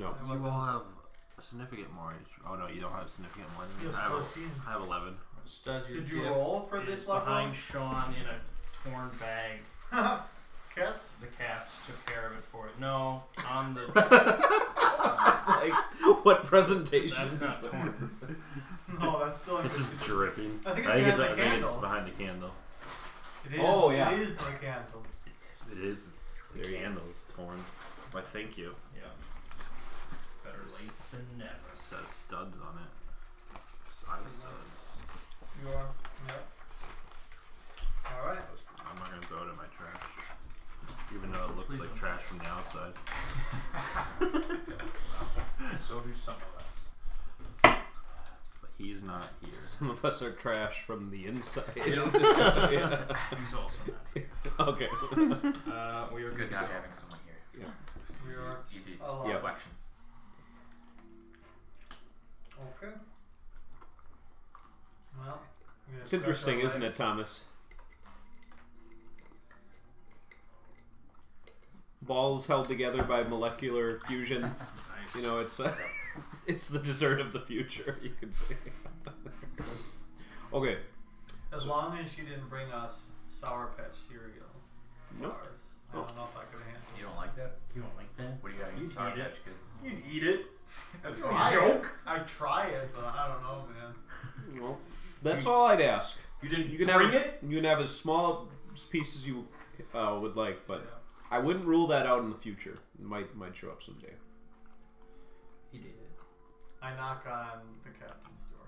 No. You will have a significant more. Oh no, you don't have significant more than me. I have 11. Stud, your Did you gift roll for this level? behind Sean in a torn bag. Cats? The cats took care of it for it. No, on the. Like, what presentation? That's not torn. No, that's still. This is dripping. I think I think it's it's behind the candle. behind the candle. It is. Oh, yeah. It is the candle. It is. The candle is torn. Why, thank you. Yeah. Better late than never. It says studs on it. Side studs. You are. Yep. All right. I'm not gonna throw it in my trash, even though it looks like trash from the outside. So do some of us. But he's not here. Some of us are trash from the inside. Yeah. Yeah. He's also not here. Okay. We are It's a good to not go. having someone here. Yeah. We are. Easy alive. reflection. Okay. Well. It's interesting, isn't it, Thomas? Balls held together by molecular fusion. Nice. You know, it's it's the dessert of the future, you could say. Okay. As long as she didn't bring us Sour Patch cereal. Nope. Bars, I don't know if I could handle You don't like that? You don't like that? What do you got You'd against Sour eat it. Patch Kids? You'd eat it. That's Try a it. I try it, but I don't know, man. Well, that's all I'd ask. You didn't You can bring have it? You can have as small piece as you would like, but Yeah. I wouldn't rule that out in the future. It might show up someday. He did it. I knock on the captain's door.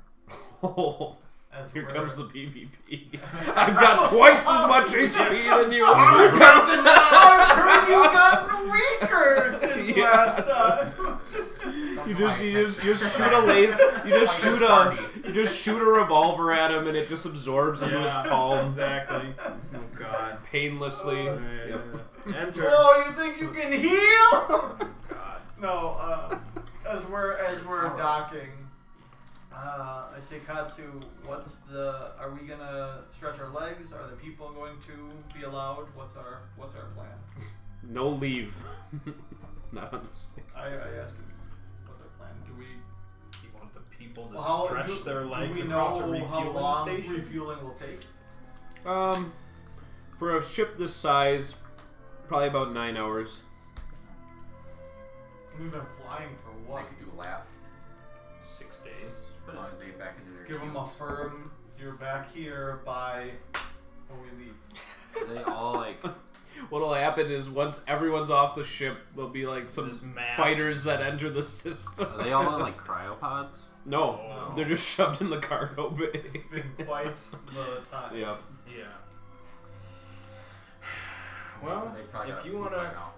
Oh, As here we're- comes the PvP. I've got twice as much HP than you. I heard you gotten weaker since Yeah. last time. You just shoot a laser. You just shoot a revolver at him, and it just absorbs into his palm. Exactly. Oh God. Painlessly. Yep. Yep. Enter. Oh, you think you can heal? Oh God. No, as we're docking, I say, Katsu, are we gonna stretch our legs? Are the people going to be allowed? What's our plan? No leave. Not on this. I ask you, what's our plan? Do we You want the people to How- stretch do- their legs do we across a know refueling how long station? refueling will take? For a ship this size, probably about 9 hours. We've been flying for They what? could do a lap 6 days. as long as they get back into their Give them a cubes. firm, you're back here by when we leave. They all like. What'll happen is once everyone's off the ship, there'll be like some This mass- fighters that enter the system. Are they all in like cryopods? No, Oh. they're just shoved in the cargo bay. It's been quite the time. Yeah. Yeah. Well, They probably if gotta you poop wanna, by now.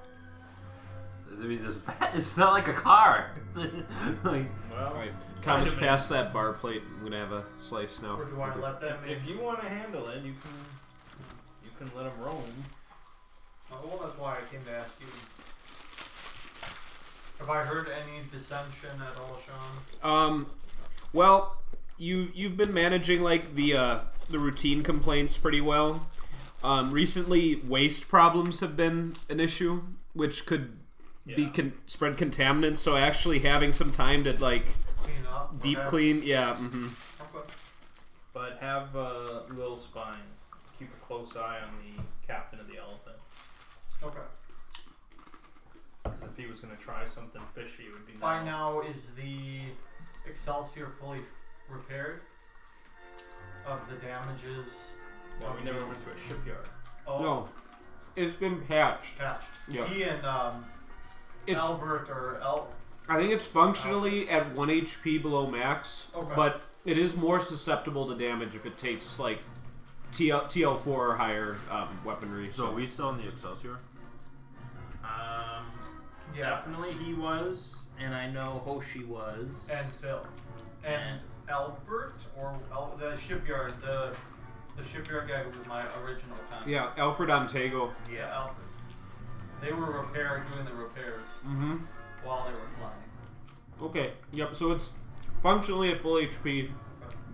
I mean, it's not like a car. Like, well, Alright, Thomas, Vitamin. pass that bar plate. I'm gonna have a slice now. Or do you want to let them in? if you want to handle it, you can let them roam. Oh, well, that's why I came to ask you. Have I heard any dissension at all, Sean? Well, you've been managing like the routine complaints pretty well. Recently, waste problems have been an issue, which could be spread contaminants. So actually having some time to like Clean up. deep okay. clean, yeah. Mm-hmm. Okay. But have Lil Spine keep a close eye on the captain of the elephant. Okay. Because if he was going to try something fishy, it would be By now, is the Excelsior fully repaired? Of the damages? Well, we never went to a shipyard. Oh, No, it's been patched. patched. Yeah. He and It's Albert or I think it's functionally at 1 HP below max, Okay. but it is more susceptible to damage if it takes like TL4 or higher weaponry. so are we still in the Excelsior? Yeah. Definitely he was, and I know Hoshi was. and Phil. And Albert or the shipyard, the shipyard guy who was my original contact. Yeah, Alfred Ontego. Yeah, Alfred. They were doing the repairs Mm-hmm. while they were flying. Okay. Yep. So it's functionally at full HP.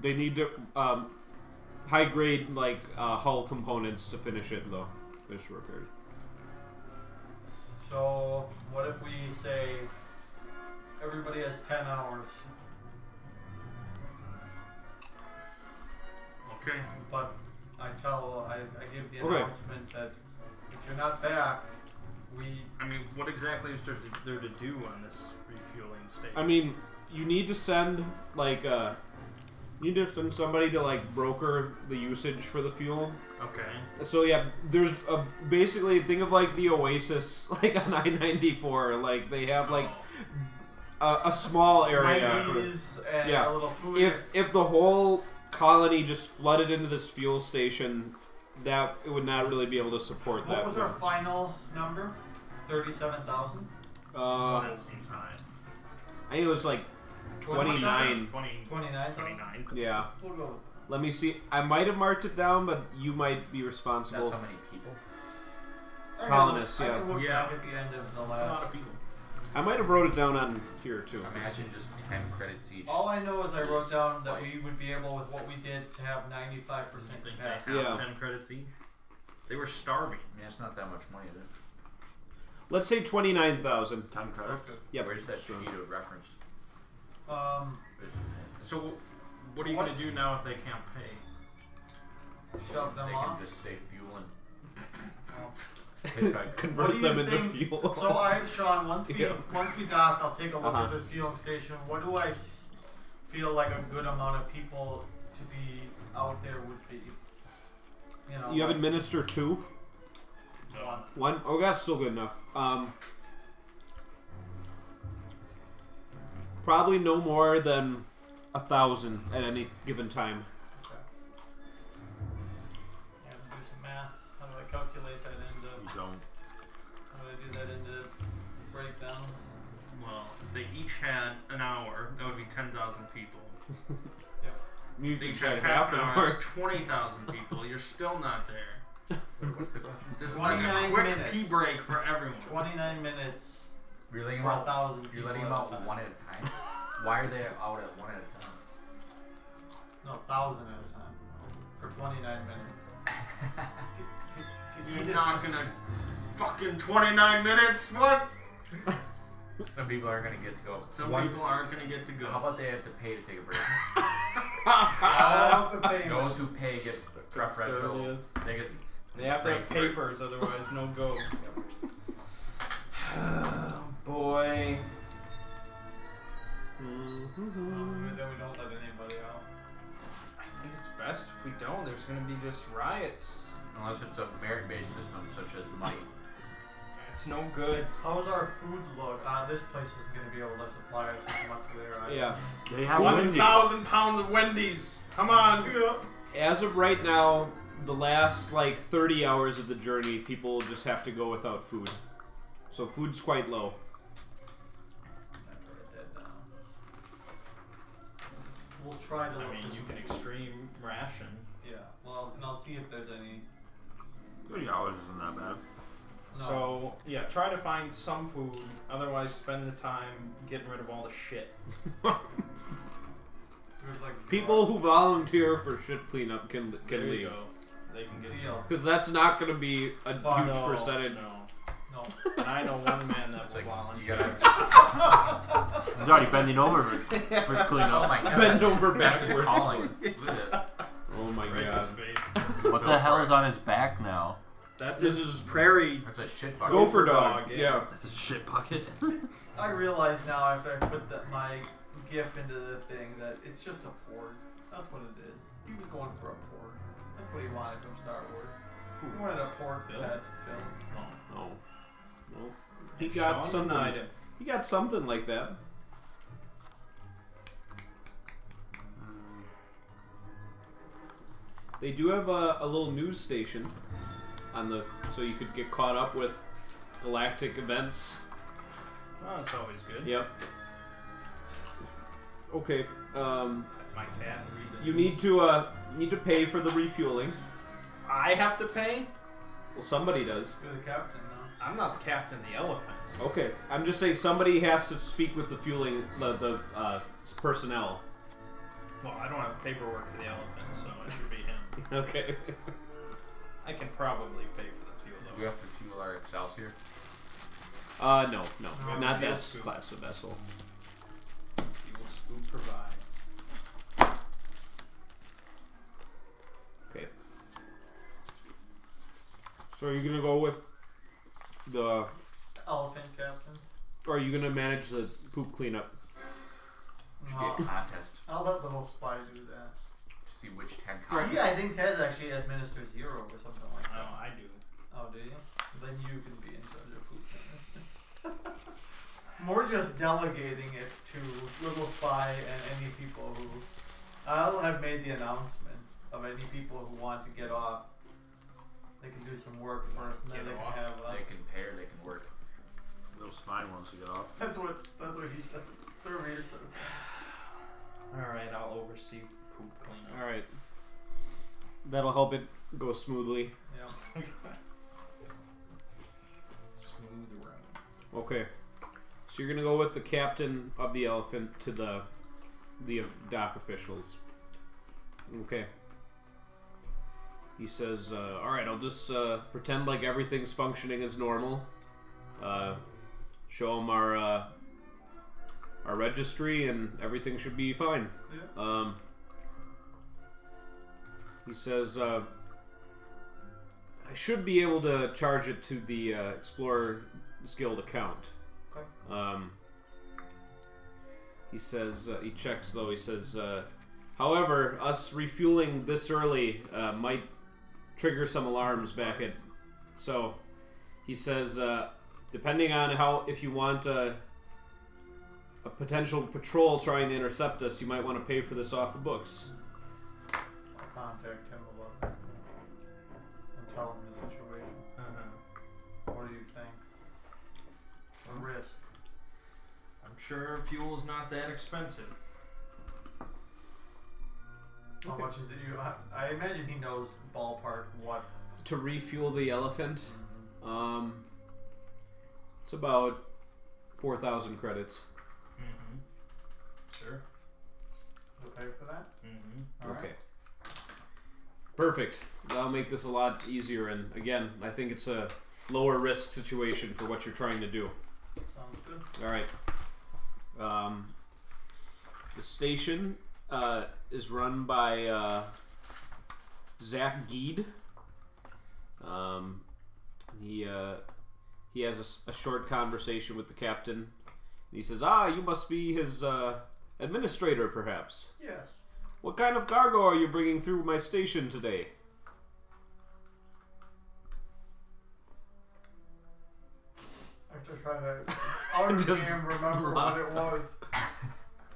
They need to high grade like hull components to finish it though. Finish the repairs. So what if we say as 10 hours. Okay. But I give the Okay. announcement that if you're not back, I mean, what exactly is there to do on this refueling station? I mean, you need to send like you need to send somebody to like broker the usage for the fuel. Okay. So yeah, there's basically think of like the Oasis like on I-94. Like they have like a small area. Wendy's and Yeah. a little food. If the whole colony just flooded into this fuel station, that it would not really be able to support that. What was our final number? 37,000? That seems high. I think it was like 29. 29,000? Yeah. We'll go with Let me see. I might have marked it down, but you might be responsible. That's how many people? that. Colonists, I yeah. can look Yeah. back at the end of the That's a lot last. of people. I might have wrote it down on here too. Imagine just 10 credits each. All I know is I wrote down that we would be able, with what we did, to have 95% You think they capacity. have Yeah. 10 credits each? They were starving. I mean, that's not that much money, is it? Let's say 29,000. 10 credits. Yep. Where's that sheet of reference? So, what are you going to do now if they can't pay? Shove them They off. can just stay fueling. Oh. Convert What do them you into think- fuel. So, Sean, once we Yeah. dock, I'll take a look Uh-huh. at this fueling station. What do I feel like a good amount of people to be out there would be? You know, You have like administer 2? one. 1? Oh, that's still good enough. Probably no more than 1,000 at any given time. Okay. I have to do some math. How do I calculate that into? You don't. How do I do that into breakdowns? Well, if they each had an hour, that would be 10,000 people. You If they can each try had half half an an hour, hour. that's 20,000 people. You're still not there. Wait, what's the question? This is like a 29 quick minutes. pee break for everyone. 29 minutes You're letting for them out. 1,000 people. You're letting them at a out time. one at a time. Why are they out at one at a time? No, 1,000 at a time. For 29 minutes. You're not gonna fucking 29 minutes? What? Some people aren't gonna get to go. Some One- people aren't gonna get to go. How about they have to pay to take a break? All the payment. Those who pay get preferential. Absurd, yes. They get. They have to have break first. papers, otherwise no go. Oh boy. Then we don't let anybody out. I think it's best if we don't. There's gonna be just riots. Unless it's a merit-based system such as money. It's no good. How's our food look? This place isn't going to be able to supply us with much of their items. Yeah. They have 1,000 pounds of Wendy's. Come on. As of right now, the last like 30 hours of the journey, people will just have to go without food. So food's quite low. I have to write that down. We'll try to. I look mean, for you some- can extreme ration. Yeah. Well, and I'll see if there's any. 30 hours isn't that bad. No. So, yeah, try to find some food. Otherwise, spend the time getting rid of all the shit. There's like People who volunteer for shit cleanup can There you leave. go. They can get deal. Because that's not going to be a Fuck huge No, percentage. No. No. And I know one man that It's will like you volunteer. gotta. He's already bending over for cleaning Oh up. my god. Bend over That's just backwards. calling. Look at it. Oh my Right in god. his face. What the hell is on his back now? That's This his is prairie. That's a shit bucket. Gopher dog. dog, yeah. Yeah. That's a shit bucket. I realize now after I put my GIF into the thing that it's just a port. That's what it is. He was going for a port. That's what he wanted from Star Wars. He wanted a port Phil? that film. Oh. No. He got Sean something. denied him. He got something like that. They do have a little news station on the, so you could get caught up with galactic events. Well, that's always good. Yep. Okay. My cat read You need to pay for the refueling. I have to pay? Well, somebody does. You're the captain now. I'm not the captain of the elephant. Okay. I'm just saying somebody has to speak with the fueling the personnel. Well, I don't have paperwork for the elephant, so it should be him. Okay. I can probably pay for the fuel, Do though. we have to fuel our Excelsior? No, No, not yeah, that scoop. class of vessel. Food provides. Okay. So are you gonna go with the? Elephant captain. Or are you gonna manage the poop cleanup? Should be a contest I'll let the whole spy do that. to see which 10 Right. contest. Yeah, I think Ted actually administers 0 or something like that. Oh, I do. Oh, do you? Then you can be in charge of food. More just delegating it to Little Spy and any people who... I'll have made the announcement of any people who want to get off. They can do some work first, and then Get they off. can have... They can pair, they can work. Little spine wants to get off. That's what he says. Sir Reader says. Alright, I'll oversee poop cleanup. All right. That'll help it go smoothly. Yeah. Smooth road. Okay. So you're gonna go with the captain of the Elephant to the dock officials. Okay. He says, "All right, I'll just pretend like everything's functioning as normal. Show him our registry, and everything should be fine." Yeah. He says, "I should be able to charge it to the Explorers Guild account." Okay. He says, he checks though, he says, "However, us refueling this early might trigger some alarms back at..." So, he says, depending on if you want a potential patrol trying to intercept us, you might want to pay for this off the books. I'll contact him about it and tell him the situation. What do you think? A risk. I'm sure fuel's not that expensive. How much is it? I imagine he knows ballpark what. To refuel the Elephant, it's about 4,000 credits. Mm-hmm. Sure. You'll pay for that? Mm-hmm. All right. Okay. Perfect. That'll make this a lot easier, and again, I think it's a lower risk situation for what you're trying to do. Sounds good. All right. The station is run by Zach Geed. He has a short conversation with the captain. He says, you must be his administrator, perhaps. Yes. What kind of cargo are you bringing through my station today? I'm just trying to out of Just him remember what it was.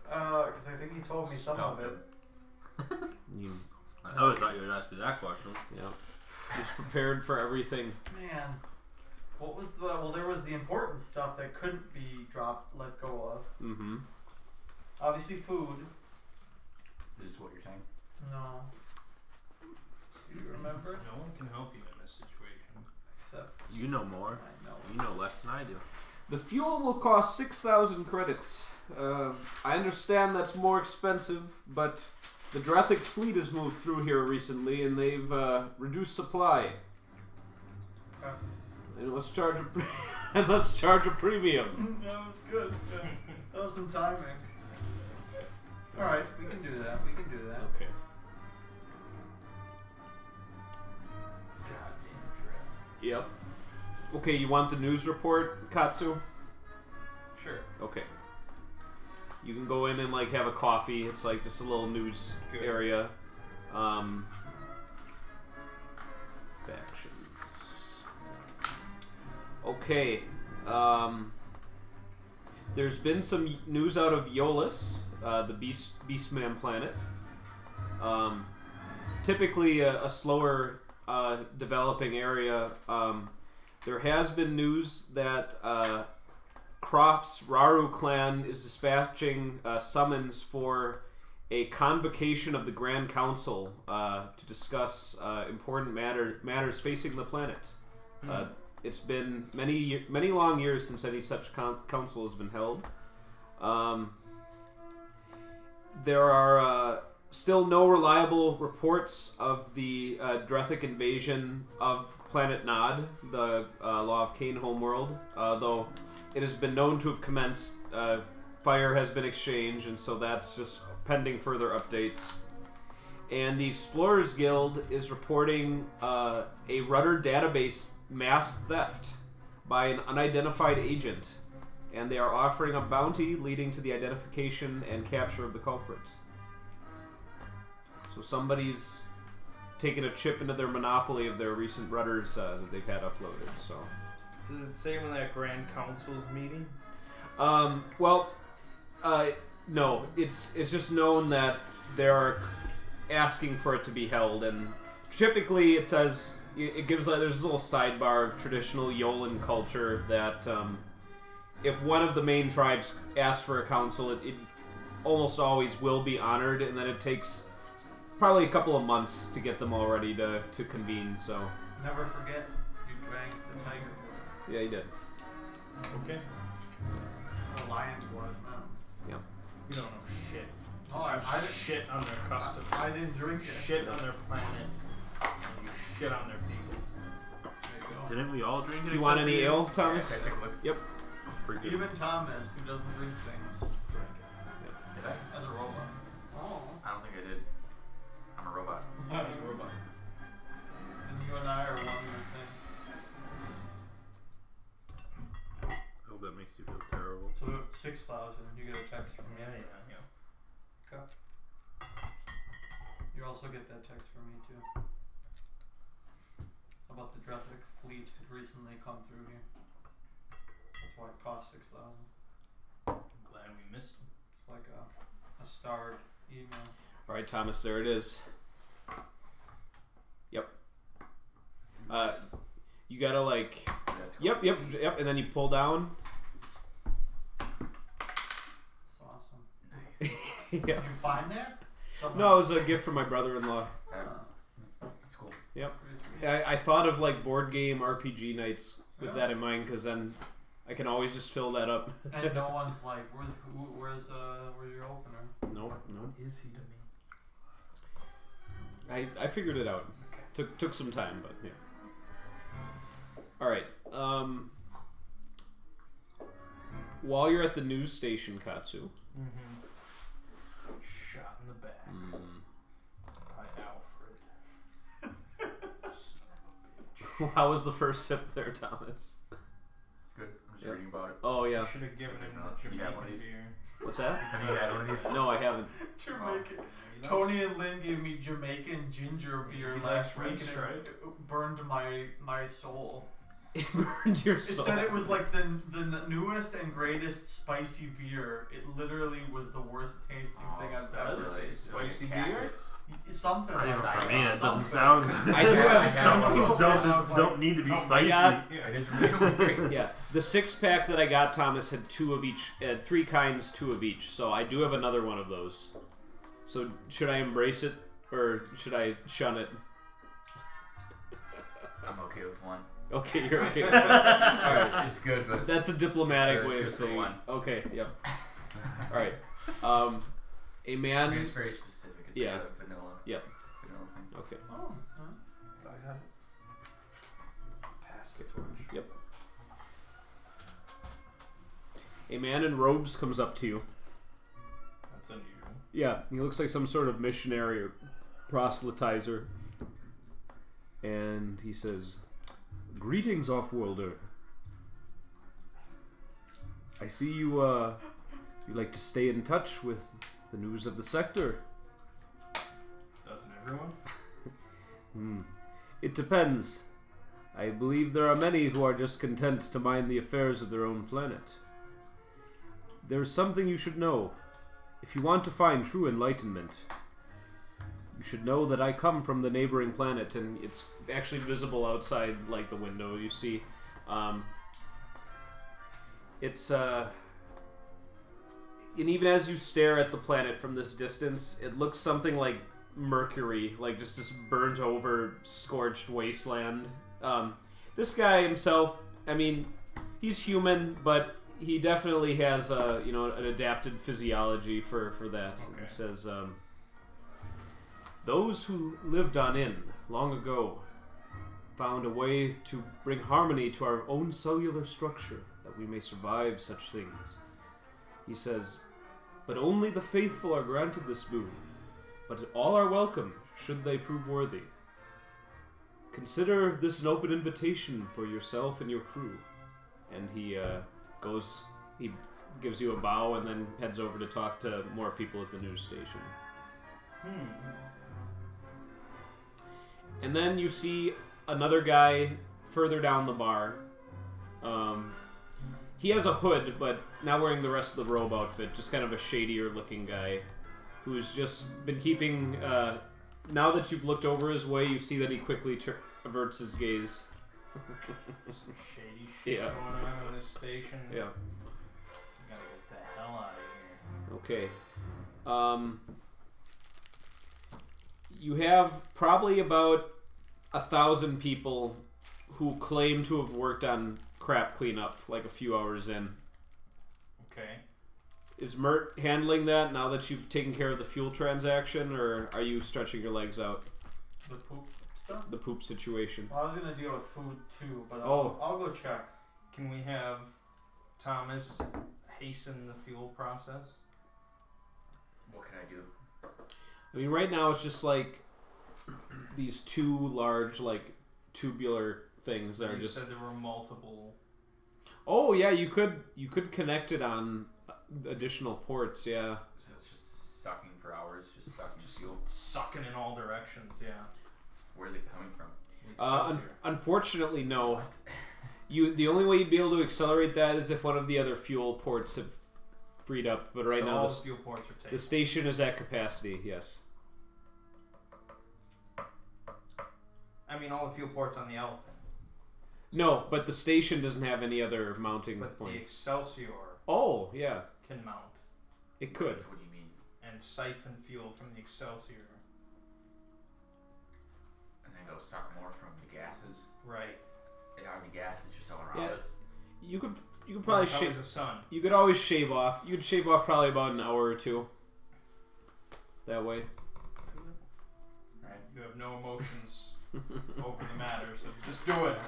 Because I think he told me some of it. You, I always thought you would ask me that question. yeah. Just prepared for everything. Man, what was the? Well, there was the important stuff that couldn't be let go of. Mm-hmm. Obviously, food. This is what you're saying. No. Do you remember? No one can help you in this situation. Except You know more. I know. You know less than I do. The fuel will cost 6,000 credits. I understand that's more expensive, but the Drathic fleet has moved through here recently, and they've reduced supply. Okay. And must charge I must charge a premium. No, it's good. Yeah. That was some timing. All right, we can do that. We can do that. Okay. Goddamn draft. Yep. Okay, you want the news report, Katsu? Sure. Okay. You can go in and like have a coffee. It's like just a little news Good. area. Factions. Okay. There's been some news out of Eolus, the Beastman planet. Typically a slower developing area. There has been news that Croft's Raru clan is dispatching summons for a convocation of the Grand Council to discuss important matters facing the planet. It's been many long years since any such council has been held. There are still no reliable reports of the Drathic invasion of Planet Nod, the Law of Cain homeworld, though it has been known to have commenced fire has been exchanged, and so that's just pending further updates. And the Explorers Guild is reporting a rudder database mass theft by an unidentified agent, and they are offering a bounty leading to the identification and capture of the culprit. So somebody's taken a chip into their monopoly of their recent rudders that they've had uploaded. So, Does it say when that Grand Council's meeting? no, it's just known that they're asking for it to be held, and typically it says it gives there's this little sidebar of traditional Yolan culture that if one of the main tribes asks for a council, it almost always will be honored, and then it takes probably a couple of months to get them all ready to convene. So Never forget, you drank the tiger blood. yeah, he did. Okay. The lion's blood, man. You don't know shit. Oh, I Shit on their customs. I didn't drink it. Shit on their planet. And you shit on their people. There you go. Didn't we all drink it? Do you want except any for you? ale, Thomas? Okay, take a look. Yep. Freaking. Even Thomas, who doesn't drink things, drank it. Did I? As a robot. Oh. I don't think I did. I'm a robot. Not a robot. And you and I are one and the same. I hope that makes you feel terrible. So 6,000, you get a text from me. Yeah. Okay. You also get that text from me too. About the Drethwick fleet had recently come through here. That's why it cost 6,000. I'm glad we missed him. It's like a starred email. All right, Thomas, there it is. Yep. You gotta like. Yep, and then you pull down. That's awesome. Yeah. Did you find that? No, it was a gift from my brother-in-law. That's cool. Yep. I thought of like board game RPG nights with that in mind, because then I can always just fill that up. And no one's like, where's your opener? Nope. What is he to me? I figured it out. Took some time, but yeah. All right. While you're at the news station, Katsu. Mm-hmm. Shot in the back by Alfred. How was the first sip there, Thomas? It's good. I'm just reading about it. Oh yeah. Should have given him You Jamaican have one of these? beer. What's that? Have you had one of these? No, I haven't. Jamaican. You know, Tony and Lynn gave me Jamaican ginger beer He last likes week, Red and Stripe. it burned my soul. It burned your It soul. said it was like the newest and greatest spicy beer. It literally was the worst tasting thing I've ever Really? seen. Spicy beer? Something Not even like for that. me, that doesn't Something. sound. I do have Some one. things don't need to be I spicy. got- Yeah, it is really Yeah, the 6-pack that I got, Thomas, had 2 of each, 3 kinds, 2 of each. So I do have another one of those. So should I embrace it or should I shun it? I'm okay with one. Okay, you're okay. It's good, but That's a diplomatic It's way of good for saying. one. Okay, yep. All right. A man. it's very specific. It's Yeah. like a vanilla. Yep. Vanilla thing. Okay. Oh, huh? I got it. Pass the torch. Yep. A man in robes comes up to you. That's unusual. Yeah, he looks like some sort of missionary or proselytizer. And he says, "Greetings, off-worlder. I see you like to stay in touch with the news of the sector." Doesn't everyone? It depends. I believe there are many who are just content to mind the affairs of their own planet. There is something you should know. If you want to find true enlightenment, you should know that I come from the neighboring planet, and it's actually visible outside, like the window. You see, it's and even as you stare at the planet from this distance, it looks something like Mercury, like just this burnt over, scorched wasteland. This guy himself, I mean, he's human, but he definitely has an adapted physiology for that. Okay. He says, "Those who lived on In long ago found a way to bring harmony to our own cellular structure, that we may survive such things. He says, "But only the faithful are granted this boon, but all are welcome should they prove worthy. Consider this an open invitation for yourself and your crew." And he he gives you a bow and then heads over to talk to more people at the news station. And then you see another guy further down the bar. He has a hood, but not wearing the rest of the robe outfit. Just kind of a shadier looking guy who's just been keeping... now that you've looked over his way, you see that he quickly averts his gaze. Some shady shit going on in this station. Yeah. Gotta get the hell out of here. Okay. You have probably about 1,000 people who claim to have worked on crap cleanup, like a few hours in. Okay. Is Mert handling that now that you've taken care of the fuel transaction, or are you stretching your legs out? The poop stuff? The poop situation. Well, I was gonna deal with food too, but I'll go check. Can we have Thomas hasten the fuel process? What can I do? I mean, right now it's just like these two large, like, tubular things that are just... You said there were multiple... Oh, yeah, you could connect it on additional ports, yeah. So it's just sucking for hours, just sucking fuel. Sucking in all directions, yeah. Where's it coming from? Unfortunately, no. The only way you'd be able to accelerate that is if one of the other fuel ports have freed up. But right now, all the fuel ports are taken. The station is at capacity. Yes. I mean, all the fuel ports on the Elephant. No, but the station doesn't have any other mounting But point. the Excelsior Oh, yeah. can mount It could. What do you mean? and siphon fuel from the Excelsior. And then go suck more from the gases. Right. They are the gas that you're selling around us. You could probably shave. Always a sun. You could always shave off. You could shave off probably about an hour or two. That way. Right. You have no emotions over the matter, so just do it.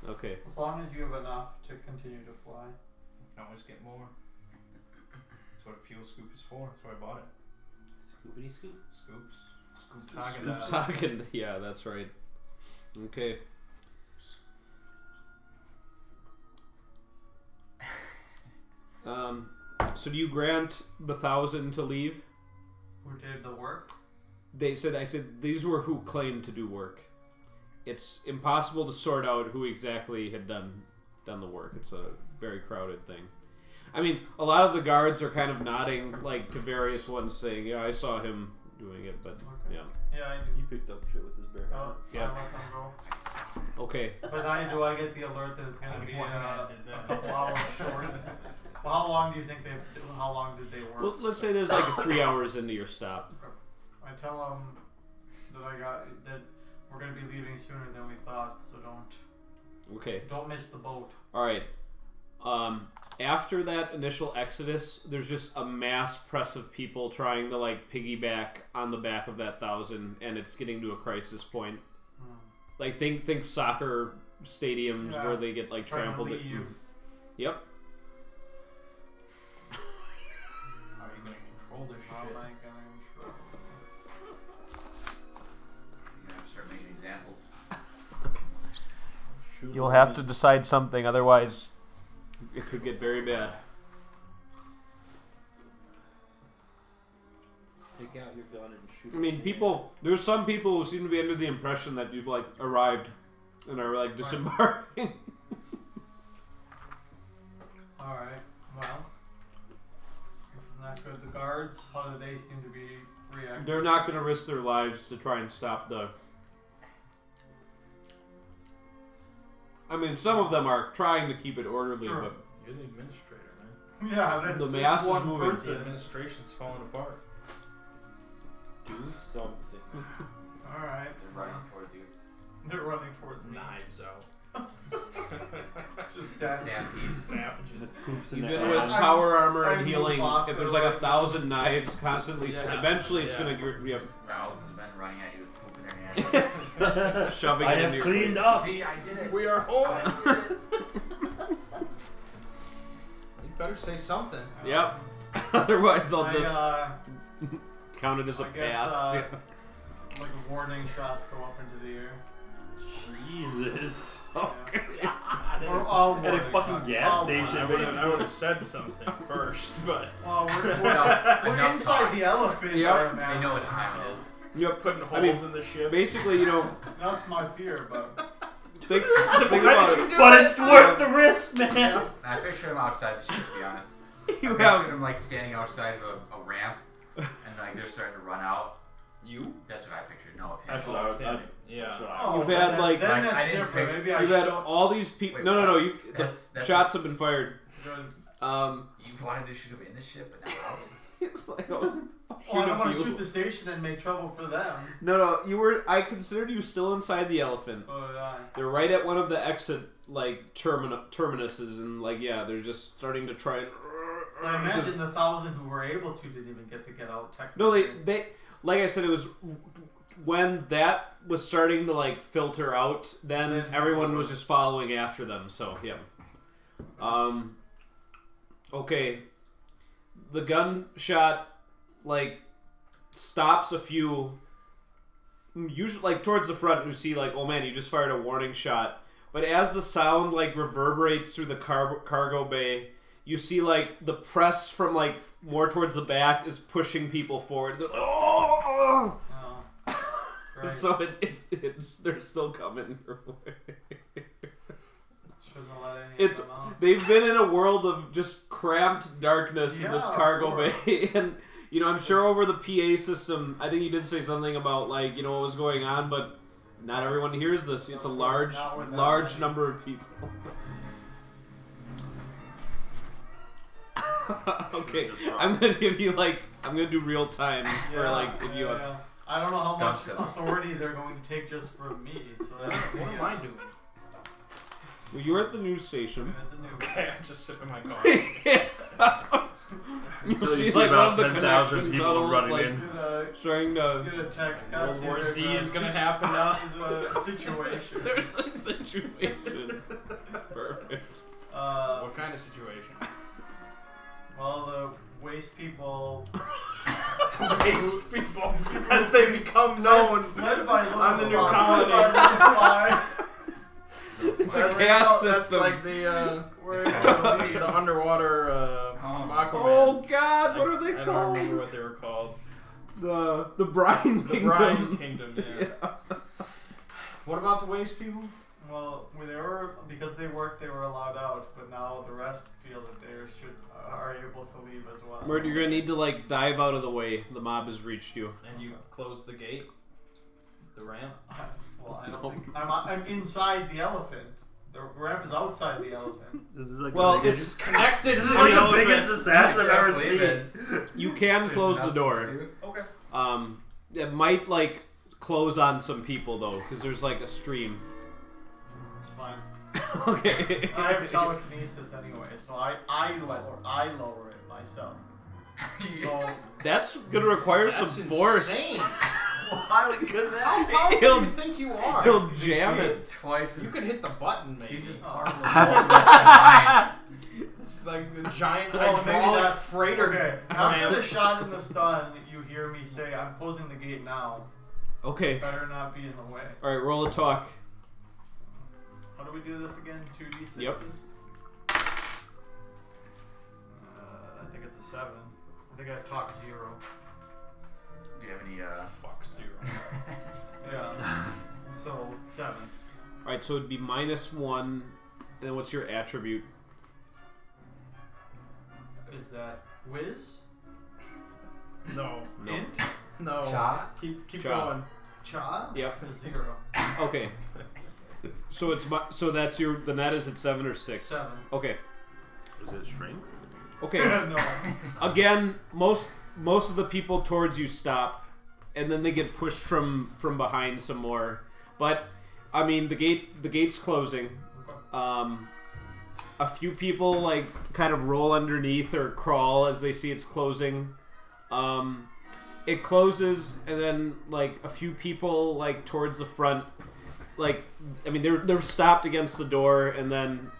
Okay. As long as you have enough to continue to fly. You can always get more. That's what a fuel scoop is for. That's why I bought it. Scoopity scoop. Scoops. Scoops Hagen. Yeah, that's right. Okay. So do you grant the 1,000 to leave? Who did the work? I said these were who claimed to do work. It's impossible to sort out who exactly had done the work. It's a very crowded thing. I mean, a lot of the guards are kind of nodding like to various ones, saying, "Yeah, I saw him doing it," but Okay. yeah. Yeah, He picked up shit with his bare hand. Yeah. I'll let them go. Okay. But do I get the alert that it's going to Only be one man a did that. couple hours short? Well, how long do you think how long did they work? Well, let's say there's like 3 hours into your stop. I tell them that we're going to be leaving sooner than we thought, so don't miss the boat. All right. After that initial exodus, there's just a mass press of people trying to like piggyback on the back of that 1,000, and it's getting to a crisis point. Like think soccer stadiums where they get like trampled. Yep. How are you going to control this How shit? am I going to control? You're gonna have to start making examples. You'll have to decide something, otherwise it could get very bad. Take out your gun and shoot. I mean, there's some people who seem to be under the impression that you've like arrived and are like disembarking. Alright, well. Isn't that good? The guards, how do they seem to be reacting? They're not going to risk their lives to try and stop the... I mean, some of them are trying to keep it orderly, Sure. but You're the administrator, man. Yeah, that's The mass is one moving. The person. administration's falling apart. Do something. Alright. They're running towards you. They're running towards me. Knives out. Just dead. Stampedes. Savages. Just poops in even the with ass. power armor I'm and healing, Mufasa if there's like right 1,000 knives constantly, Yeah. eventually it's Yeah. going to be Thousands of men running at you with poop in their hands. shoving I it have into your cleaned face. up. See, I did it. We are home. I did it. better say something. Yep. Otherwise, I'll I, just count it as a I guess, pass. Yeah. like warning shots go up into the air. Jesus. Yeah. At Or all a warning fucking shots. gas All station, warning. I would have said something first, but Well, we're Enough inside talk. the elephant. Yep. I They imagine. know what time it is. Yep. putting holes I mean, in the ship. Basically, you know, That's my fear, but think about it. But it's worth the risk, man. I picture him outside the ship, to be honest. You I have picture him like standing outside of a ramp, and like they're starting to run out. You? That's what I pictured. No, That's him. what I was. Yeah. That's Yeah. what I oh, You've then had, that- like- then Like, I that's didn't different. pick- Maybe I you've should. had all these people. Wait, No. what? You the That's shots have been fired. Good. You wanted to shoot him in the ship, but not out. It's like, oh, Oh, I don't shoot want a to few. shoot the station and make trouble for them. No. You were. I considered you still inside the elephant. So did I. They're right at one of the exit like terminuses, and like they're just starting to try and. I imagine the 1,000 who were able to didn't even get out technically. No, they like I said, it was when that was starting to like filter out. Then everyone was just following after them. So yeah. Okay. The gunshot like stops a few. Usually, like towards the front, you see like, oh man, you just fired a warning shot. But as the sound like reverberates through the cargo bay, you see like the press from like more towards the back is pushing people forward. Oh! Oh. Right. So it's they're still coming your way. Shouldn't have let any It's of them out. they've been in a world of just cramped darkness in this Yeah, of cargo course. bay, and you know I'm sure over the PA system. I think you did say something about like you know what was going on, but not everyone hears this. It's a Of course, large not with that large many. number of people. Okay, I'm gonna give you like I'm gonna do real time for like if you. Yeah. I don't know how much Dun, dun. authority they're going to take just from me. So that's What am I doing? Well, you were at the news station. At the new Okay, I'm just sipping my coffee. You Until you see see like one about of the 10,000 connection people tunnels, running like, in. trying to. Get a text. World Katsu, War there's Z a is gonna situ- happen now. There's a situation. There's a situation. Perfect. What kind of situation? Well, the waste people, Waste people as they become known. led by Little On the new Spy, colony. led by Little Spy, It's a That's gas That's system. like the we're able to lead. the underwater Aquaman. Oh God! What are they I don't called? remember what they were called. The Brine The Kingdom. Brine Kingdom. Yeah. Yeah. What about the waste people? Well, when they were because they worked, they were allowed out, but now the rest feel that they are able to leave as well. Where you're gonna need to like dive out of the way. The mob has reached you. And you close the gate, the ramp. Well, I don't No. think I'm inside the elephant. The ramp is outside the elephant. This is like Well, the biggest, it's Connected. this to is like the elephant. biggest assassin I've ever Leave seen. it. you can There's close the nothing door. to do. Okay. It might like close on some people though, because there's like a stream. It's fine. Okay. I have telekinesis anyway, so I lower it myself. So That's gonna require That's some force. insane. why? Because How powerful He'll- do you think you are? He'll jam it. It's twice as... You can hit the button, maybe. He's just Oh. part of the giant. This is like the giant Well, maybe hydraulic that freighter. Okay. After ramp. the shot and the stun, you hear me say, "I'm closing the gate now. Okay. Better not be in the way." All right. Roll a talk. How do we do this again? 2d6s? Yep. I think it's a 7. I think I talk 0. Do you have any, Fuck 0. Yeah. So 7. All right. So it'd be -1. And then what's your attribute? Is that whiz? No. No. Int? No. Cha? Keep Cha. going. Cha? Yep. It's a 0. Okay. So so that's your the net is at 7 or 6. 7. Okay. Is it strength? Okay. No. Again, most of the people towards you stop, and then they get pushed from behind some more. But I mean, the gate's closing. A few people like kind of roll underneath or crawl as they see it's closing. It closes, and then like a few people like towards the front, like I mean they're stopped against the door, and then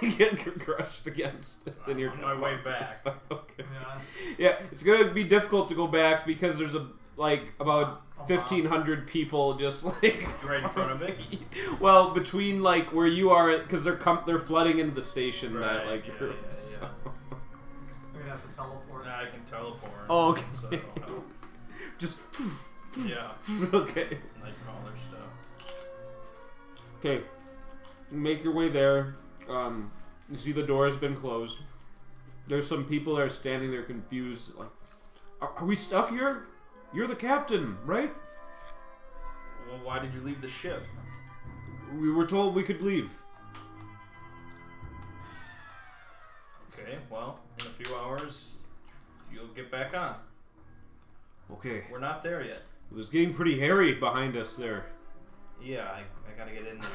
get crushed against it. And you're on my way back. Okay. Yeah. Yeah, it's gonna be difficult to go back because there's about 1,500 people just like Right in front of it. well, between like where you are, because they're flooding into the station. That Right, like yeah, group, yeah, so. yeah. We're gonna have to teleport. Nah, I can teleport. Oh, okay. So that'll help. Just Yeah. okay. Nightcrawler stuff. Okay, make your way there. You see the door has been closed. There's some people that are standing there confused. Like, are we stuck here? You're the captain, right? Well, why did you leave the ship? We were told we could leave. Okay, well, in a few hours, you'll get back on. Okay. We're not there yet. It was getting pretty hairy behind us there. Yeah, I gotta get in there.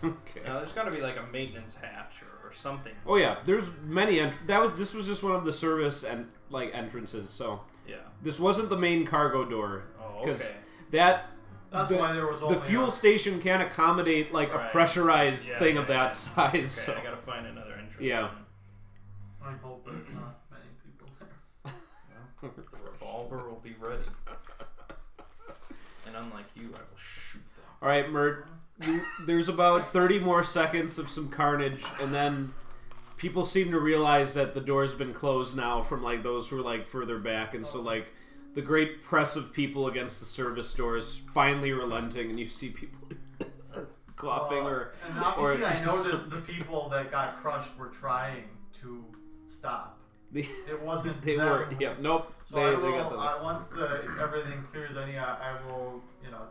Okay. Now, there's gotta be like a maintenance hatch or something. Oh yeah, there's many. This was just one of the service and like entrances. So Yeah. this wasn't the main cargo door Oh, because okay. that That's the, why there was only the fuel station can't accommodate like a Right. pressurized Yeah, thing yeah, of that yeah. size. Okay, So. I gotta find another entrance. Yeah. I hope there's not many people there. Well, the revolver will be ready. And unlike you, I will shoot them. All right, Mert. There's about 30 more seconds of some carnage, and then people seem to realize that the door's been closed now from like those who are like further back, and so like the great press of people against the service door is finally relenting, and you see people coughing And obviously, I just- noticed the people that got crushed were trying to stop. It wasn't they them. were. Yep. Nope. So I They will, got the. once everything clears, I will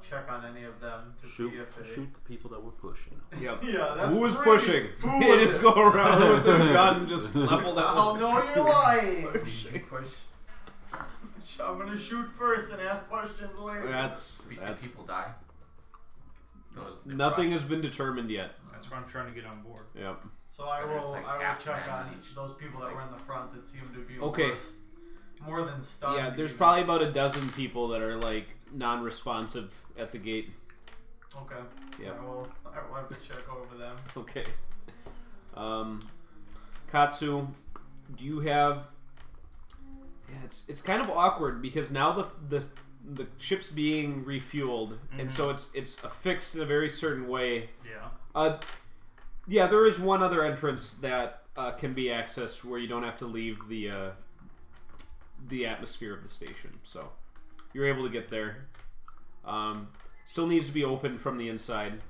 check on any of them to see if they. Shoot the people that were pushing. Yep. Yeah, that's Who was great. pushing? Who You was just it? go around with this gun and just level that I'll one. know you're lying. Push. I'm gonna shoot first and ask questions later. That's People die. Those nothing has been determined yet. That's why I'm trying to get on board. Yep. So I There's will like I will half check man on in each. those people that were in the front that seem to be Okay. worse. More than stunned. Yeah, there's even. probably about a dozen people that are like non-responsive at the gate. Okay. Yep. I will have to check over them. Okay. Katsu, do you have? Yeah, it's kind of awkward because now the ship's being refueled, and so it's affixed in a very certain way. Yeah. Yeah, there is one other entrance that can be accessed where you don't have to leave the atmosphere of the station, so you're able to get there. Still needs to be opened from the inside.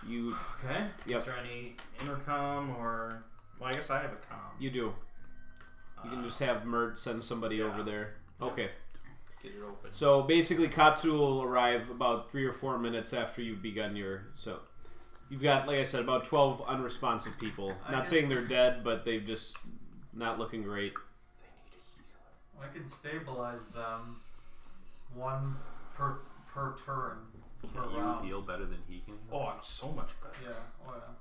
You Okay. Yep. Is there any intercom or? Well, I guess I have a comm. you do. You can just have Mert send somebody yeah. over there. Okay. Get it open. So basically, Katsu will arrive about 3 or 4 minutes after you've begun your. So you've got, like I said, about 12 unresponsive people. Not saying they're dead, but they've just not looking great. I can stabilize them one per turn. Per Can you round. heal better than he can? Oh, I'm so much better. Yeah. Oh yeah.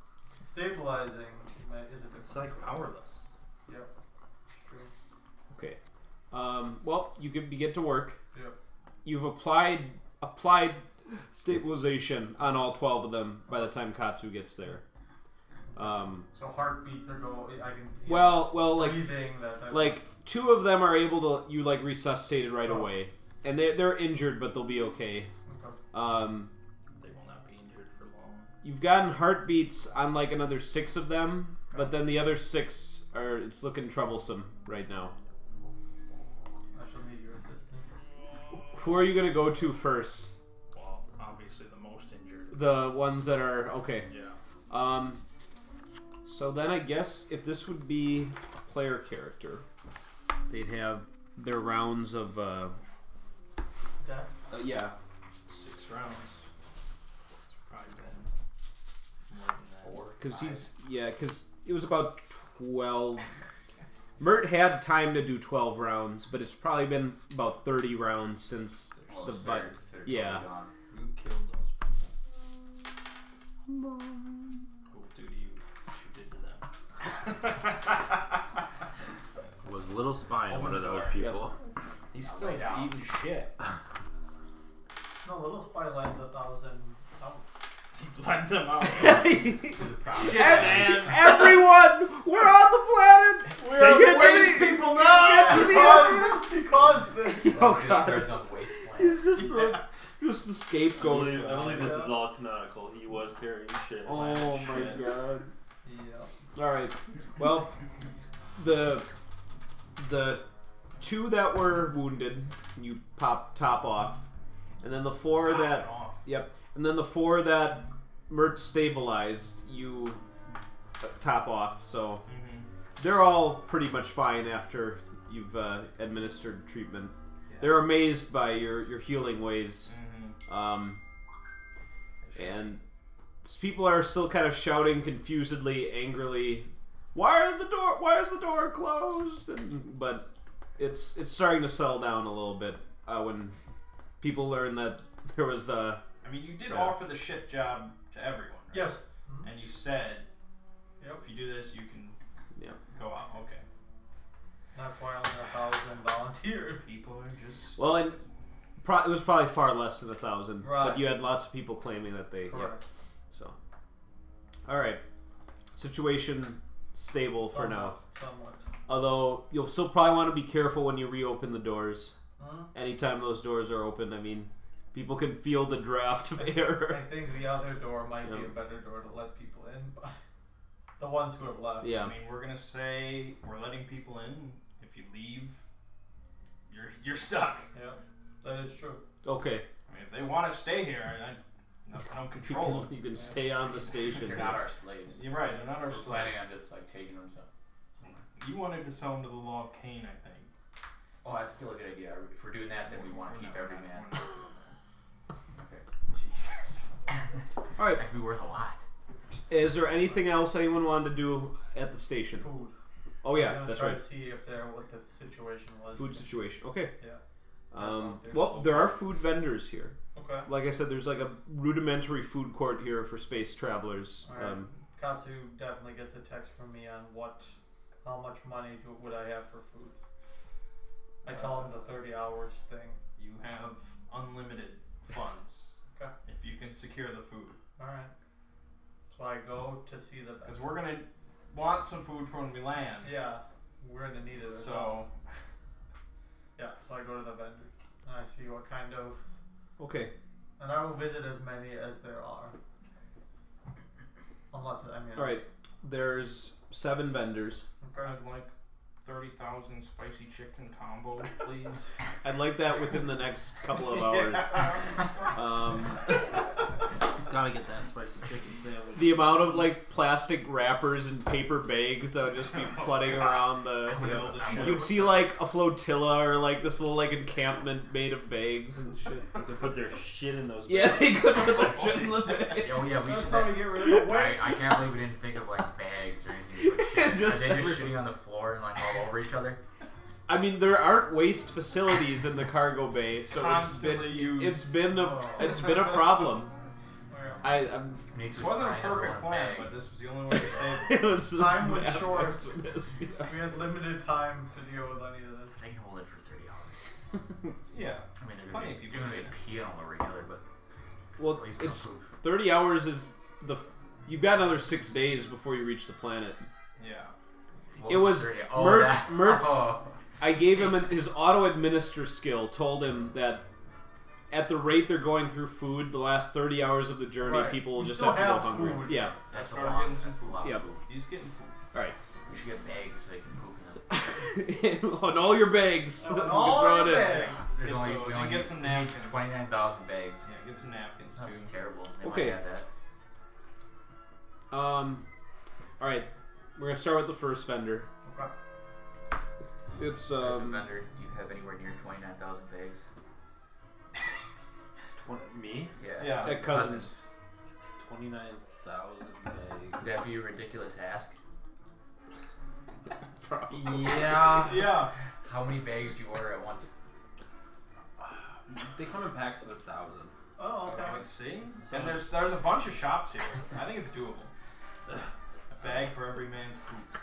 Stabilizing is a different. It's like powerless. Yep. True. Okay. Well, you can get to work. Yep. You've applied stabilization on all 12 of them by the time Katsu gets there. So heartbeats are going. I can. Well, like breathing that type. like 2 of them are able to like resuscitated right Oh. away, and they're injured, but they'll be okay. They will not be injured for long. You've gotten heartbeats on like another 6 of them, but then the other 6 are it's looking troublesome right now. I shall need your assistance. Who are you gonna go to first? Well, obviously the most injured. The ones that are okay. Yeah. So then I guess if this would be a player character, they'd have their rounds of Death. yeah. 6 rounds. It's probably been more than that. Because it was about 12. Mert had time to do 12 rounds, but it's probably been about 30 rounds since the fight. Yeah. Who killed those people? Who will do to you what you did to them? Was Little Spine Open one of the those door. people? He's still lay down. eating shit. No, Little Spy led 1,000 out. Let them out. Everyone, we're on the planet. We're the waste people now. Get to the He caused this. Oh, Just God. starts on waste He's plans. just the I scapegoat. believe this is all canonical. He was carrying shit. Oh my Shit. god. Yeah. All right. Well, the two that were wounded, you top off, and then the four that and then the four that Mert stabilized, you top off. So they're all pretty much fine after you've administered treatment. Yeah. They're amazed by your healing ways, and people are still kind of shouting confusedly, angrily, why is the door closed? But it's starting to settle down a little bit when people learn that there was I mean, you did offer the shit job to everyone, right? Yes. And you said, if you do this, you can go out. Okay. That's why only 1,000 volunteered. People are just... well, and it was probably far less than 1,000, Right. but you had lots of people claiming that they. Correct. So, all right, situation stable for now. Somewhat. Although you'll still probably want to be careful when you reopen the doors. Huh? Anytime those doors are open, I mean, people can feel the draft of air. I think the other door might be Yeah. a better door to let people in, but the ones who have left. Yeah. I mean, we're gonna say we're letting people in. If you leave, you're stuck. Yeah, that is true. Okay. I mean, if they want to stay here, I don't control them. You can stay on the station. They're not our slaves. You're right. They're not our We're slaves. planning on just like taking them. So. You wanted to sell them to the Law of Cain, I think. Oh, that's still a good idea. If we're doing that, then we want to keep every man. Okay. Jesus. All right. That could be worth a lot. Is there anything else anyone wanted to do at the station? Food. Oh I'm yeah, gonna that's try right. to see if what the situation was. Food situation. Okay. Yeah. Well, there are food vendors here. Okay. Like I said, there's like a rudimentary food court here for space travelers. All right. Katsu definitely gets a text from me on how much money would I have for food. I tell him the 30 hours thing. You have unlimited funds. Okay. If you can secure the food. All right. So I go to see the. Because we're gonna want some food for when we land. Yeah, we're gonna need it. So. Yeah, so I go to the vendor and I see what kind of. Okay. And I will visit as many as there are. Unless I mean. All right. There's 7 vendors. Okay. I'd like 30,000 spicy chicken combo, please. I'd like that within the next couple of hours. Gotta get that spicy chicken sandwich. The amount of like plastic wrappers and paper bags that would just be flooding around the. You know, you'd see like a flotilla or like this little like encampment made of bags and shit. They put their shit in those. Yeah, they could put their shit in the bag. Oh yeah, we That's should. how we get rid of the weight. I can't believe we didn't think of like bags or anything to put shit in. Just Are they everywhere. just shitting on the floor and like all over each other? I mean, there aren't waste facilities in the cargo bay, so Constantly used. it's been a problem. I'm. Need This to wasn't a sign perfect everyone plan, bag. but this was the only way to save it. It was Time was mass short. exodus, yeah. We had limited time to deal with any of this. They can hold it for 30 hours. Yeah. I mean, they're Plenty gonna of be, people they're gonna do be peeing all over each other, but Well, at least it's no poop. 30 hours is the. You've got another 6 days before you reach the planet. Yeah. What It was 30? Mertz. Oh. I gave him his auto-administer skill. Told him that at the rate they're going through food, the last 30 hours of the journey, Right. people will You just still have to go have hungry. food. Yeah. That's a Start lot. getting some That's a food. lot. Yep. Of food. He's getting food. All right. We should get bags so they can poop in them. On all your bags. On You can all throw your it in. bags. There's only, we And only get need, some we need napkins. 29,000 bags. Yeah, get some napkins It's not too. terrible. They Okay. might have that. All right. We're gonna start with the first vendor. Okay. It's As a vendor, do you have anywhere near 29,000 bags? Me? Yeah. at Cousins. 29,000 Would bags. that be a ridiculous ask? Yeah. Yeah. How many bags do you order at once? They come in packs of 1,000. Oh, okay. Let's see. And there's a bunch of shops here. I think it's doable. A bag for every man's poop.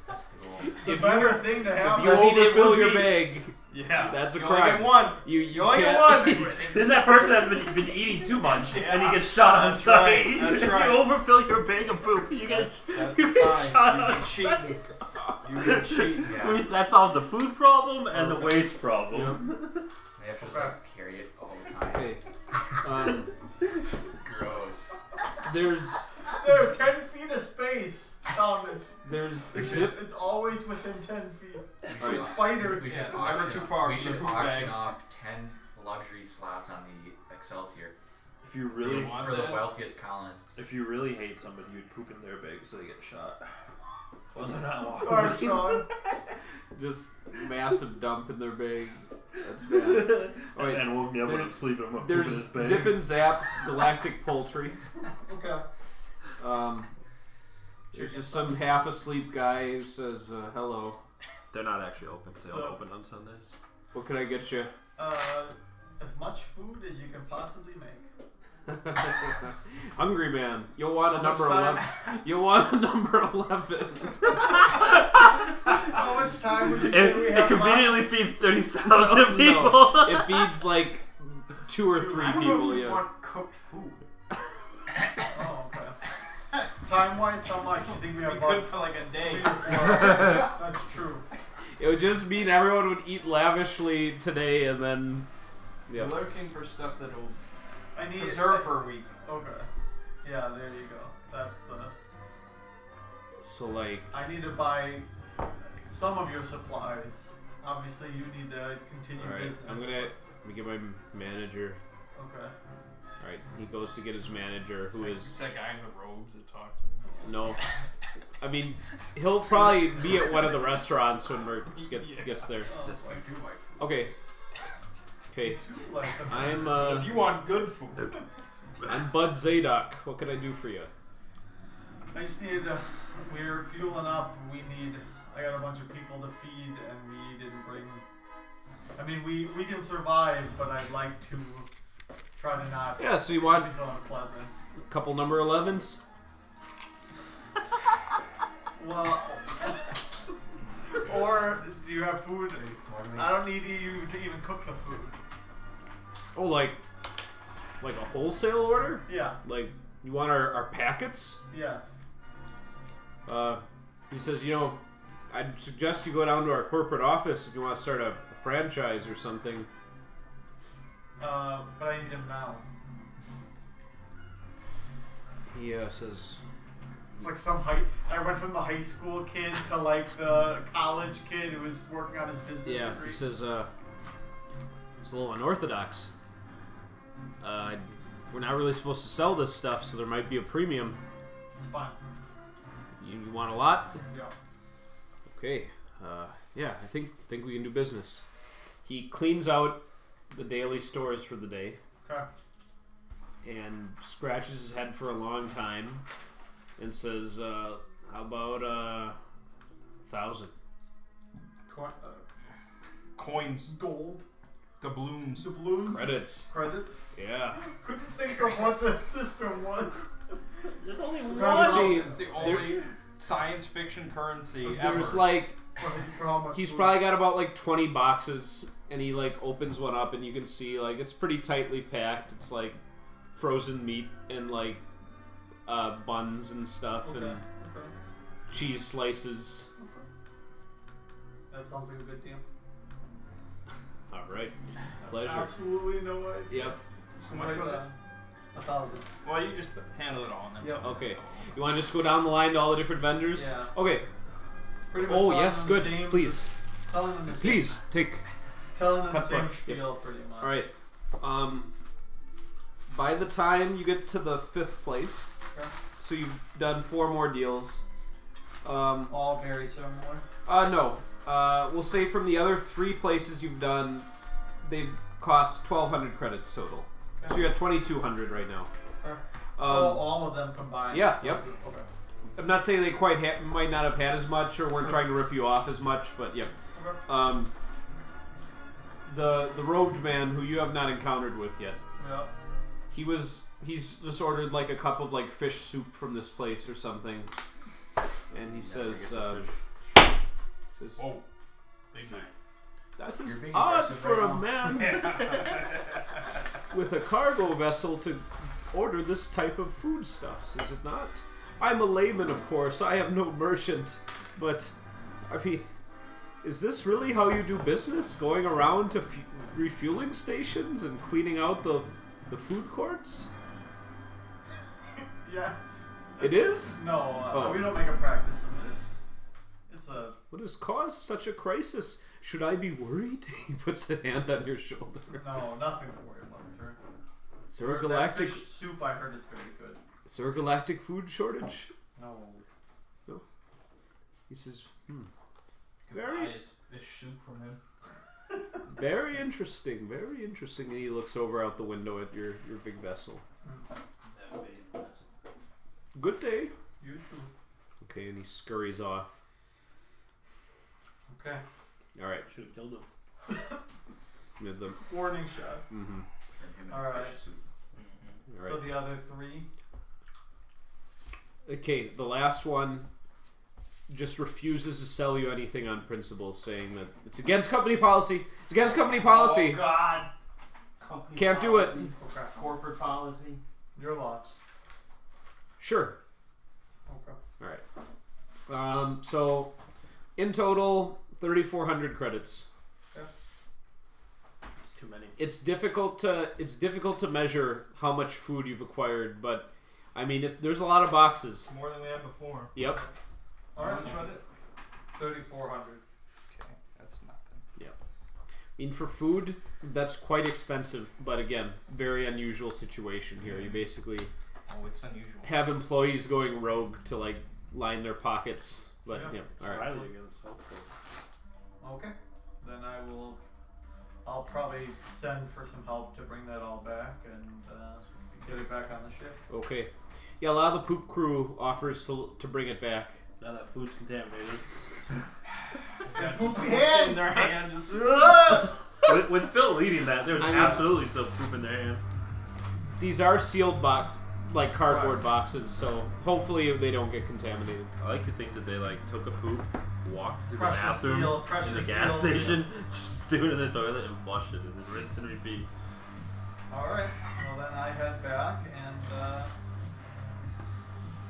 That's the goal. The If better you- thing to have. If you I mean, it overfill would your be- bag, Yeah. That's a You only crime. get one. You only get can't- one. Then that person has been eating too much, and he gets shot on That's sight. right, that's If right. you overfill your bag of poop, you get That's you a get sign. shot You've on been cheating. sight. You've been cheating. Yeah. That solves the food problem and the waste problem. They have to just like carry it all the time. Okay. Um, Gross. there's There, 10 feet of space, Thomas. there's It's, zip. it's always within 10 feet. Alright. Spiders. We should Yeah, auction, never too far We from should the poop auction bag. off 10 luxury slots on the Excelsior If you Do really you want for the that? wealthiest colonists. If you really hate somebody, you'd poop in their bag so they get shot. Well, they're not walking. Alright, Sean. Just massive dump in their bag. That's bad. Alright, And we'll be able there- to sleep in him. there's his bag. Zip and Zap's Galactic Poultry. Okay. There's just some half asleep guy who says hello. They're not actually open because they So- don't open on Sundays. What can I get you? As much food as you can possibly make. Hungry man. You'll want a How number much 11. time? You'll want a number 11. How much time would you say we It have conveniently feeds 30,000 people. No, it feeds like 2 or 3 I don't know people. if you Yeah. want cooked food. left? Oh, okay. Time-wise, how much? You think we have Be about good for like a day. 3 or 4? That's true. It would just mean everyone would eat lavishly today, and then We're looking for stuff that'll I need preserve for a week. Okay. Yeah, there you go. That's the. so like I need to buy some of your supplies. Obviously, you need to continue all right. business. I'm gonna get my manager. Okay. All right, he goes to get his manager, who is It's that guy in the robes that talked to me. no. I mean, he'll probably be at one of the restaurants when Mertz gets there. Oh, I do like food. Okay. Okay. two like the I'm If you want good food, I'm Bud Zadok. What can I do for you? I just need. We're fueling up. We need. I got a bunch of people to feed, and we didn't bring. I mean, we can survive, but I'd like to try to not Yeah. So you want be so unpleasant. a couple number 11s? Well, or do you have food? Are you smuggling? I don't need you to even cook the food. Oh, like a wholesale order? Yeah. Like you want our packets? Yes. He says, you know, I'd suggest you go down to our corporate office if you want to start a franchise or something. But I need him now. He says, It's like some I went from the high school kid to like the college kid who was working on his business yeah. degree. He says, it's a little unorthodox. We're not really supposed to sell this stuff, so there might be a premium. It's fine. You want a lot? Yeah. Okay. Yeah, I think we can do business. He cleans out the daily stores for the day Okay. and scratches his head for a long time and says, "How about 1,000?" coins, Gold. doubloons. Doubloons. Credits. Credits. Yeah. Couldn't think of what the system was. There's only See, It's the only science fiction currency There's ever. like For how much he's food? probably got about like 20 boxes, and he like opens one up, and you can see like it's pretty tightly packed. It's like frozen meat and like buns and stuff Okay. and Okay. cheese slices. That sounds like a good deal. All right, pleasure. Absolutely no idea. Yep. How much was it? 1,000. Well, you just handle it all. And then Yep. tell me. Okay. You want to just go down the line to all the different vendors? Yeah. Okay. Pretty much Oh telling yes, them the good. same- Please, Telling them the same. please take. Telling them the Cut same bunch. spiel, pretty much. All right. By the time you get to the 5th place, Okay. so you've done 4 more deals. All very similar. No. We'll say from the other 3 places you've done, they've cost 1,200 credits total. Okay. So you're at 2,200 right now. Okay. all of them combined. yeah, yep. Okay. I'm not saying they quite might not have had as much or weren't trying to rip you off as much, but yep. Okay. The robed man who you have not encountered with yet. Yeah. He's just ordered like a cup of like fish soup from this place or something, and he says, Whoa, big man. That is You're being odd aggressive for right a now. man with a cargo vessel to order this type of foodstuffs, is it not? I'm a layman, of course. I am no merchant. But, I mean, is this really how you do business? Going around to refueling stations and cleaning out the food courts? Yes. It is? No, we don't make a practice of this. It's a... What has caused such a crisis? Should I be worried? He puts a hand on your shoulder. No, nothing to worry about, sir. Is there a galactic... That fish soup, I heard, is very good. Is there a galactic food shortage? No. No. He says, Could Very- buy his fish soup from him. very interesting, very interesting. And he looks over out the window at your big vessel. That big vessel. Good day. You too. Okay, and he scurries off. Okay. All right. Should have killed him. Mid them. Warning shot. Mm-hmm. And him and All right. fish soup. All right. So the other three. Okay, the last one just refuses to sell you anything on principle, saying that it's against company policy. It's against company policy. Oh God! Company Can't do it. policy, Okay. Corporate policy. Your loss. Sure. Okay. All right. So in total, 3,400 credits. Too many. It's difficult to measure how much food you've acquired, but I mean, there's a lot of boxes. More than we had before. Yep. All How right. much was it? 3,400. Okay, that's nothing. I mean, for food, that's quite expensive, but again, very unusual situation here. You basically Oh, it's unusual. have employees going rogue to like line their pockets. But Yeah. all right. Riley against health. Okay. Then I'll probably send for some help to bring that all back and get it back on the ship. Okay. Yeah, a lot of the poop crew offers to bring it back. Now that food's contaminated. Poopy In hands! their hand, just. with Phil leading that, there's I mean- absolutely still poop in their hand. These are sealed like cardboard boxes, so hopefully they don't get contaminated. I like to think that they like took a poop, walked through Crush the the bathrooms seal, crush in the the gas seal. station, just threw it in the toilet and flushed it, and then rinse and repeat. Alright. Well, then I head back and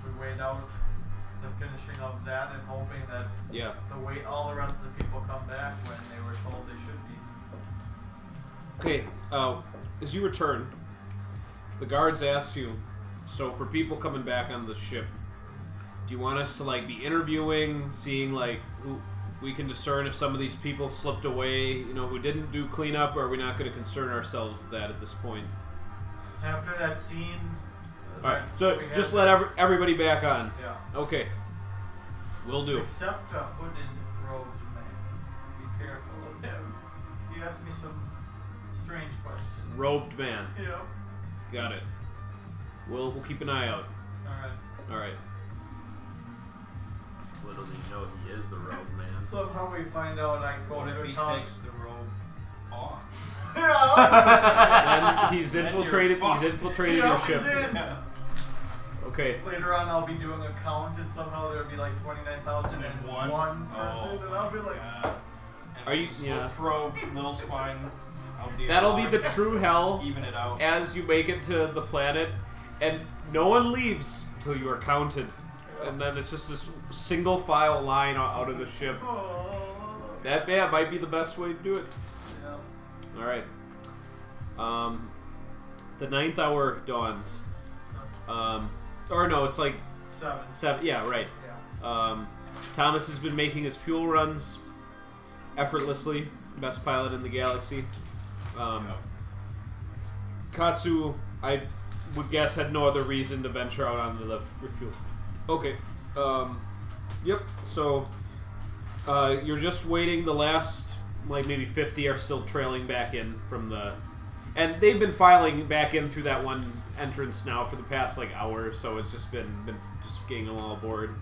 we wait out the finishing of that and hoping that Yeah. all the rest of the people come back when they were told they should be. Okay. As you return, the guards ask you, so for people coming back on the ship, do you want us to like be interviewing, seeing like who, if we can discern if some of these people slipped away, you know, who didn't do cleanup, or are we not going to concern ourselves with that at this point? After that scene. All right. that So we had just there- let everybody back on. Yeah. Okay. Will do. Except a hooded robed man. Be careful of him. He asked me some strange questions. Robed man. Yeah. Got it. We'll keep an eye out. Alright. All right. Little do you know he is the rogue man. Somehow we find out I go What to if the he account. takes the robe off? And he's Then you're infiltrated. He's fucked. infiltrated Yeah, your he's ship. in. Okay. Later on, I'll be doing a count, and somehow there'll be like 29,001 One? person, and I'll be like, Are you? We'll Yeah. throw little spine out the That'll be alarm, the true hell even it out. as you make it to the planet, and no one leaves until you are counted, and then it's just this single file line out of the ship. oh. That might be the best way to do it. Yeah. All right. The 9th hour dawns. Or no, it's like 7. Yeah, right. Yeah. Thomas has been making his fuel runs effortlessly. Best pilot in the galaxy. Katsu, I would guess, had no other reason to venture out onto the refuel. Okay. Yep. So you're just waiting. The last, like maybe 50 are still trailing back in from the, and they've been filing back in through that one entrance now for the past like hour. So it's just been just getting them all aboard.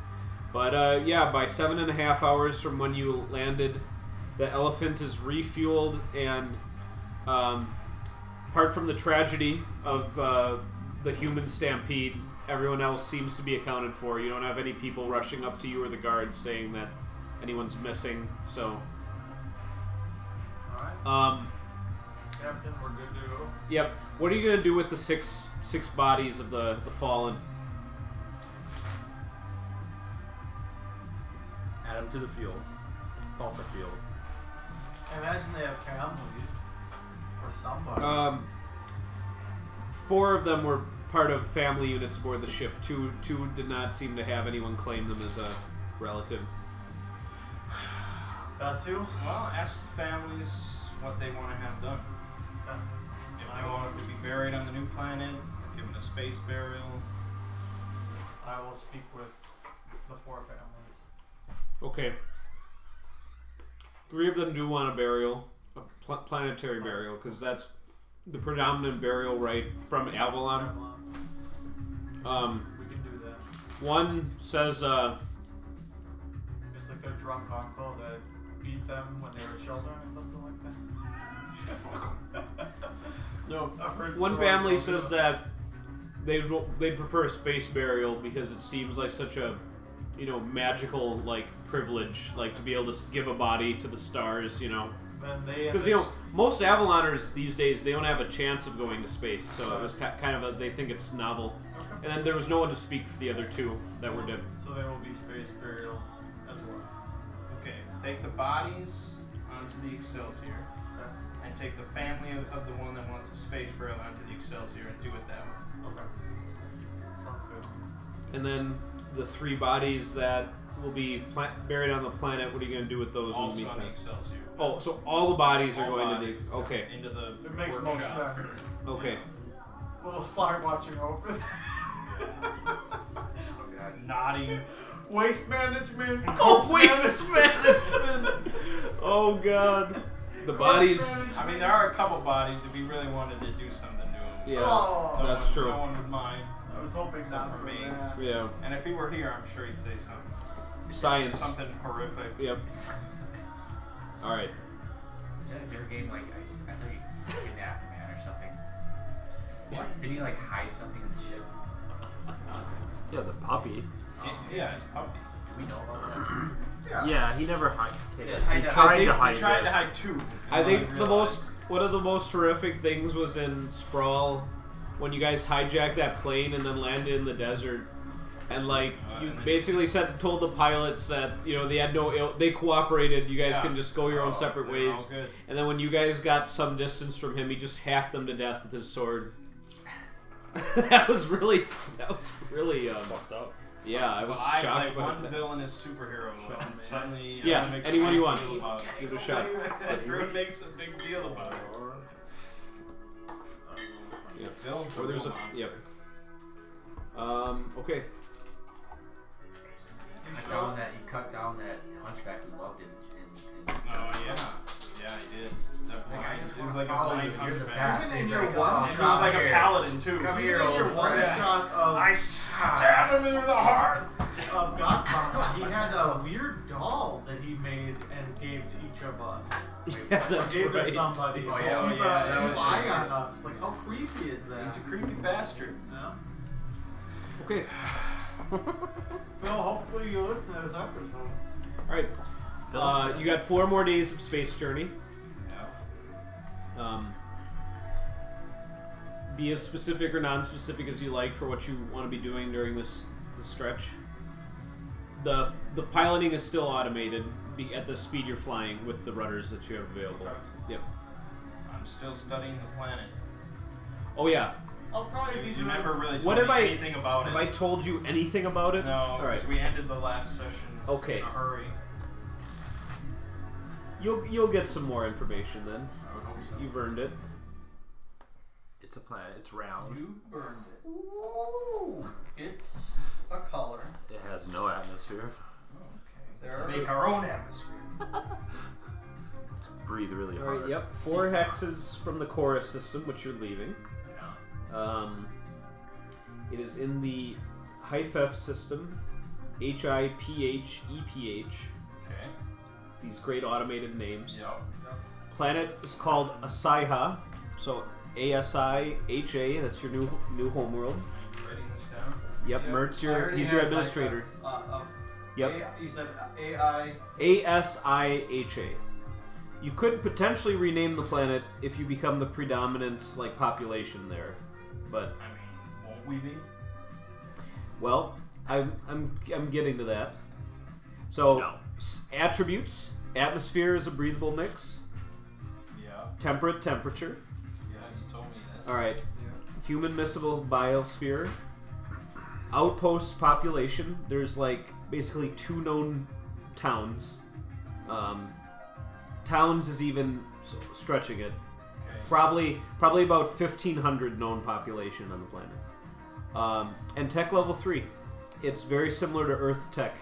But yeah, by 7.5 hours from when you landed, the Elephant is refueled, and apart from the tragedy of the human stampede, everyone else seems to be accounted for. You don't have any people rushing up to you or the guards saying that anyone's missing. So Captain, we're good to go. Yep. What are you gonna do with the six bodies of the fallen? Add them to the field. Fossil field. I imagine they have families or somebody. 4 of them were part of family units aboard the ship. Two did not seem to have anyone claim them as a relative. Katsu? Well, ask the families what they want to have done. If they want them to be buried on the new planet, given a space burial. I will speak with the 4 families. Okay. 3 of them do want a burial, a planetary burial, because that's the predominant burial rite from Avalon. We can do that. One says, It's like their drunk uncle that beat them when they were children or something like that. no. I've heard One stories family of says it. that they'd prefer a space burial because it seems like such a, magical privilege, to be able to give a body to the stars, Because most Avaloners these days, they don't have a chance of going to space, so it was kind of they think it's novel. Okay. And then there was no one to speak for the other 2 that were dead. So there will be space burial as well. Okay, take the bodies onto the Excelsior, and take the family of the one that wants the space burial onto the Excelsior and do it that way. Okay. Sounds good. And then the 3 bodies that will be buried on the planet, what are you going to do with those in the Also on the meantime? Excelsior. Oh, so all the bodies are All going bodies to the... Okay. Into the It makes workshop most sense. for- Okay. Little spy watching open. Nodding. Waste management. Oh, corpse waste management! Oh, God. The bodies... management. I mean, there are a couple bodies if you really wanted to do something to them. Yeah, Oh, that's true. No one would mind. I was hoping Except not for for me. that. Yeah. And if he were here, I'm sure he'd say something. Science. Something horrific. Yep. Alright. Is that a video game? I thought he kidnapped a man or something. What? Did he hide something in the ship? Yeah, the puppy. Yeah, it's puppies. Do we know about that? Yeah, he never hid. He He didn't hide that. tried I to hide He tried it. to hide 2. I think one of the most horrific things was in Sprawl when you guys hijacked that plane and then landed in the desert. And you basically told the pilots that they had they cooperated. You guys can just go your own separate they're ways. all good. And then when you guys got some distance from him, he just hacked them to death with his sword. that was really Fucked up. yeah. I was Well, I shocked like by one that. villainous superhero mode, and suddenly Yeah, everyone makes anyone a you big want. deal about it. Give it a shot. Everyone makes a big deal about it. Yeah. Villain's Or a there's real a monster. yep. Okay. He cut down that hunchback who loved him. Oh yeah, yeah, he did. I just He was want like to a follow blind you. You're the hunchback. best. Even in He's your like, one oh, He shot- was like a here. paladin too. Come here, Even in your old one friend. shot of I stabbed him through the heart. of Godfather, he had a weird doll that he made and gave to each of us. Yeah, that's Gave to right. somebody. Oh, to yeah, keep that keep was eye true. on us. How creepy is that? He's a creepy bastard. Yeah. Okay. Phil, hopefully you listen to this episode. All right. You got 4 more days of space journey. Yeah. Be as specific or non-specific as you like for what you want to be doing during this stretch. The piloting is still automated at the speed you're flying with the rudders that you have available. Yep. I'm still studying the planet. Oh yeah. I'll probably be You doing never really What told have me I- anything about Have it. I told you anything about it? No, All right. because we ended the last session Okay. in a hurry. You'll get some more information then. I would hope so. You've earned it. It's a planet. It's round. You burned it. Ooh, it's a color. It has no atmosphere. There are Make our own atmosphere. Breathe really All hard. right. Yep. 4 hexes from the chorus system, which you're leaving. Yeah. It is in the HIFEF system, HIPHEPH. Okay. These great automated names. Yep. Planet is called Asaiha, so ASIHA. That's your new homeworld. Writing this down. Yep, Yep, Mert's I your already he's your had administrator. my, Yep. You said AI. ASIHA. You could potentially rename the planet if you become the predominant like population there, but I mean, won't we be? well, I'm getting to that. So No. attributes: atmosphere is a breathable mix. Yeah. Temperate temperature. Yeah, you told me that. All right. Human miscible biosphere. Outpost population. There's like basically 2 known towns. Towns is even stretching it. Okay. Probably about 1,500 known population on the planet. And tech level 3. It's very similar to Earth tech.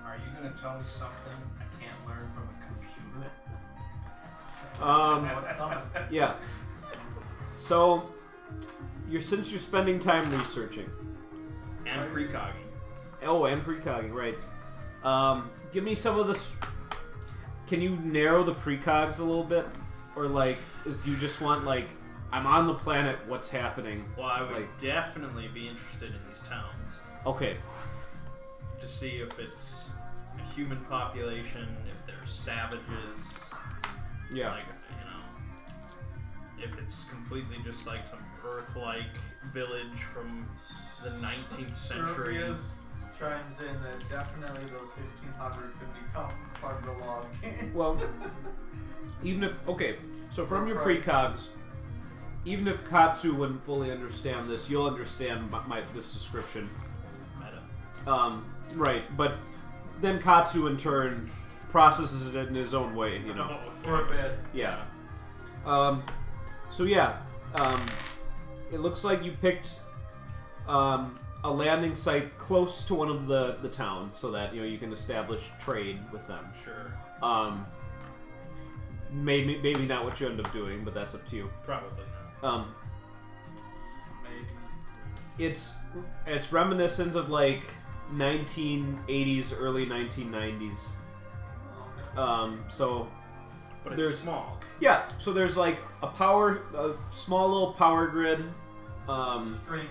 Are you gonna tell me something I can't learn from a computer? What's coming? Yeah. So, since you're spending time researching. And precogging. Oh, and precogging, right. Give me some of this. Can you narrow the precogs a little bit? Or, like, do you just want, like, I'm on the planet, what's happening? Well, I would Like- definitely be interested in these towns Okay. to see if it's a human population, if they're savages. Yeah. Like, you know, if it's completely just like some Earth-like village from the 19th century. Serbius chimes in that definitely those 1,500 could become part of the log game. Well, even if... Okay, so from your precogs, even if Katsu wouldn't fully understand this, you'll understand this description. Meta. Right, but then Katsu in turn processes it in his own way, you know. For a bit. Yeah. So yeah, it looks like you picked a landing site close to one of the towns, so that you can establish trade with them. Sure. Maybe not what you end up doing, but that's up to you. Probably not. Maybe. It's reminiscent of like 1980s, early 1990s. So But it's there's small. yeah, so there's like a small little power grid. Stranger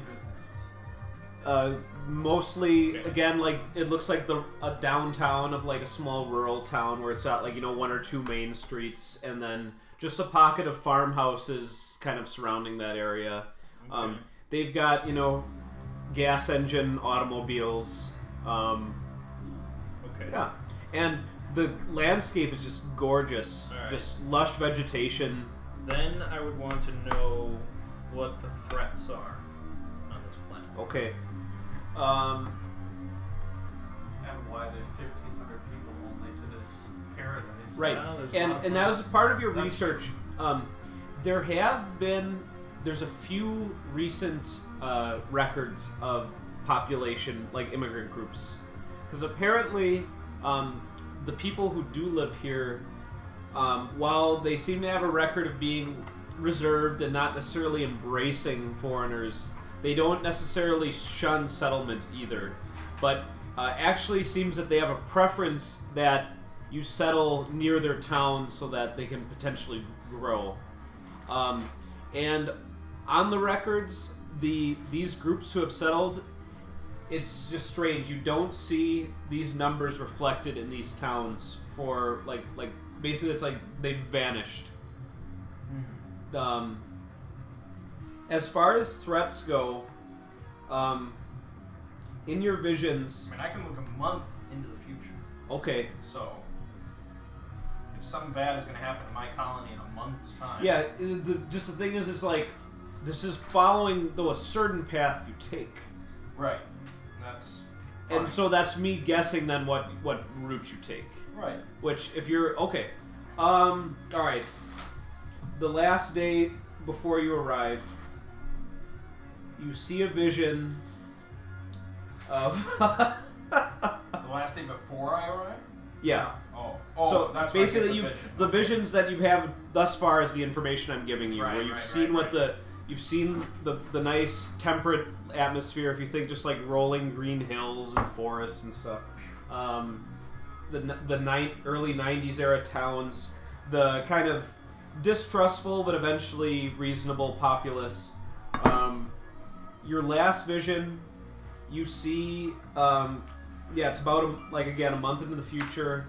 Mostly Okay. again, like it looks like a downtown of like a small rural town where it's got like 1 or 2 main streets, and then just a pocket of farmhouses kind of surrounding that area. Okay. They've got gas engine automobiles. Okay. Yeah, and the landscape is just gorgeous, All right. just lush vegetation. Then I would want to know what the threats are on this planet. Okay. and why there's 1,500 people only to this paradise. Right, Well, there's a lot of and that was part of your That's- research. There's a few recent records of population, like immigrant groups, because apparently the people who do live here, while they seem to have a record of being reserved and not necessarily embracing foreigners, they don't necessarily shun settlement either, but actually seems that they have a preference that you settle near their town so that they can potentially grow. And on the records, these groups who have settled, it's just strange. You don't see these numbers reflected in these towns for like basically it's like they've vanished. As far as threats go, in your visions, I mean, I can look a month into the future. okay, So, if something bad is going to happen to my colony in a month's time. yeah. Just the thing is, it's like this is following a certain path you take, Right. That's. and fine. so that's me guessing then what route you take. Right. Which, if you're okay, all right. The last day before you arrive, you see a vision of The last day before I arrive? yeah. Oh. So that's where I get basically, the vision. the visions that you have thus far is the information I'm giving you, Right, where you've right, seen right, right. you've seen the nice temperate atmosphere. If you think just like rolling green hills and forests and stuff, the early '90s era towns, the kind of distrustful but eventually reasonable populace. Your last vision, you see, it's about a month into the future.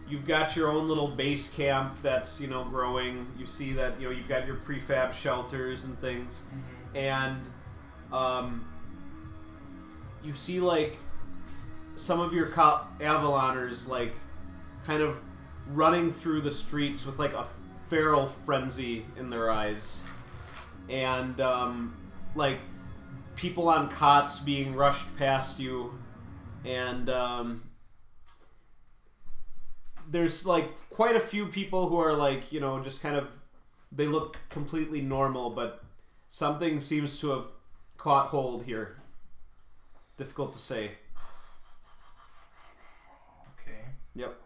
you've got your own little base camp that's, you know, growing. You see that, you know, you've got your prefab shelters and things. And you see, like, some of your Avaloners, like, kind of running through the streets with, like, a feral frenzy in their eyes. And, like, people on cots being rushed past you. And, there's, like, quite a few people who are, like, you know, just kind of, they look completely normal, but something seems to have caught hold here. Difficult to say. Okay. Yep.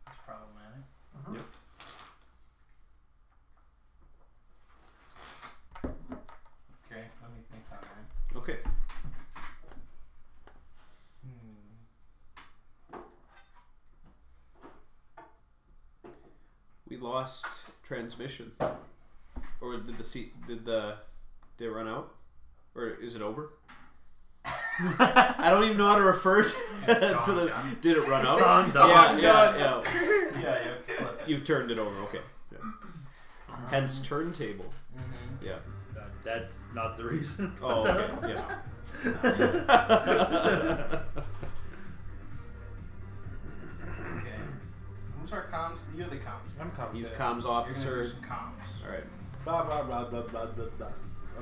That's problematic. Yep. Okay, let me think on that. Okay. We lost transmission. Or did did it run out? Or is it over? I don't even know how to refer to the. Did it run out? Yeah. Yeah, you have to flip it. You've turned it over. Okay. Yeah. Hence turntable. Yeah. That's not the reason. Oh. Okay. Yeah. Okay. Who's our comms? You're the comms. I'm coming. He's back. comms You're gonna officer. do some comms. All right. Blah blah blah blah blah blah blah.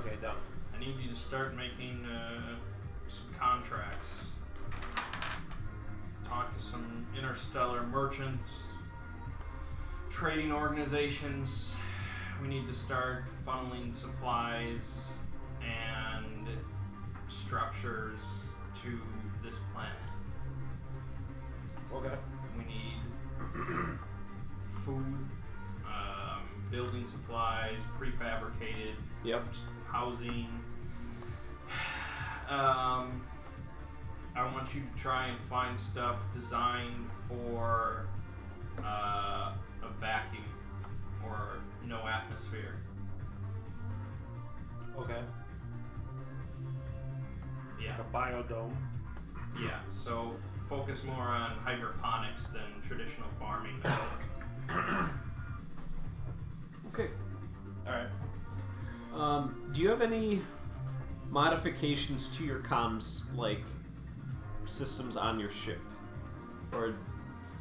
Okay, done. I need you to start making some contracts. Talk to some interstellar merchants, trading organizations. We need to start funneling supplies and structures to this planet. Okay. We need food, building supplies, prefabricated Yep. housing. I want you to try and find stuff designed for a vacuum or no atmosphere. Okay. Yeah. Like a biodome. Yeah. So focus more on hydroponics than traditional farming methods. Okay. All right. Do you have any modifications to your comms, like systems on your ship? Or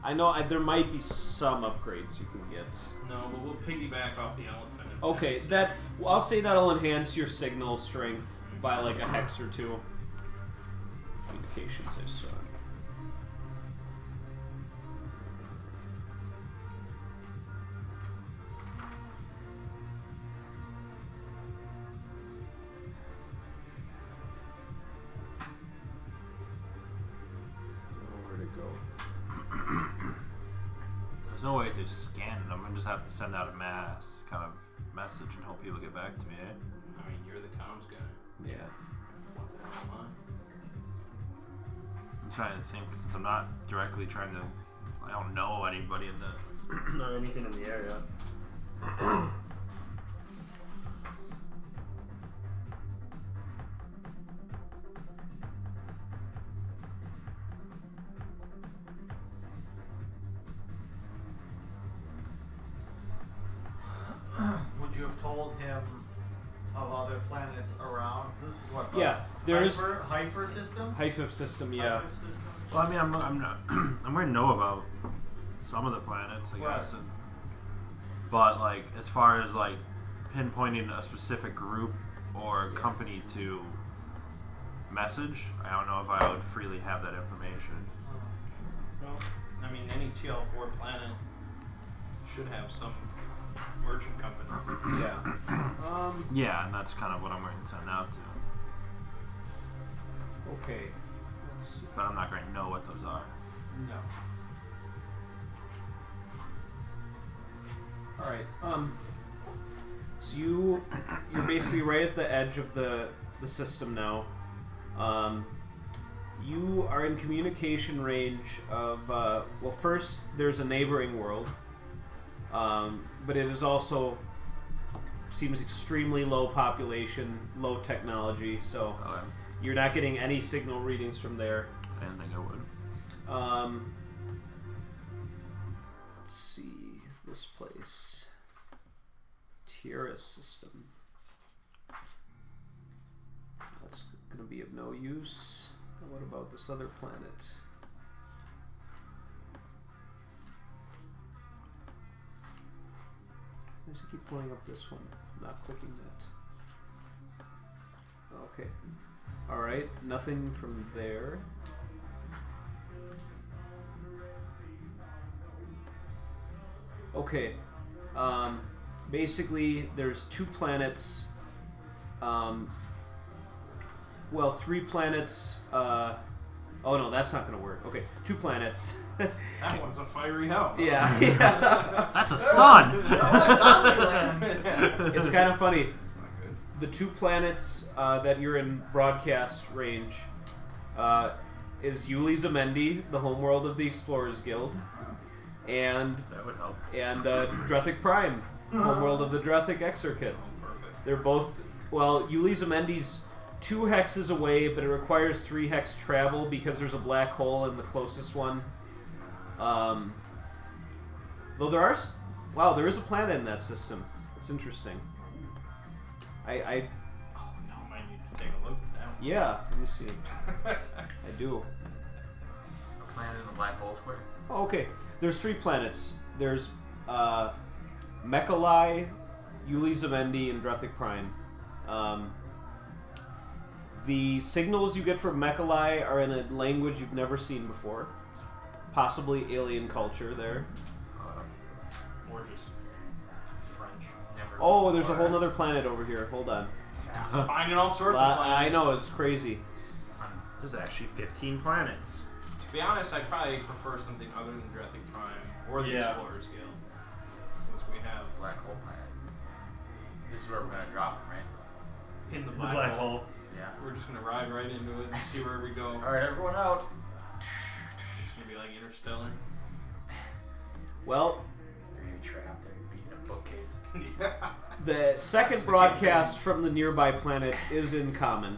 I know there might be some upgrades you can get. No, but we'll piggyback off the elephant. if Okay, necessary. I'll say that'll enhance your signal strength by like a hex or two. Communications, I saw. Where to go? There's no way to scan it. I'm gonna just have to send out a mass kind of message and hope people get back to me, eh? I mean, you're the comms guy. Yeah. What the hell am I? I'm trying to think since I'm not directly trying to. I don't know anybody in the. Not anything in the area. Would you have told him of other planets around? This is what? Yeah, there's Hyper system. Hypha system. Yeah. Hyper system? Well, I mean, I'm not. I'm gonna know about some of the planets, I guess, and, but like as far as like pinpointing a specific group or company to message, I don't know if I would freely have that information. Well, I mean, any TL4 planet should have some merchant company. Yeah. Yeah, and that's kind of what I'm going to send out to. Okay. Let's see. But I'm not going to know what those are. No. All right. So you're basically right at the edge of the system now. You are in communication range of well, first there's a neighboring world, but it is also seems extremely low population, low technology. So Okay. you're not getting any signal readings from there. I didn't think I would. let's see. This place. Tierra system. That's going to be of no use. What about this other planet? I just keep pulling up this one. I'm not clicking that. Okay. Alright, nothing from there. Okay. Basically, there's 2 planets. Well, 3 planets. Oh no, that's not going to work. Okay, 2 planets. That one's a fiery hell. Yeah, yeah. That's a sun. It's kind of funny. That's not good. The 2 planets that you're in broadcast range is Yuli Zamendi, the homeworld of the Explorers Guild, and That would help. Druthic Prime, homeworld of the Druthic Exarchate. Oh, perfect. They're both, well, Yuli Zamendi's 2 hexes away, but it requires 3 hex travel because there's a black hole in the closest one. Though there are, wow, there is a planet in that system. It's interesting. Oh no. I might need to take a look at that one. Yeah, let me see. I do. A planet in the black hole square. Oh, okay. There's 3 planets. There's Mechalai, Yuli Zamendi, and Druthic Prime. The signals you get from Mechalai are in a language you've never seen before. Possibly alien culture there. Or just French. Never. Oh, there's a before. whole other planet over here. Hold on. Finding all sorts of planets. I know, it's crazy. There's actually 15 planets. To be honest, I'd probably prefer something other than Druthic Prime or the Yeah. Explorers Guild. Since we have Black hole planet. This is where we're gonna drop them, right? in the The black, black hole. hole. Yeah. We're just gonna ride right into it and see where we go. Alright, everyone out. It's gonna be like Interstellar. Well, They're gonna be trapped and be in a bookcase. Yeah. the second That's the broadcast from the nearby planet is in common.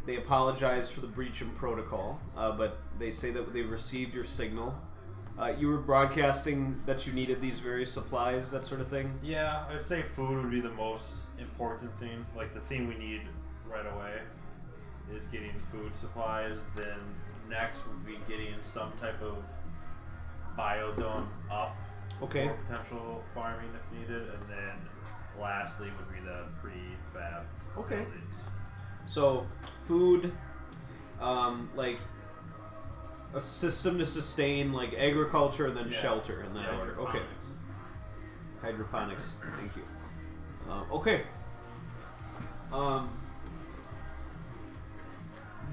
They apologize for the breach in protocol, but they say that they received your signal. You were broadcasting that you needed these various supplies, that sort of thing. Yeah, I'd say food would be the most important thing. Like the thing we need right away is getting food supplies. Then next would be getting some type of biodome up Okay. for potential farming if needed, and then lastly would be the prefab Okay. buildings. So, food, like a system to sustain like agriculture and then Yeah. shelter in that Yeah, order. Okay. Hydroponics. Thank you. Okay.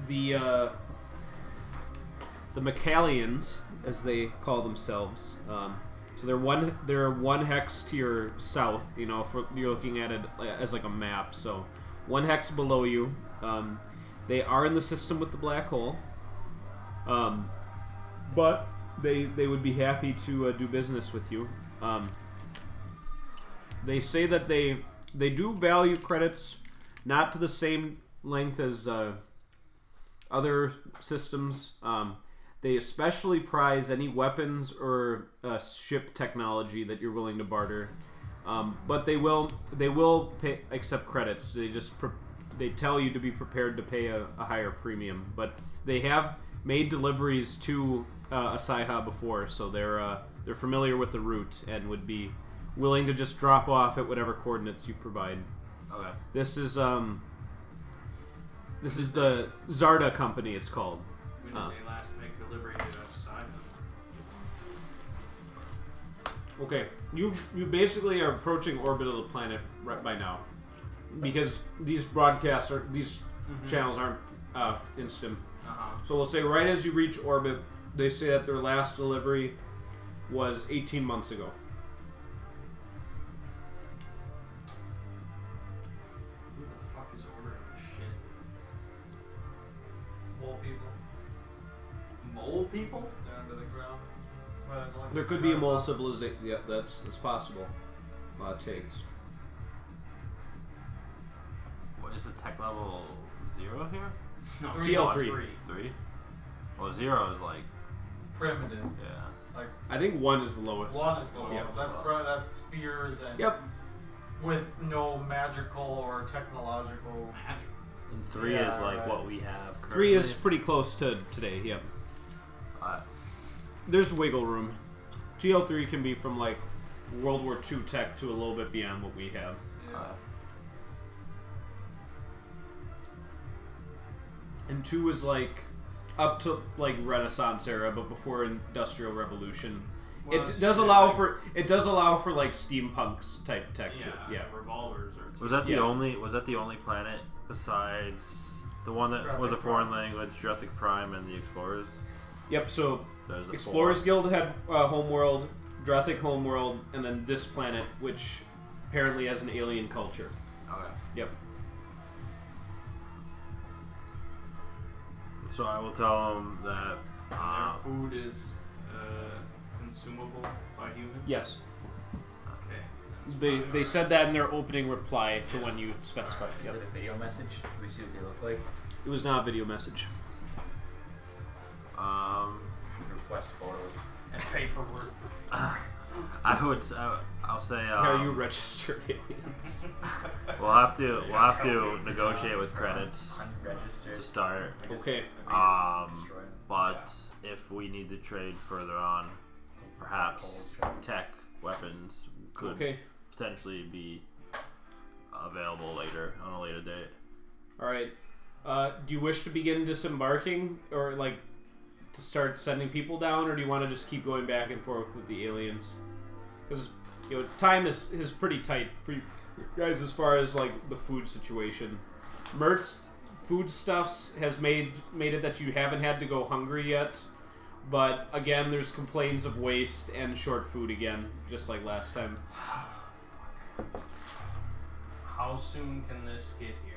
The Macallians, as they call themselves. So they're one hex to your south. You know, if you're looking at it as like a map. So 1 hex below you. They are in the system with the black hole. But they would be happy to do business with you. They say that they do value credits, not to the same length as other systems. They especially prize any weapons or ship technology that you're willing to barter. But they will accept credits. They tell you to be prepared to pay a higher premium. But they have made deliveries to Asaiha before, so they're familiar with the route and would be willing to just drop off at whatever coordinates you provide. Okay. This is the Zarda company. It's called. When did they last make delivery to Simon? Okay, you basically are approaching orbit of the planet right by now, because these broadcasts are channels aren't instant. So we'll say right as you reach orbit, they say that their last delivery was 18 months ago. Who the fuck is ordering this shit? Mole people. Mole people? Down to the ground. That's why there's only There could be a mole civilization. Yeah, that's possible. Takes. What is the tech level 0 here? No, TL3. 3? Well, 0 is like primitive. Yeah. Like I think 1 is the lowest. 1 is the lowest. Yeah. That's spears and Yep. with no magical or technological. And 3 Yeah, is like right. what we have. 3 is currently. pretty close to today. Yep. Uh, There's wiggle room. GL3 can be from like World War II tech to a little bit beyond what we have. Yeah. And 2 is like up to like Renaissance era, but before Industrial Revolution. Well, It it's does really allow like- for like steampunk type tech too. Yeah. revolvers or. was that the Yeah. only planet besides the one that was a Drathic foreign Prime. language, Drathic Prime, and the Explorers? Yep. So There's the Explorers 4. Guild had homeworld, Drathic homeworld, and then this planet, which apparently has an alien culture. Okay. Yep. So I will tell them that. And their food is consumable by humans. Yes. Okay. They said that in their opening reply to when you specified. Is Yep. it a video message? Can we see what they look like? It was not a video message. Request photos. And paperwork. I would. I'll say. Are you registered aliens? We'll have to negotiate with credits Unregistered. to start. Okay. Destroy them. But if we need to trade further on, perhaps tech weapons could Okay. potentially be available later on a later date. All right. Do you wish to begin disembarking, or like to start sending people down, or do you want to just keep going back and forth with the aliens? Because time is pretty tight for you guys as far as like the food situation. Mert's foodstuffs has made it that you haven't had to go hungry yet, but again, there's complaints of waste and short food again, just like last time. How soon can this get here?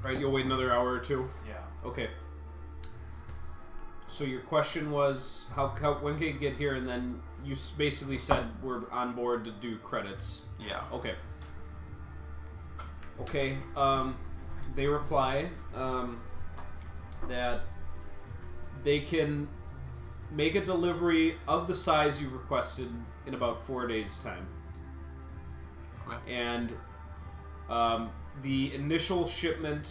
Right, you'll wait another hour or two. Yeah. Okay. So your question was how when can it get here, and then you basically said we're on board to do credits. Yeah. Okay. Okay. They reply that they can make a delivery of the size you requested in about 4 days' time. Okay. And the initial shipment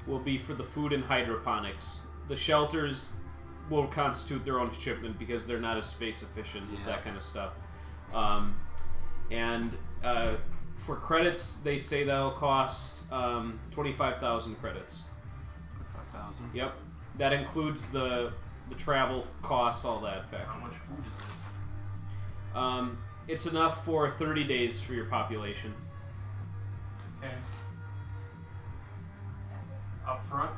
will be for the food and hydroponics. The shelters will constitute their own shipment because they're not as space efficient as that kind of stuff. And for credits, they say that'll cost 25,000 credits. 5,000. Yep, that includes the travel costs, all that How factor. much food is this? It's enough for 30 days for your population. Okay. Up front.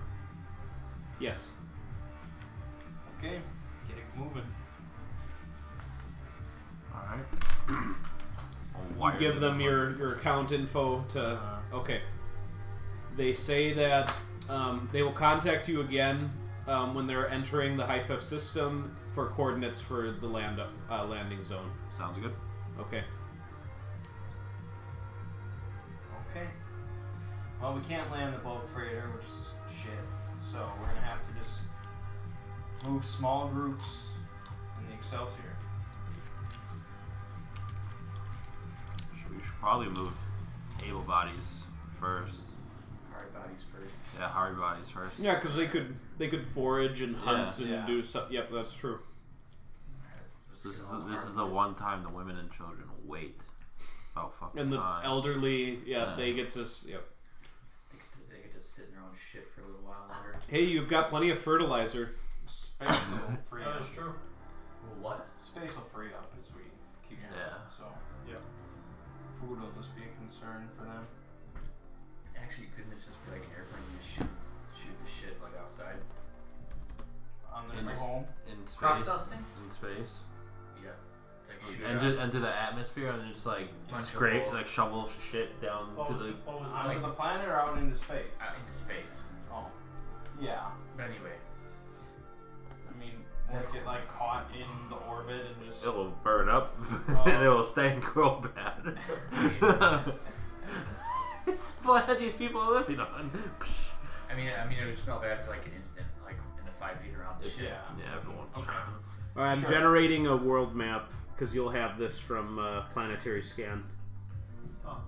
Yes. Okay. Get it moving. All right. You give them your account info to. Okay. They say that they will contact you again when they're entering the HIFF system for coordinates for the landing zone. Sounds good. Okay. Okay. Well, we can't land the bulk freighter, which is shit. So we're gonna have to just move small groups in the Excelsior. We should probably move able bodies first. Hard bodies first. Yeah, hard bodies first. Yeah, because they could forage and hunt and Yeah. do stuff. Yep, that's true. This is the one time the women and children wait about fucking And the time. elderly, Yeah. they get to. Yep. They get to sit in their own shit for a little while longer. Hey, you've got plenty of fertilizer. Space will free That up. is true. Well, what? Space will free up as we keep Yeah. going. Yeah. So food will just be a concern for them. Actually, couldn't this just be like an airplane and just shoot the shit like outside? On their In way s- home. in Crop space. dusting? In space. Yeah. Like shoot Into the atmosphere and then just like Punch a scrape, hole. like shovel shit down to the. Onto the planet or out into space? out into space. Oh. Yeah. But anyway, I mean, won't it get like caught in the orbit and just. It will burn up Oh. and it will stink real bad. It's what these people are living on. I mean, it would smell bad for like an instant, like in the 5 feet around the ship. Yeah, everyone's Okay. trying. All right, I'm Sure. generating a world map because you'll have this from Planetary Scan. Oh,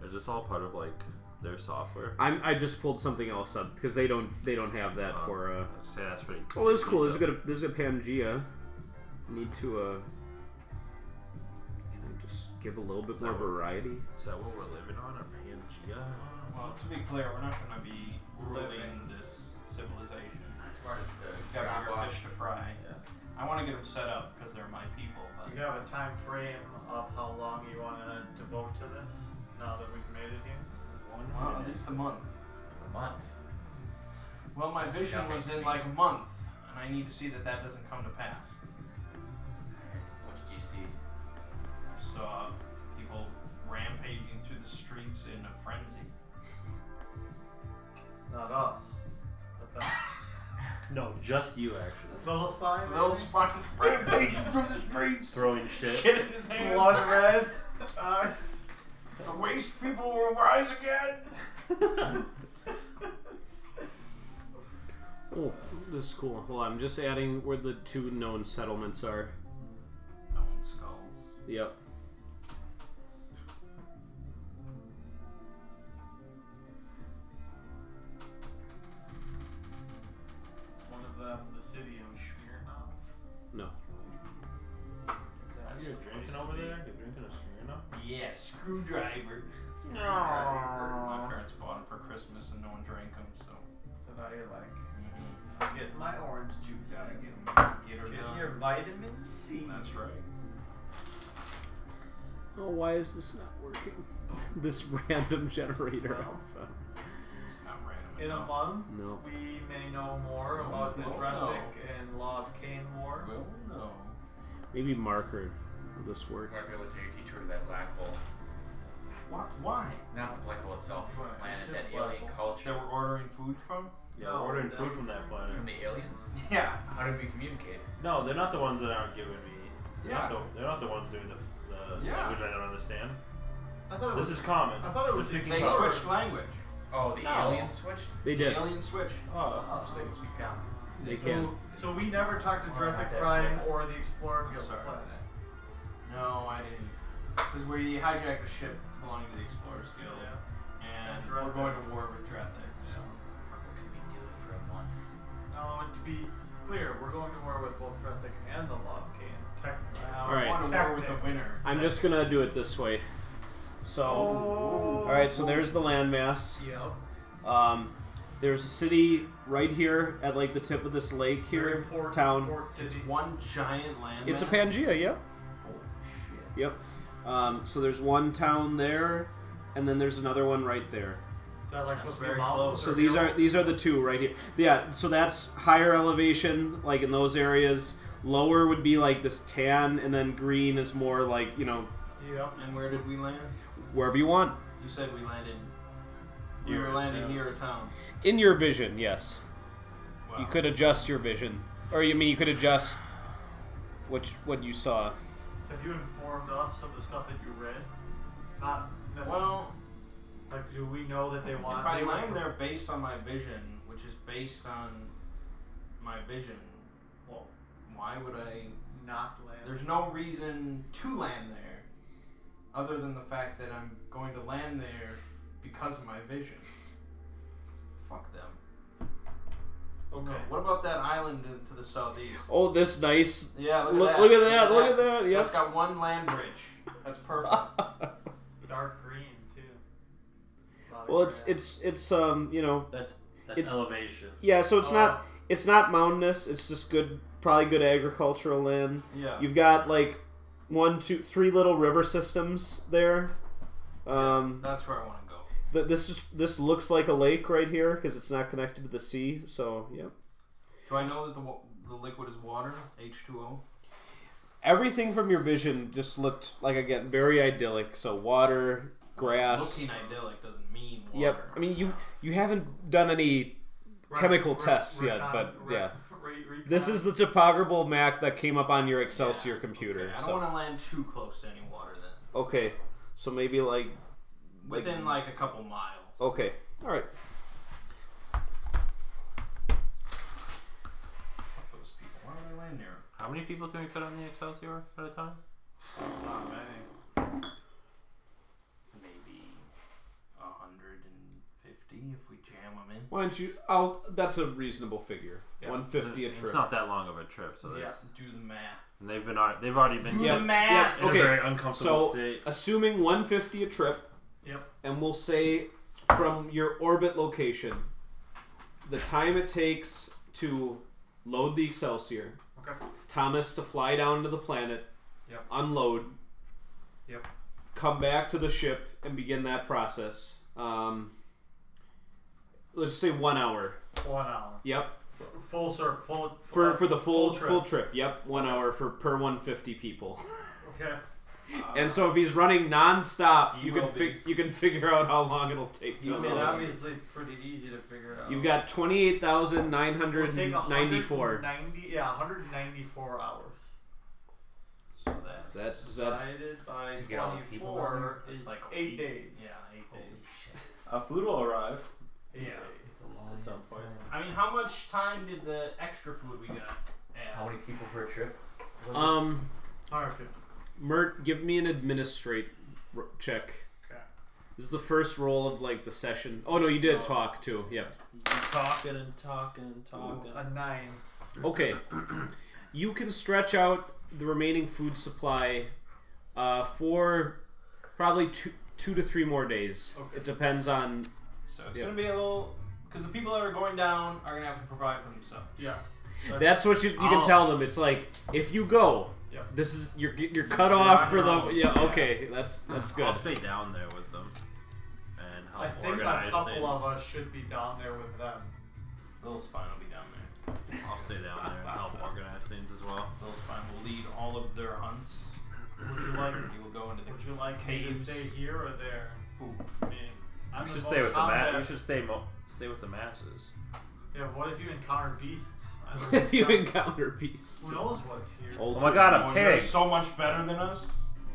Is this all part of like their software? I just pulled something else up because they don't have that for. I'd say that's pretty. Oh, this is cool. This is a Pangea. Need to can I just give a little bit more variety? Is that what we're living on, or Pangea? Well, to be clear, we're not going to be living this civilization. We've got bigger fish to fry. Yeah. I want to get them set up because they're my people. do But you have a time frame of how long you want to devote to this? Now that we've made it here. well, at least a month. A month. Well, my vision Nothing was to in me. like a month, and I need to see that that doesn't come to pass. What did you see? I saw people rampaging through the streets in a frenzy. Not us, but them. No, just you actually. Little spy. Little fucking rampaging through the streets. Throwing shit. Shit in his hand. Blood red eyes. The waste people will rise again. Oh, this is cool. Well, I'm just adding where the 2 known settlements are. No one skulls. Yep. One of them, the city of Smirnov. No. Are you drinking over there? You're drinking a Smirnoff? Yeah, screwdriver. My parents bought them for Christmas and no one drank them, so. So now you're like, Mm-hmm. I'm getting my orange juice. Gotta get her Getting done. your vitamin C. That's right. Oh, why is this not working? This random generator Well. alpha. It's not random. In a enough. month, No. we may know more about the Oh, no. Drethic and Law of Cain War. Well, no. Maybe marker. Will this work? We might be able to take a teacher to that black hole. What? Why? Not the black hole itself, You wanna the planet, enter that the black alien hole? culture. That we're ordering food from? Yeah, No, we're ordering that's- food from that planet. From the aliens? Yeah. How did we communicate? No, they're not the ones that aren't giving me. Yeah. They're not the ones doing the Yeah. language I don't understand. I thought it was. This is common. I thought it was the This is They common. switched language. Oh, the No. aliens switched? They The did. alien switched. Oh, So they can speak down. They can. So we never talked to Or not Drethic that Prime bad. or the Explorer I'm Guild sorry. planet. No, I didn't. Because we hijacked a ship belonging to the Explorers Guild, and And we're Drethic. going to war with Drethic. So. What can we do it for a month? No, to be clear, we're going to war with both Drethic and the Law of Cain. Technically. Well, Alright. I want to war with the winner. I'm just gonna do it this way. So, all right. So there's the landmass. Yep. There's a city right here at like the tip of this lake Very here. important Town. Port city. It's one giant land. It's a Pangea. Yep. Holy shit. Yep. So there's one town there, and then there's another one right there. Is that like That's supposed to be very mountains? close. So or these are hills? the 2 right here. Yeah. So that's higher elevation, like in those areas. Lower would be like this tan, and then green is more like Yep. And where did we land? wherever you want. You said we landed. We Near were a landing town. near a town. In your vision, yes. Wow. You could adjust your vision, or you could adjust what you saw. Have you informed us of the stuff that you read? Not necessarily. Well, Like, do we know that they want? if I they land would there based on my vision, which is based on my vision, well, why would I? not land. There's no reason to land there, other than the fact that I'm going to land there because of my vision. Fuck them. Okay. What about that island to the southeast? Oh, this nice. Yeah, Look at that! Look at that! That's Yep. got one land bridge. That's perfect. It's dark green too. A lot of Well, it's grass. that's It's- elevation. yeah. So it's not mountainous. It's just probably good agricultural land. Yeah. You've got like 1, 2, 3 little river systems there. That's where I want to go. This looks like a lake right here because it's not connected to the sea. So yeah. Do I know that the liquid is water? H2O? Everything from your vision just looked like, again, very idyllic. So water, grass. Looking idyllic doesn't mean water. Yep. I mean, you haven't done any chemical tests yet, but yeah. This is the topographical map that came up on your Excelsior computer. Okay, I don't so. want to land too close to any water then. Okay, so maybe like Within like a couple miles. okay, all right. How many people can we put on the Excelsior at a time? Not many. Maybe 150 if we jam them in. Why don't you? That's a reasonable figure. Yeah. 150 a trip. It's not that long of a trip, so Yeah. Do the math. and they've already been Do Yeah. the math. in Okay. a very uncomfortable So, state. assuming 150 a trip, Yep. and we'll say from your orbit location, the time it takes to load the Excelsior, Okay. Thomas to fly down to the planet, Yep. unload, Yep. come back to the ship and begin that process. Let's just say 1 hour. 1 hour. Yep. Full circle. For the full full trip. Yep. 1 hour per 150 people. Okay. And so if he's running non-stop, He you will can figure out how long it'll take I to mean, unload. obviously it's pretty easy to figure out. You've got It'll take 28,994. 194 hours. So that's Does that Divided by To get all the people down 24 It's is like 8 days. Yeah, 8 Holy days. shit. Food will arrive. 8 Yeah. days. It's a long At some ass point. time. I mean, how much time did the extra food we got add? How many people per trip? All right, 50. Mert, give me an administrate check. Okay. This is the first roll of like the session. Oh no, you did talk too. Yep. You keep talking and talking and talking. A 9. Okay. You can stretch out the remaining food supply for probably two to 3 more days. Okay. It depends on. So it's Yeah. gonna be a little, because the people that are going down are gonna have to provide for themselves. Yes. That's what you can tell them. It's like if you go, Yep. this is you're cut off on for your the own. yeah. Yeah. Okay, that's good. I'll stay down there with them and help I think a organize couple things. of us should be down there with them. Little Spine will be down there. I'll stay down there and help organize things as well. Little Spine will lead all of their hunts. Would you like? He will go into the Would you like me to caves. stay here or there? Ooh. I mean, I'm You the should most stay with the combat- You should stay with the masses. Yeah. What if you encounter beasts? I don't If you know. encounter beasts. Who knows what's here? Old Oh my god, a Oh, you're pig! so much better than us.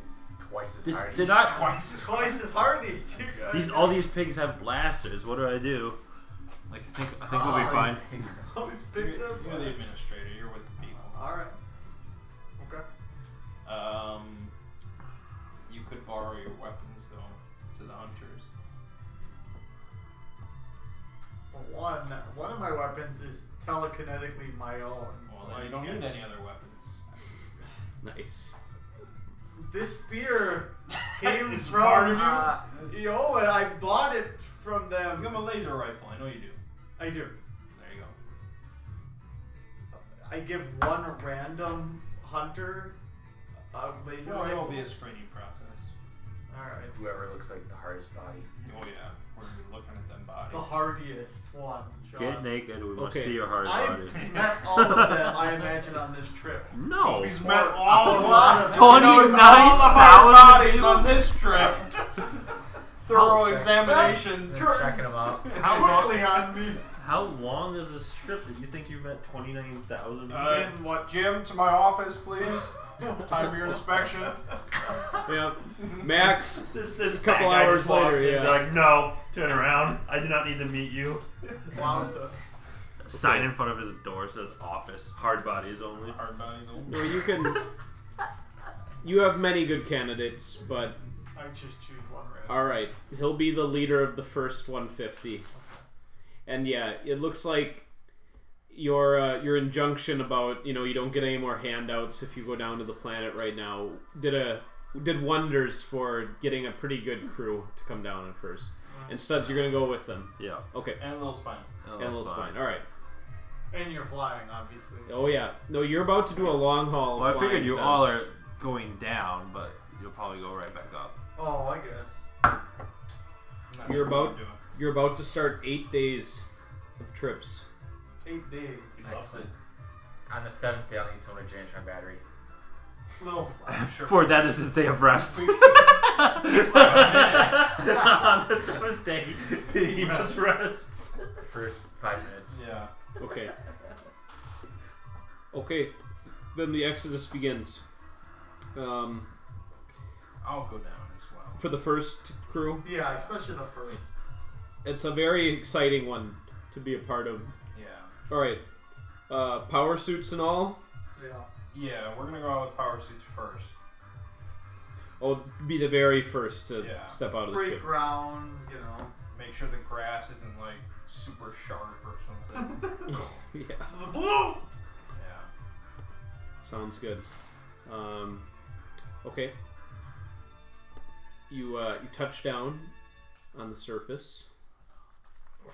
He's twice as This hard. did not. Twice as hardy. All these pigs have blasters. What do I do? Like I think we'll be fine. All these You're, pigs you're have the administrator. You're with the people. All right. Okay. You could borrow your weapons though to the hunters. One of my weapons is telekinetically my own. Well, so then I you don't can't- need any other weapons. Nice. This spear came It's from part of you? Eola. I bought it from them. Give him a laser rifle. I know you do. I do. There you go. I give one random hunter a laser Well, it'll rifle. be a screening process. All right. Whoever looks like the hardest body. Oh yeah, we're gonna be looking at them bodies. The hardiest one. Sean. Get naked. We want to Okay. see your hard body. I've met all of them, I imagine, on this trip. No. He's met all of A lot them. of 29,000 bodies on this trip. Thorough examinations. Sure. Checking them out. Quickly on me. How long is this trip that you think you've met 29,000? In what? Jim, to my office, please. Time for your inspection. Yeah. Max. This a couple fat guy hours just walks later, in and yeah. be like, no, turn around. I do not need to meet you. Wowza. Sign in front of his door says office. Hard bodies only. Hard bodies only. No, you can. You have many good candidates, but I just choose one random. all right, he'll be the leader of the first 150. And yeah, it looks like your injunction about you don't get any more handouts if you go down to the planet right now did wonders for getting a pretty good crew to come down at first. And Studs, you're gonna go with them. Yeah. Okay. And a little spine. And a little spine. All right. And you're flying, obviously. Oh yeah. No, you're about to do a long haul. Well, I flying, figured you Tubbs. all are going down, but you'll probably go right back up. Oh, I guess. I'm not You're sure what about- I'm doing. You're about to start 8 days of trips. 8 days. He loves it. On the 7th day, I'll need someone to change my battery. Little spine. I'm sure. For that is his day of rest. On the 7th day, he must rest. For 5 minutes. Yeah. Okay. Okay. Then the exodus begins. I'll go down as well. For the first crew, Yeah, especially the first. it's a very exciting one to be a part of. Yeah. All right. Power suits and all. Yeah. Yeah, we're gonna go out with power suits first. Oh, be the very first to Yeah. step out of the Break ship. ground, you know. Make sure the grass isn't like super sharp or something. Yeah, This is the blue! Yeah. sounds good. Okay. You touch down on the surface. You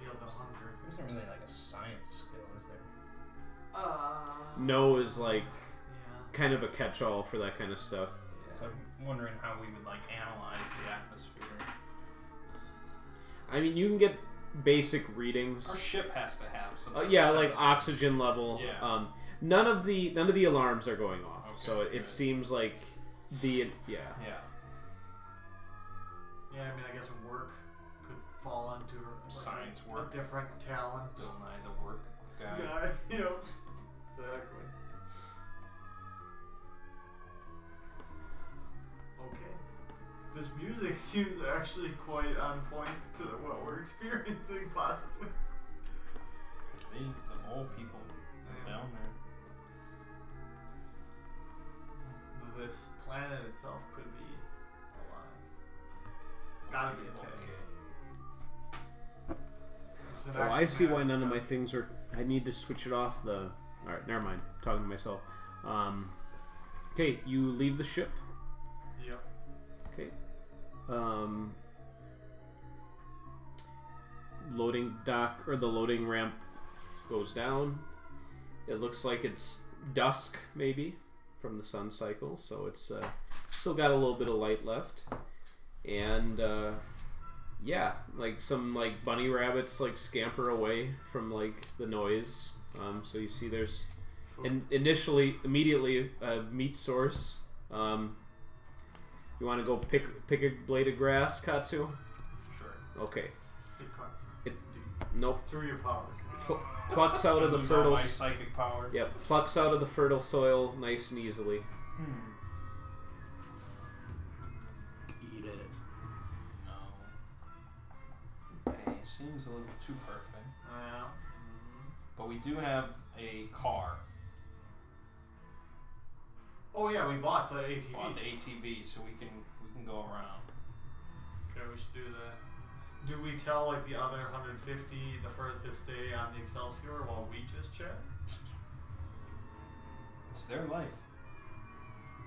feel the hunger. There isn't really like a science skill, is there? No is like Yeah. kind of a catch-all for that kind of stuff. So I'm wondering how we would like analyze the atmosphere. I mean, you can get basic readings. Our ship has to have some. Yeah, sort of like sensor. oxygen level. Yeah. None of the alarms are going off, Okay, so it good. seems like yeah. Yeah. Yeah, I mean, I guess work could fall into Science a work. different talent. Bill Nye the work guy. Guy, you know. Exactly. Okay. This music seems actually quite on point to what we're experiencing, possibly. The old people down there. This planet itself could be alive. It's gotta be okay. There's an Oh, I see why accident. none of my things are. I need to switch it off. All right, never mind. Talking to myself. Okay, you leave the ship. Yep. Okay. Loading dock or the loading ramp goes down. It looks like it's dusk, maybe, from the sun cycle, so it's still got a little bit of light left. And yeah, like some like bunny rabbits like scamper away from like the noise. So you see there's immediately a meat source. You want to go pick a blade of grass, Katsu? Sure. Okay. It cuts. Nope. Through your powers. Plucks out of the Lose all fertile. my psychic power. Yep. Plucks out of the fertile soil nice and easily. Eat it. No. Okay, seems a little too perfect. Yeah. But we do have a car. Oh yeah, we bought the ATV. Bought the ATV, so we can go around. Okay, we should do that. Do we tell like the other 150 the furthest stay on the Excelsior while we just chat? It's their life.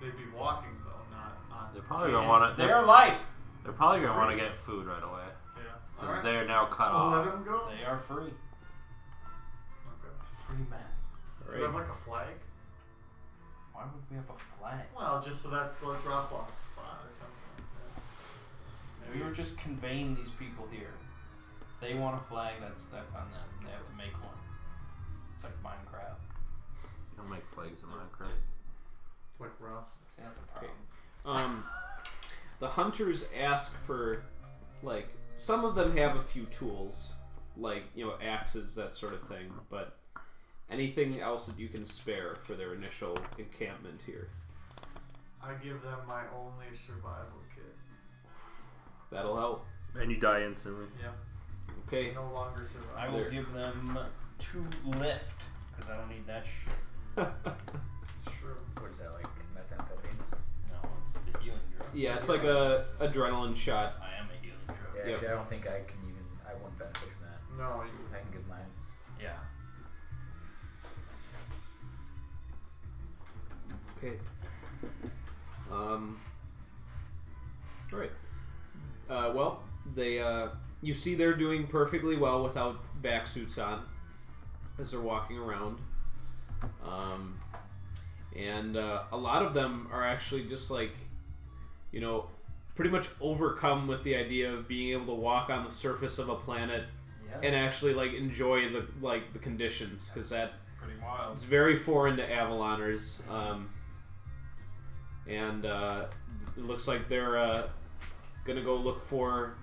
They'd be walking though, not on. They're probably gonna want to. Their life. They're probably gonna want to get food right away Yeah. because Alright. they're now cut We'll let off. them go. They are free. Okay. Free men. Do we have like a flag? Why would we have a flag? Well, just so that's the drop-off spot or something like that. We were just conveying these people here. If they want a flag, that's on them. They have to make one. It's like Minecraft. You don't make flags in Minecraft. It's like Ross. See, that's a problem. The hunters ask for, like, some of them have a few tools, like, you know, axes, that sort of thing, but anything else that you can spare for their initial encampment here. I give them my only survival kit. That'll help. And you die instantly. Yep. Okay. No longer survive. I will give them 2 lift, because I don't need that shit. True. What is that, like methamphetamines? No, it's the healing drug. Yeah, it's like a adrenaline shot. I am a healing drug. Yeah, Yep. actually, I don't think I can even. I won't benefit from that. No, you. I can give mine. Yeah. Okay. Alright. Well, they, you see they're doing perfectly well without back suits on as they're walking around. And a lot of them are actually just like, you know, pretty much overcome with the idea of being able to walk on the surface of a planet and actually like enjoy the conditions, because that Pretty wild. it's very foreign to Avaloners. And it looks like they're gonna go look for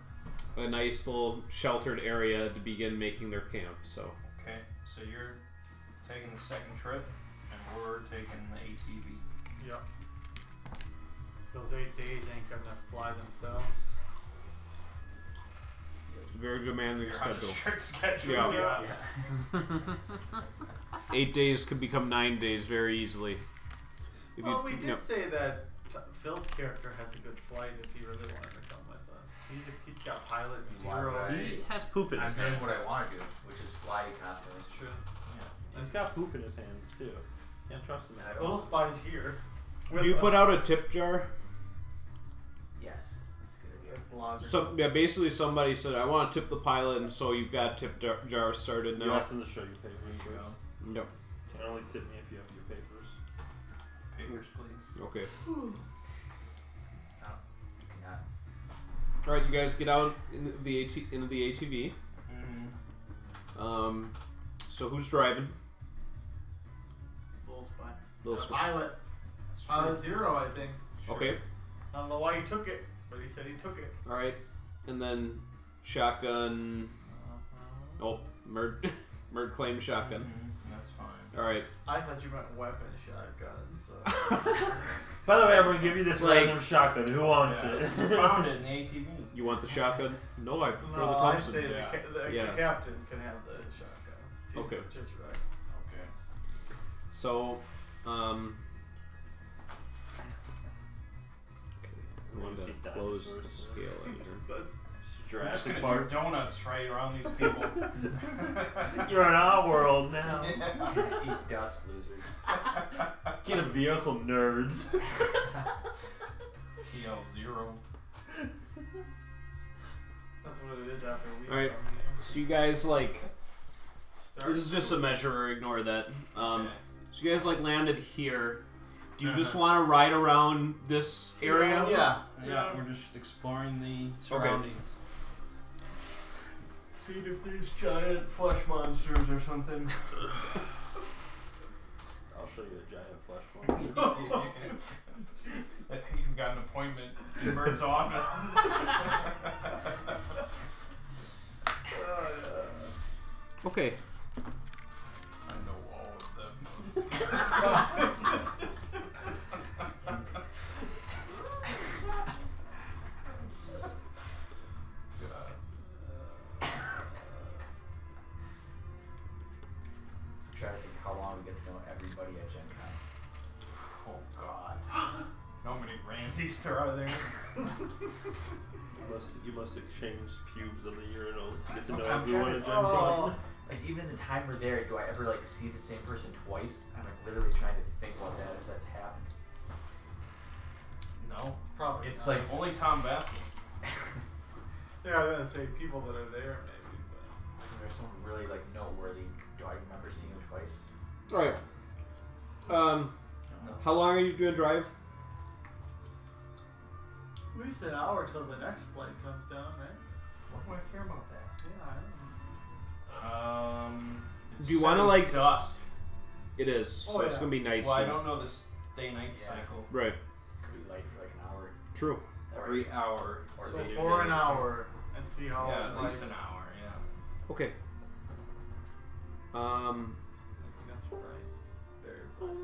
a nice little sheltered area to begin making their camp. So Okay, so you're taking the second trip, and we're taking the ATV. Yep. Those 8 days ain't gonna fly themselves. very demanding You're on a schedule. strict schedule. Yeah. Yeah. Yeah. 8 days could become 9 days very easily. If Well, we you did say that Phil's character has a good flight if he really wanted to come with us. He's got pilot zero. He has poop in I'm his doing hands. what I want to do, which is fly constantly. That's true. Yeah. He's got poop in his hands too. Can't trust him at Little all. spy's here. do you put out a tip jar? Yes, that's a good idea. It's logical. So yeah, basically somebody said I want to tip the pilot, and so you've got tip jar started You now. asked him to show you papers first. No. Can only tip me if you have your papers. Papers, please. Okay. No, you cannot. All right, you guys get out into the ATV. Mm-hmm. So who's driving? Little spy. Little spy. Pilot. Pilot zero, I think. Okay. I don't know why he took it, but he said he took it. All right, and then shotgun. Oh, Murd claimed shotgun. Mm-hmm. That's fine. All right. I thought you meant weapon shotguns. So. By the way, I'm gonna give you this It's like- random shotgun. Who wants Yeah. it? You found it in the ATV. You want the shotgun? No, I prefer No, the I Thompson. say Yeah. the Yeah. captain can have the shotgun. Seems Okay. just right. Okay. So, I want See to close the dinosaurs. scale out here. That's We're just Jurassic gonna Park. do donuts right around these people. You're in our world now. Eat dust, losers. Get a vehicle, nerds. TL0. That's what it is after we. All right. So you guys Start this is just a measure. Ignore that. Okay. So you guys landed here. Do you just Uh-huh. want to ride around this area? Yeah. Yeah. We're just exploring the surroundings. See if there's giant flesh monsters or something. I'll show you a giant flesh monster. I think you've got an appointment in Bert's office. Okay. I know all of them. I'm trying to think how long we get to know everybody at Gen Con. Oh God. How many Randys there are there? You must exchange pubes on the urinals to get to know I'm everyone trying at to- Gen Con. Like even the time we're there, do I ever see the same person twice? I'm literally trying to think about that if that's happened. No. Probably. It's not. like only Tom Bassett. Yeah, I was gonna say people that are there maybe, but. There's someone really noteworthy. Do I remember seeing him twice? All right. How long are you doing drive? At least an hour till the next flight comes down, right? What do I care about that? Yeah, I don't know. Do you wanna, it's dust? It is. So Oh, it's yeah. gonna be night Well, I soon. don't know this day-night Yeah. cycle. Right. Could be light for an hour. True. Every hour. Or So later for an days. hour and see how. Yeah, at least like- an hour. Yeah. Okay. That's right. Very fun.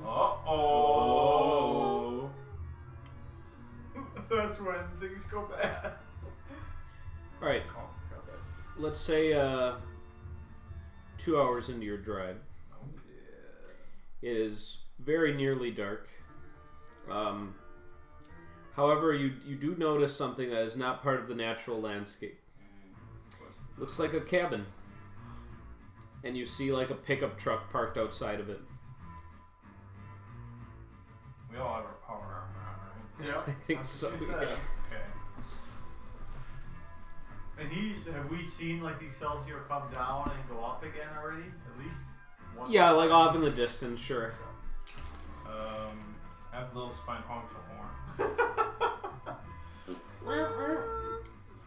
Oh. Oh. That's when things go bad. All right. Oh. Okay. Let's say 2 hours into your drive. Oh, It is very nearly dark. However, you do notice something that is not part of the natural landscape. Looks like a cabin. And you see a pickup truck parked outside of it. We all have our power armor on, right? Yeah. I think so. That's what she Yeah. said. Okay. And have we seen these cells here come down and go up again already? At least one. Yeah, off in the distance, sure. Have the little spine honk the horn.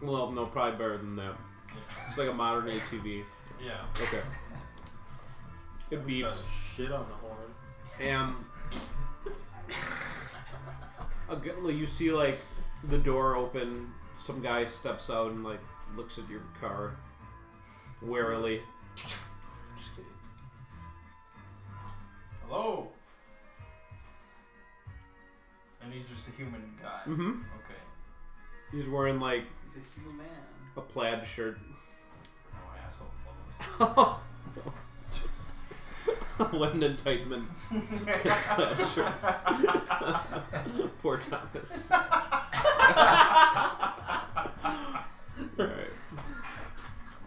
Well, no, probably better than that. It's like a modern ATV. Yeah. Okay. It Got beeps. shit on the horn. And you see the door open. Some guy steps out and looks at your car warily. Just kidding. Hello. And he's just a human guy. Mm-hmm. Okay. He's wearing He's a human. a plaid shirt. Oh, asshole. What an indictment. Plaid shirts. Poor Thomas. Alright.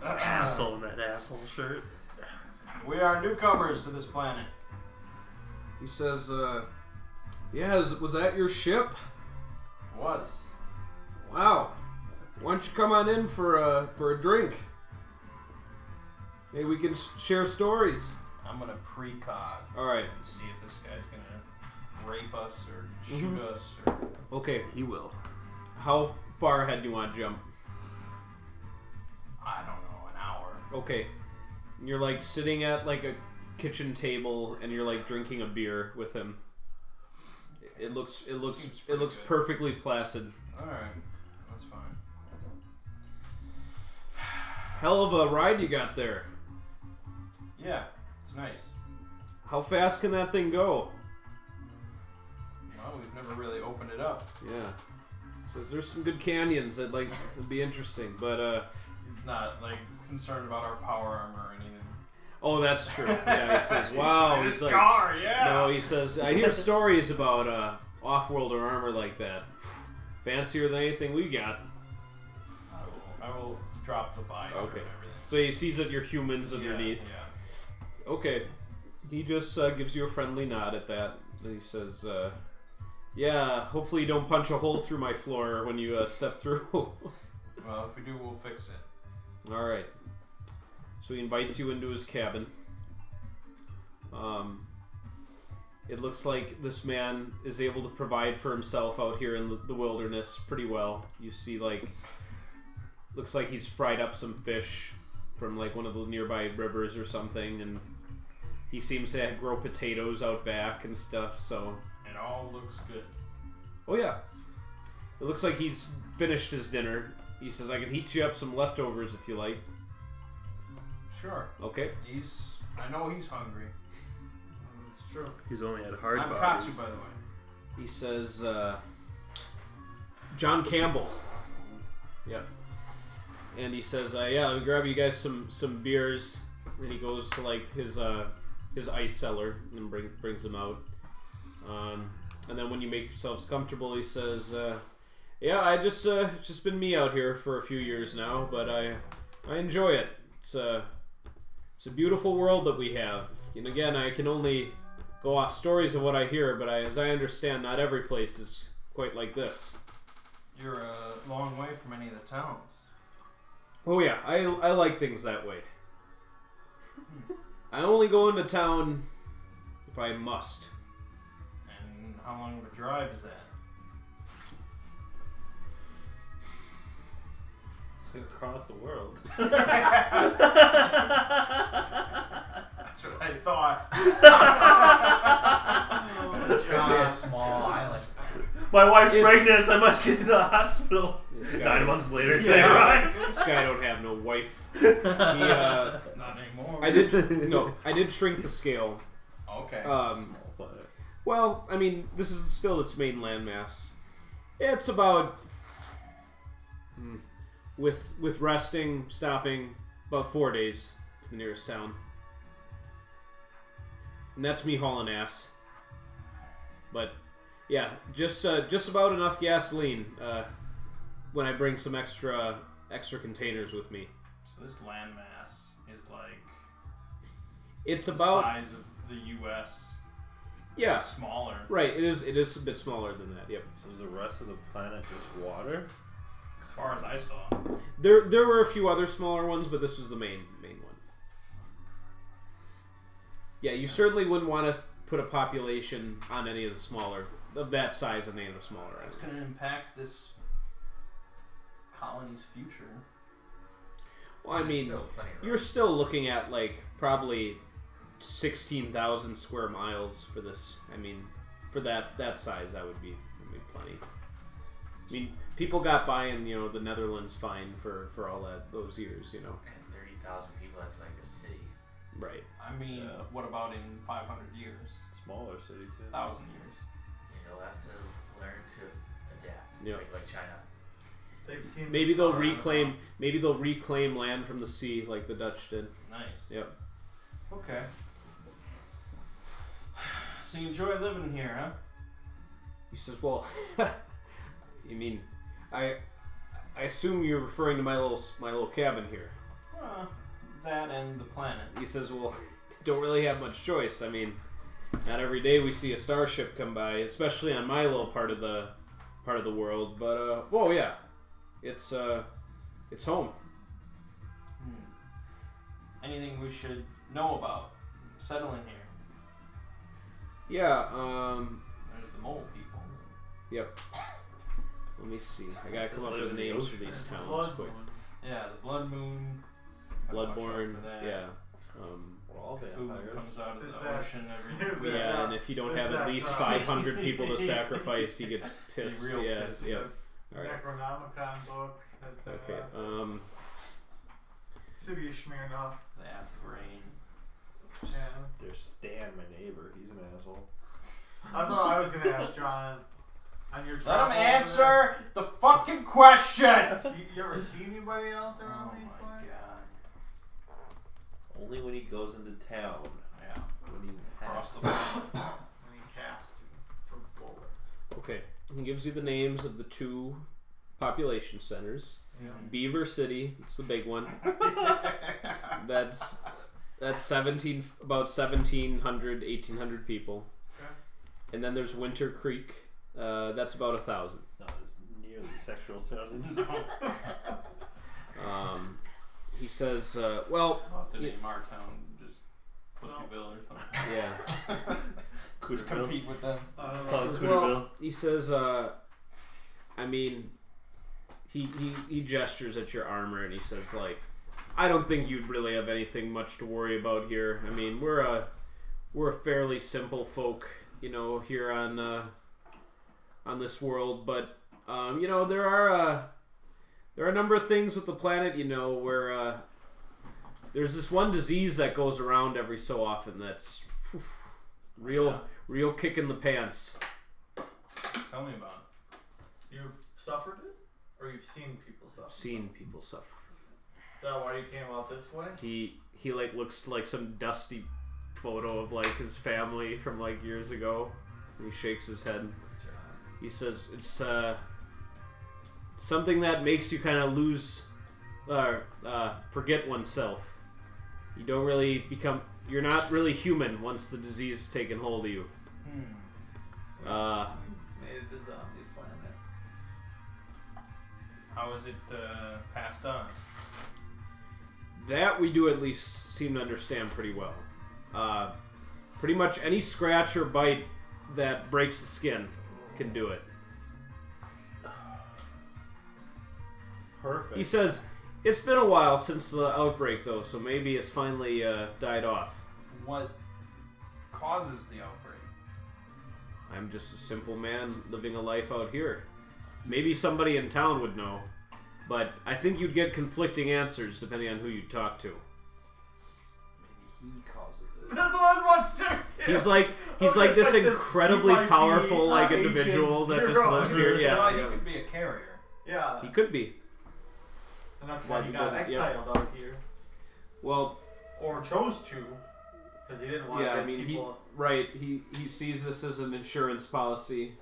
Asshole in that asshole shirt. We are newcomers to this planet. He says, yeah, was that your ship? It was. Wow. Why don't you come on in for a drink? Maybe we can share stories. I'm gonna precog. Alright. See if this guy's gonna rape us or shoot us or. Okay. He will. How far ahead do you want to jump? I don't know, an hour. Okay. You're like sitting at like a kitchen table and you're like drinking a beer with him. It looks good. perfectly placid. Alright. That's fine. Hell of a ride you got there. Yeah, it's nice. How fast can that thing go? Well, we've never really opened it up. Yeah. Says there's some good canyons that like would be interesting, but He's not like concerned about our power armor or anything. oh, that's true. Yeah, he says, wow. This He's like, car, yeah. no, he says, I hear stories about off-world or armor like that. Fancier than anything we got. I will drop the visor Okay. and everything. So he sees that you're humans underneath. Yeah. Okay. He just gives you a friendly nod at that. And he says, yeah, hopefully you don't punch a hole through my floor when you step through. Well, if we do, we'll fix it. Alright. So he invites you into his cabin. It looks like this man is able to provide for himself out here in the wilderness pretty well. You see, like, looks like he's fried up some fish from like one of the nearby rivers or something, and he seems to grow potatoes out back and stuff, so... It all looks good. Oh yeah. It looks like he's finished his dinner. He says, I can heat you up some leftovers if you like. Sure. Okay. I know he's hungry. It's true. He's only had hard I'm bodies. Katsu, by the way. He says, John Campbell. Yep. And he says, yeah, let me grab you guys some beers. And he goes to like his ice cellar and brings them out. And then when you make yourselves comfortable, he says, yeah, it's just been me out here for a few years now, but I enjoy it. It's a beautiful world that we have. And again, I can only go off stories of what I hear, but as I understand, not every place is quite like this. You're a long way from any of the towns. Oh yeah, I like things that way. I only go into town if I must. And how long of a drive is that? It's across the world. That's what I thought. It's gonna be a small island. My wife's It's- pregnant, so I must get to the hospital. This guy 9 don't- months later, Yeah. they arrive. This guy don't have no wife. Not anymore. I did shrink the scale. Okay. Small planet. Well, I mean, this is still its main landmass. It's about with resting, stopping, about 4 days to the nearest town. And that's me hauling ass. But yeah, just about enough gasoline when I bring some extra containers with me. So this landmass is like It's the about size of the U.S. yeah, Smaller. right. It is a bit smaller than that. Yep. So is the rest of the planet just water? As far as I saw. There were a few other smaller ones, but this was the main one. Yeah, you certainly wouldn't want to put a population on any of the smaller of that size on any of the smaller That's islands. going to impact this colony's future. Well, I mean, Still plenty of room. you're still looking at like probably 16,000 square miles for this. I mean, for that size, that would be plenty. I mean, people got by in the Netherlands fine for all those years, And 30,000 people, that's like a city. right? I mean, Yeah. what about in 500 years? Smaller city too. 1,000 years? You'll have to learn to adapt. Yeah. Like China. They've seen Maybe this they'll all around reclaim land from the sea like the Dutch did. Nice. Yep. Okay. So you enjoy living here, huh? He says, well, you mean, I assume you're referring to my little cabin here. That and the planet. He says, well, don't really have much choice. I mean, not every day we see a starship come by, especially on my little part of the world. But oh yeah, it's home. Anything we should know about settling here? Yeah. There's the mole people. Yep. Let me see. I gotta come up with names for these towns Blood quick. Moon. Yeah, the Blood Moon. Bloodborne. For that. Yeah. We're all Food vampires. comes out of Is the that- ocean is every that- Yeah, and if you don't Is have at that least right? 500 people to sacrifice, he gets pissed. real Yeah. pissed. Yeah. All right. Necronomicon book. That's, Okay. City of Smirnoff. the acid rain. Yeah. There's Stan, my neighbor. He's an asshole. That's what I was gonna ask John. On your Let him travel over answer the fucking question! there. You ever see anybody else Oh around these my parts? god. Only when he goes into town. Yeah. When he Across has the planet. When he has to for bullets. Okay. He gives you the names of the 2 population centers. Yeah. Beaver City, it's the big one. That's about 1,700, 1,800 people. Okay. And then there's Winter Creek. That's about 1,000. It's not as nearly sexual sounding. He says, well, I'll have to Yeah. name our town just Pussyville or something. yeah. Cooterville. Compete with them. It's called Well, Cooterville. he says, I mean, he gestures at your armor and he says, like, I don't think you'd really have anything much to worry about here. I mean, we're a fairly simple folk, you know, here on this world, but you know, there are a number of things with the planet, you know, where there's this one disease that goes around every so often that's real kick in the pants. Tell me about You've suffered it? Or you've seen people suffer? I've seen people suffer. Is that why you came out this way? He like looks like some dusty photo of like his family from like years ago. And he shakes his head. He says it's something that makes you kind of lose, forget oneself. You don't really become. You're not really human once the disease has taken hold of you. it. Made it to zombie planet. How is it passed on? That we do at least seem to understand pretty well. Pretty much any scratch or bite that breaks the skin can do it. Perfect. He says, it's been a while since the outbreak though, so maybe it's finally died off. What causes the outbreak? I'm just a simple man living a life out here. Maybe somebody in town would know, but I think you'd get conflicting answers depending on who you talk to. Maybe he causes it. That's what I was watching. He's like this incredibly powerful like individual that just lives here. Well, Yeah, you could be a carrier. Yeah. he could be. And that's why But he he got doesn't- yeah. exiled out here. Well, Or chose to. Because he didn't want yeah, to I mean, people. he sees this as an insurance policy.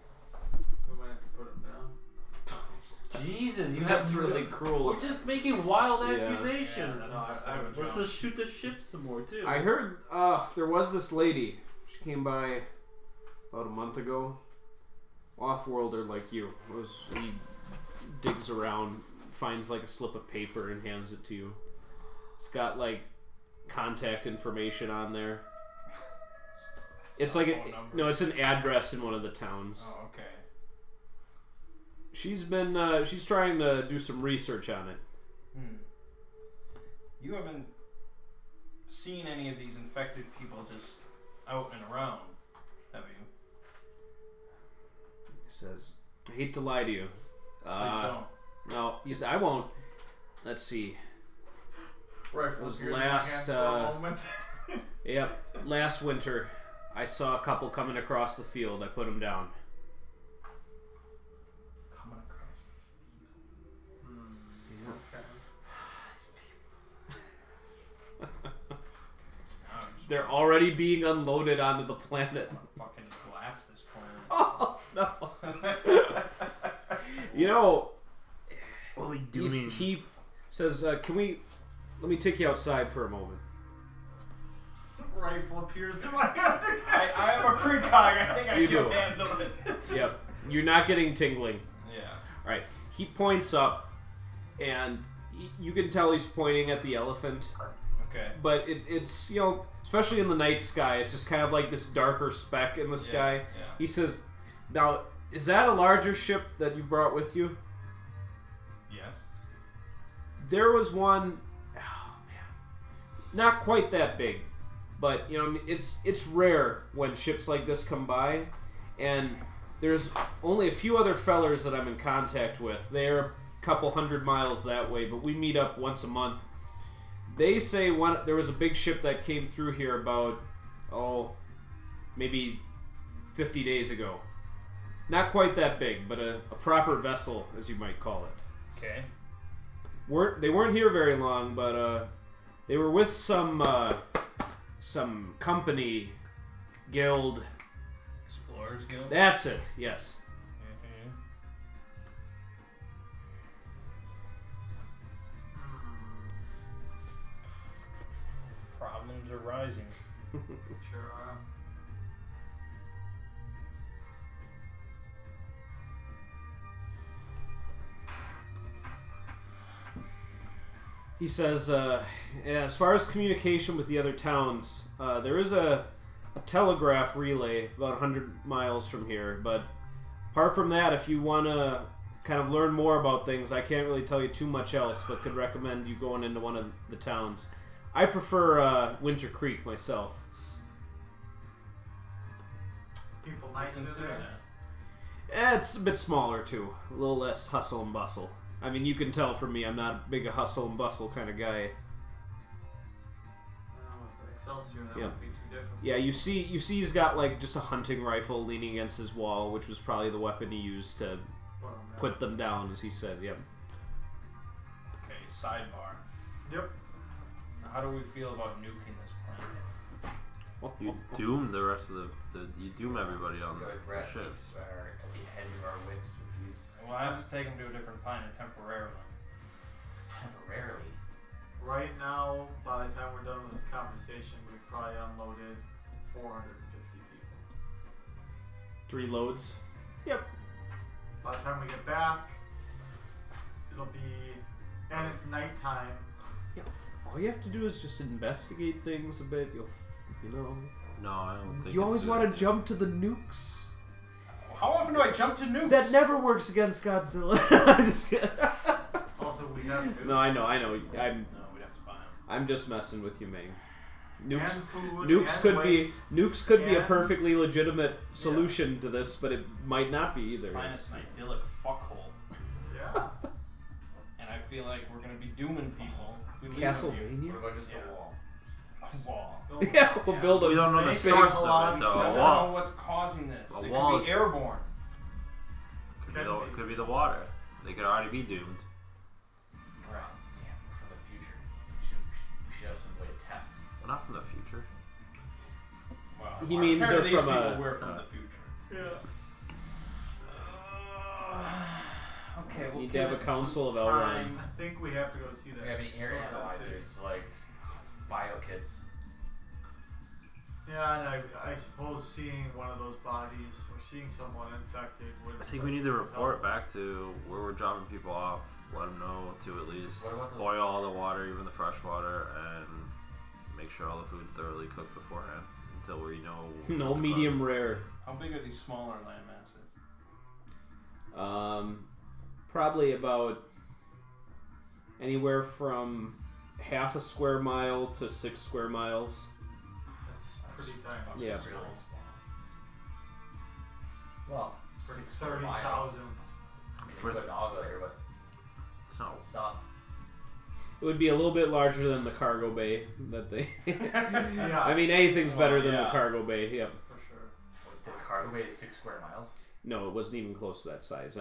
We might have to put him down. Jesus, you That's have really cruel. We're just making wild Yeah. accusations. Yeah, no, I was Let's wrong. just shoot the ship some more too. I heard there was this lady. She came by about a month ago. Off-worlder like you. He digs around, finds like a slip of paper and hands it to you. It's got like contact information on there. It's like Phone number. no, it's an address in one of the towns. Oh, okay. She's trying to do some research on it. You haven't seen any of these infected people just out and around, have you? He says, I hate to lie to you. Please don't. No, he said, I won't. Let's see. Rifle was gears in my last, hand for a moment. Yep, last winter, I saw a couple coming across the field. I put them down. Coming across the Okay. They're already being unloaded onto the planet. fucking blast this planet. Oh no! You know, What are we he says, "Can we? Let me take you outside for a moment." Rifle appears to my hand. I am a precog. I think I You can do. handle it. Yep, you're not getting tingling. Yeah. All right. He points up, and you can tell he's pointing at the elephant. Okay. But it's, you know, especially in the night sky, it's just kind of like this darker speck in the sky. Yeah. He says, "Now, is that a larger ship that you brought with you?" Yes. There was one, oh man, not quite that big, but you know, it's rare when ships like this come by, and there's only a few other fellers that I'm in contact with. They're a couple 100 miles that way, but we meet up once a month. They say there was a big ship that came through here about, maybe 50 days ago. Not quite that big, but a proper vessel, as you might call it. Okay. They weren't here very long, but they were with some company, guild. Explorers Guild. That's it. Yes. Mhm. Problems are rising. Sure are. He says, as far as communication with the other towns, there is a telegraph relay about 100 miles from here. But apart from that, if you want to kind of learn more about things, I can't really tell you too much else, but could recommend you going into one of the towns. I prefer Winter Creek myself. People nicer Consider there. that. It's a bit smaller too, a little less hustle and bustle. I mean, you can tell from me, I'm not big a hustle and bustle kind of guy. With Excelsior, that Yeah. would be too difficult. Yeah, you see he's got like just a hunting rifle leaning against his wall, which was probably the weapon he used to put them down, as he said. Yep. Okay, sidebar. Yep. How do we feel about nuking this planet? You doom the rest of you doom everybody on Like the rat ships. are at the end of our wits with these Well, I have to take them to a different planet temporarily. temporarily. Right now, by the time we're done with this conversation, we've probably unloaded 450 people. 3 loads. Yep. By the time we get back, it'll be, and it's nighttime. All you have to do is just investigate things a bit. You know. No, I don't think. You always it's a want good to idea. jump to the nukes. How often do I jump to nukes? That never works against Godzilla. I'm just kidding. Also, we have No, I know. No, we'd have to buy them. I'm just messing with you, Mang. Nukes. and food, Nukes and could waste. be a and- perfectly legitimate solution to this, but it might not be either. Planet's an idyllic fuckhole. Yeah. And I feel like we're going to be dooming people. if we leave them Castlevania? What about just Yeah. a wall? here. A wall. Yeah, we'll build a. We don't know the Make source a of lot it of though. I A don't wall. know what's causing this. A It wall- could be airborne. Could be the water. They could already be doomed. Right. Yeah, for the future. We should have some way to test. Well, not from the future. Well, He means apparently they're these from people a- were from the future. Yeah. Okay, we'll Need to give have a it council of some Avalon. time. I think we have to go see that. We have any air go to that city. analyzers, like bio kits. Yeah, and I suppose seeing one of those bodies or seeing someone infected would. I think we need to report back to where we're dropping people off. Let them know to at least What about those- boil all the water, even the fresh water, and make sure all the food's thoroughly cooked beforehand until we know. No what to medium cook. rare. How big are these smaller land masses? Probably about anywhere from half a square mile to 6 square miles. That's pretty tiny. Yeah. Really small. Well, For 6 square miles. 30,000. I mean, For you put an auger here, but So stop. It would be a little bit larger than the cargo bay that they. Yeah. I mean, anything's better than the yeah. cargo bay. Yep. For sure. The cargo bay is 6 square miles. No, it wasn't even close to that size.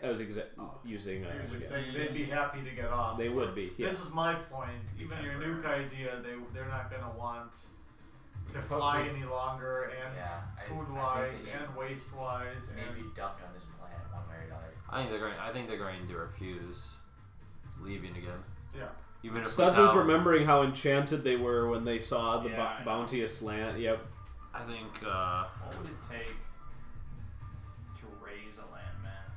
I was using. I usually Yeah. say they'd be happy to get off. They would be. Yeah. This is my point. Even your nuke idea, they're not gonna want to fly any longer, and Yeah, food I wise, think and waste wise, maybe and dumped on this planet one way or another. I think they're going to refuse leaving again. yeah. Even if Studs was remembering how enchanted they were when they saw the Yeah, I know. bounteous land. Yep. I think. What would it take to raise a landmass?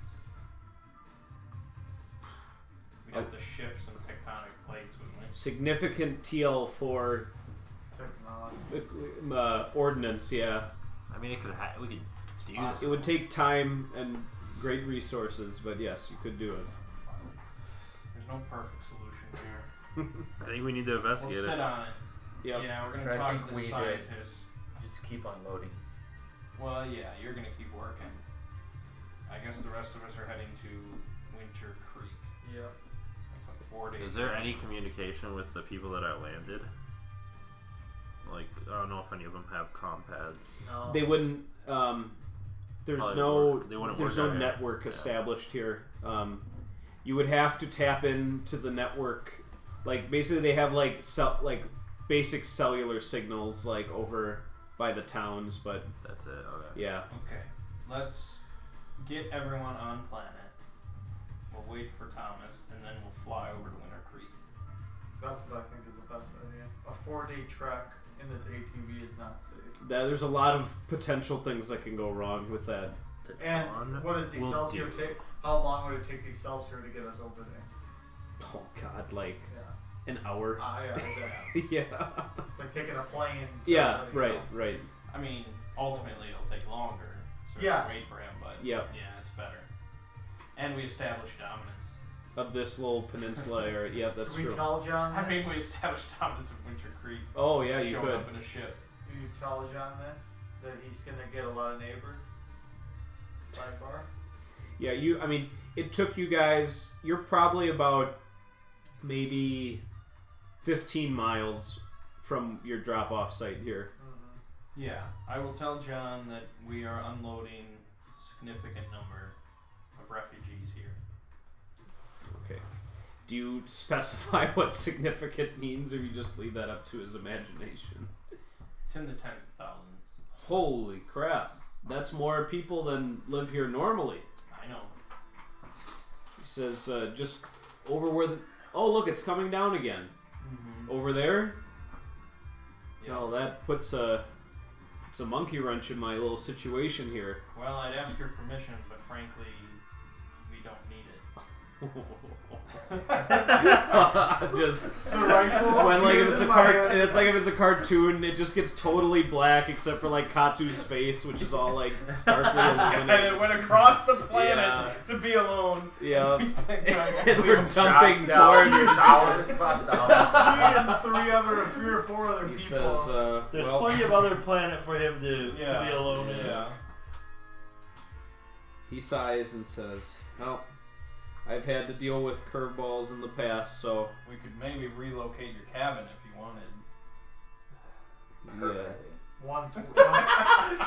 We'd have to shift some tectonic plates, wouldn't we? Significant TL4 Technology. ordnance. Yeah. I mean, we could do this. It would take time and great resources, but yes, you could do it. There's no perfect solution here. I think we need to We'll investigate sit it. on it. Yep. Yeah, we're But gonna I talk think to the we did. scientists. Just keep unloading. Well, yeah, you're gonna keep working. I guess the rest of us are heading to Winter Creek. Yep. It's a 4-day. Is there any communication with the people that are landed? Like, I don't know if any of them have compads. No. They wouldn't. There's Probably no. wouldn't- they wouldn't There's work no out here. network Yeah. established here. You would have to tap into the network. Like basically, they have like basic cellular signals like over by the towns, but That's it. Okay. yeah. Okay, let's get everyone on planet. We'll wait for Thomas, and then we'll fly over to Winter Creek. That's what I think is the best idea. A 4-day trek in this ATV is not safe. There's a lot of potential things that can go wrong with that. And what does the will Excelsior do. take? How long would it take the Excelsior to get us over there? Oh God, like Yeah. an hour. Yeah, exactly. Yeah. It's like taking a plane. to, Yeah. you Right. know. Right. I mean, ultimately it'll take longer, so Yes. we wait for him. But Yep. yeah, it's better. And we establish dominance. Of this little peninsula area. Yeah, that's Can we true. tell John I this? mean, we establish dominance of Winter Creek. Oh yeah, you showing could. up in a ship. Do you tell John this? That he's gonna get a lot of neighbors? Sidebar? Yeah, I mean, it took you guys. You're probably about maybe 15 miles from your drop-off site here. Mm-hmm. Yeah, I will tell John that we are unloading a significant number of refugees here. Okay. Do you specify what significant means, or you just leave that up to his imagination? It's in the tens of thousands. Holy crap! That's more people than live here normally. I know. He says, just over where the. Oh, look, it's coming down again. Mm-hmm. Over there. Yeah. Well, that puts a monkey wrench in my little situation here. Well, I'd ask your permission, but frankly, we don't need it. Just when like if it's like if it's a cartoon, it just gets totally black except for like Katsu's face, which is all like starkly And illuminated. it went across the planet Yeah. to be alone. Yeah, And and we're dumping Down foreigners. thousands upon thousands. three or four other He people. says, There's well, plenty of other planet for him to be alone in. Yeah. he sighs and says, "Well, I've had to deal with curveballs in the past, so We could maybe relocate your cabin if you wanted. yeah." Once.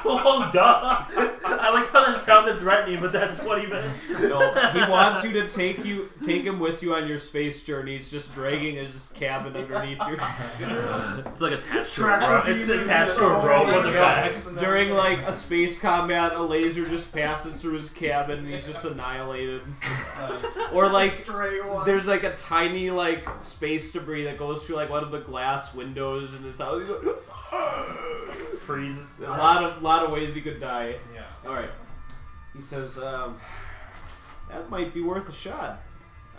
Oh, duh! I like how that sounded threatening, but that's what he meant. No, he wants you to take him with you on your space journeys, just dragging his cabin underneath your ship. It's like attached to a Track rope. It's attached to a rope on the back. During like a space combat, a laser just passes through his cabin and he's just annihilated. Or like Stray one. there's like a tiny like space debris that goes through like one of the glass windows in his house. Freezes. A lot of ways he could die. Yeah. All right. He says, that might be worth a shot.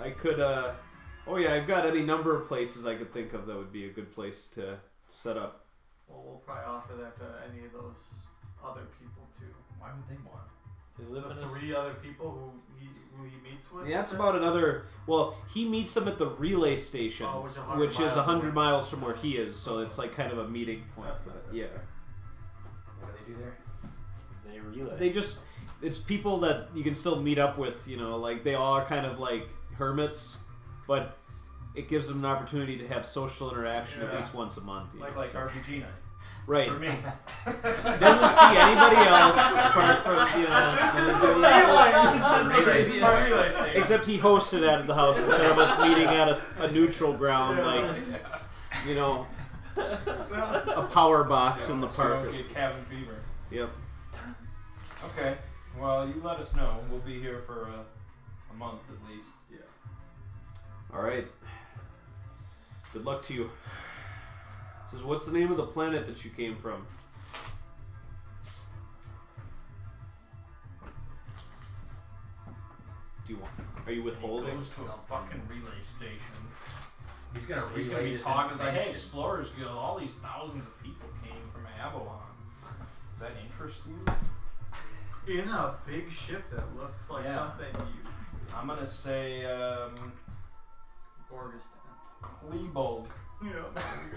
I could, oh yeah, I've got any number of places I could think of that would be a good place to set up. Well, we'll probably offer that to any of those other people too. Why would they want? They live The in a 3 other people who he meets with. Yeah, that's is it? about another, well, he meets them at the relay station, Oh, which is 100 which is miles 100 away. miles from where he is, so it's like kind of a meeting point. That's But, better. yeah. What do they do there? They relay. They just, it's people that you can still meet up with, you know, like they all are kind of like hermits, but it gives them an opportunity to have social interaction at Yeah. least once a month. you know, Like so- RPG night. right. For me. Doesn't see anybody else apart from, you know. This is the- the relay. This is my relay station. Except he hosted at the house instead of us meeting at a neutral ground, like, you know. a power box in the So park. don't get cabin fever. Yep. Okay. Well, you let us know. We'll be here for a month at least. Yeah. All right. Good luck to you. Says, what's the name of the planet that you came from? Do you want? Are you withholding? Goes to a fucking relay station. He's gonna He's gonna relay be this talking like, "Hey, information. Explorers Guild! All these thousands of people came from Avalon. Does that interest you?" In a big ship that looks like Yeah. something you. I'm gonna say Gorgistan. Klebolg. Yeah, there we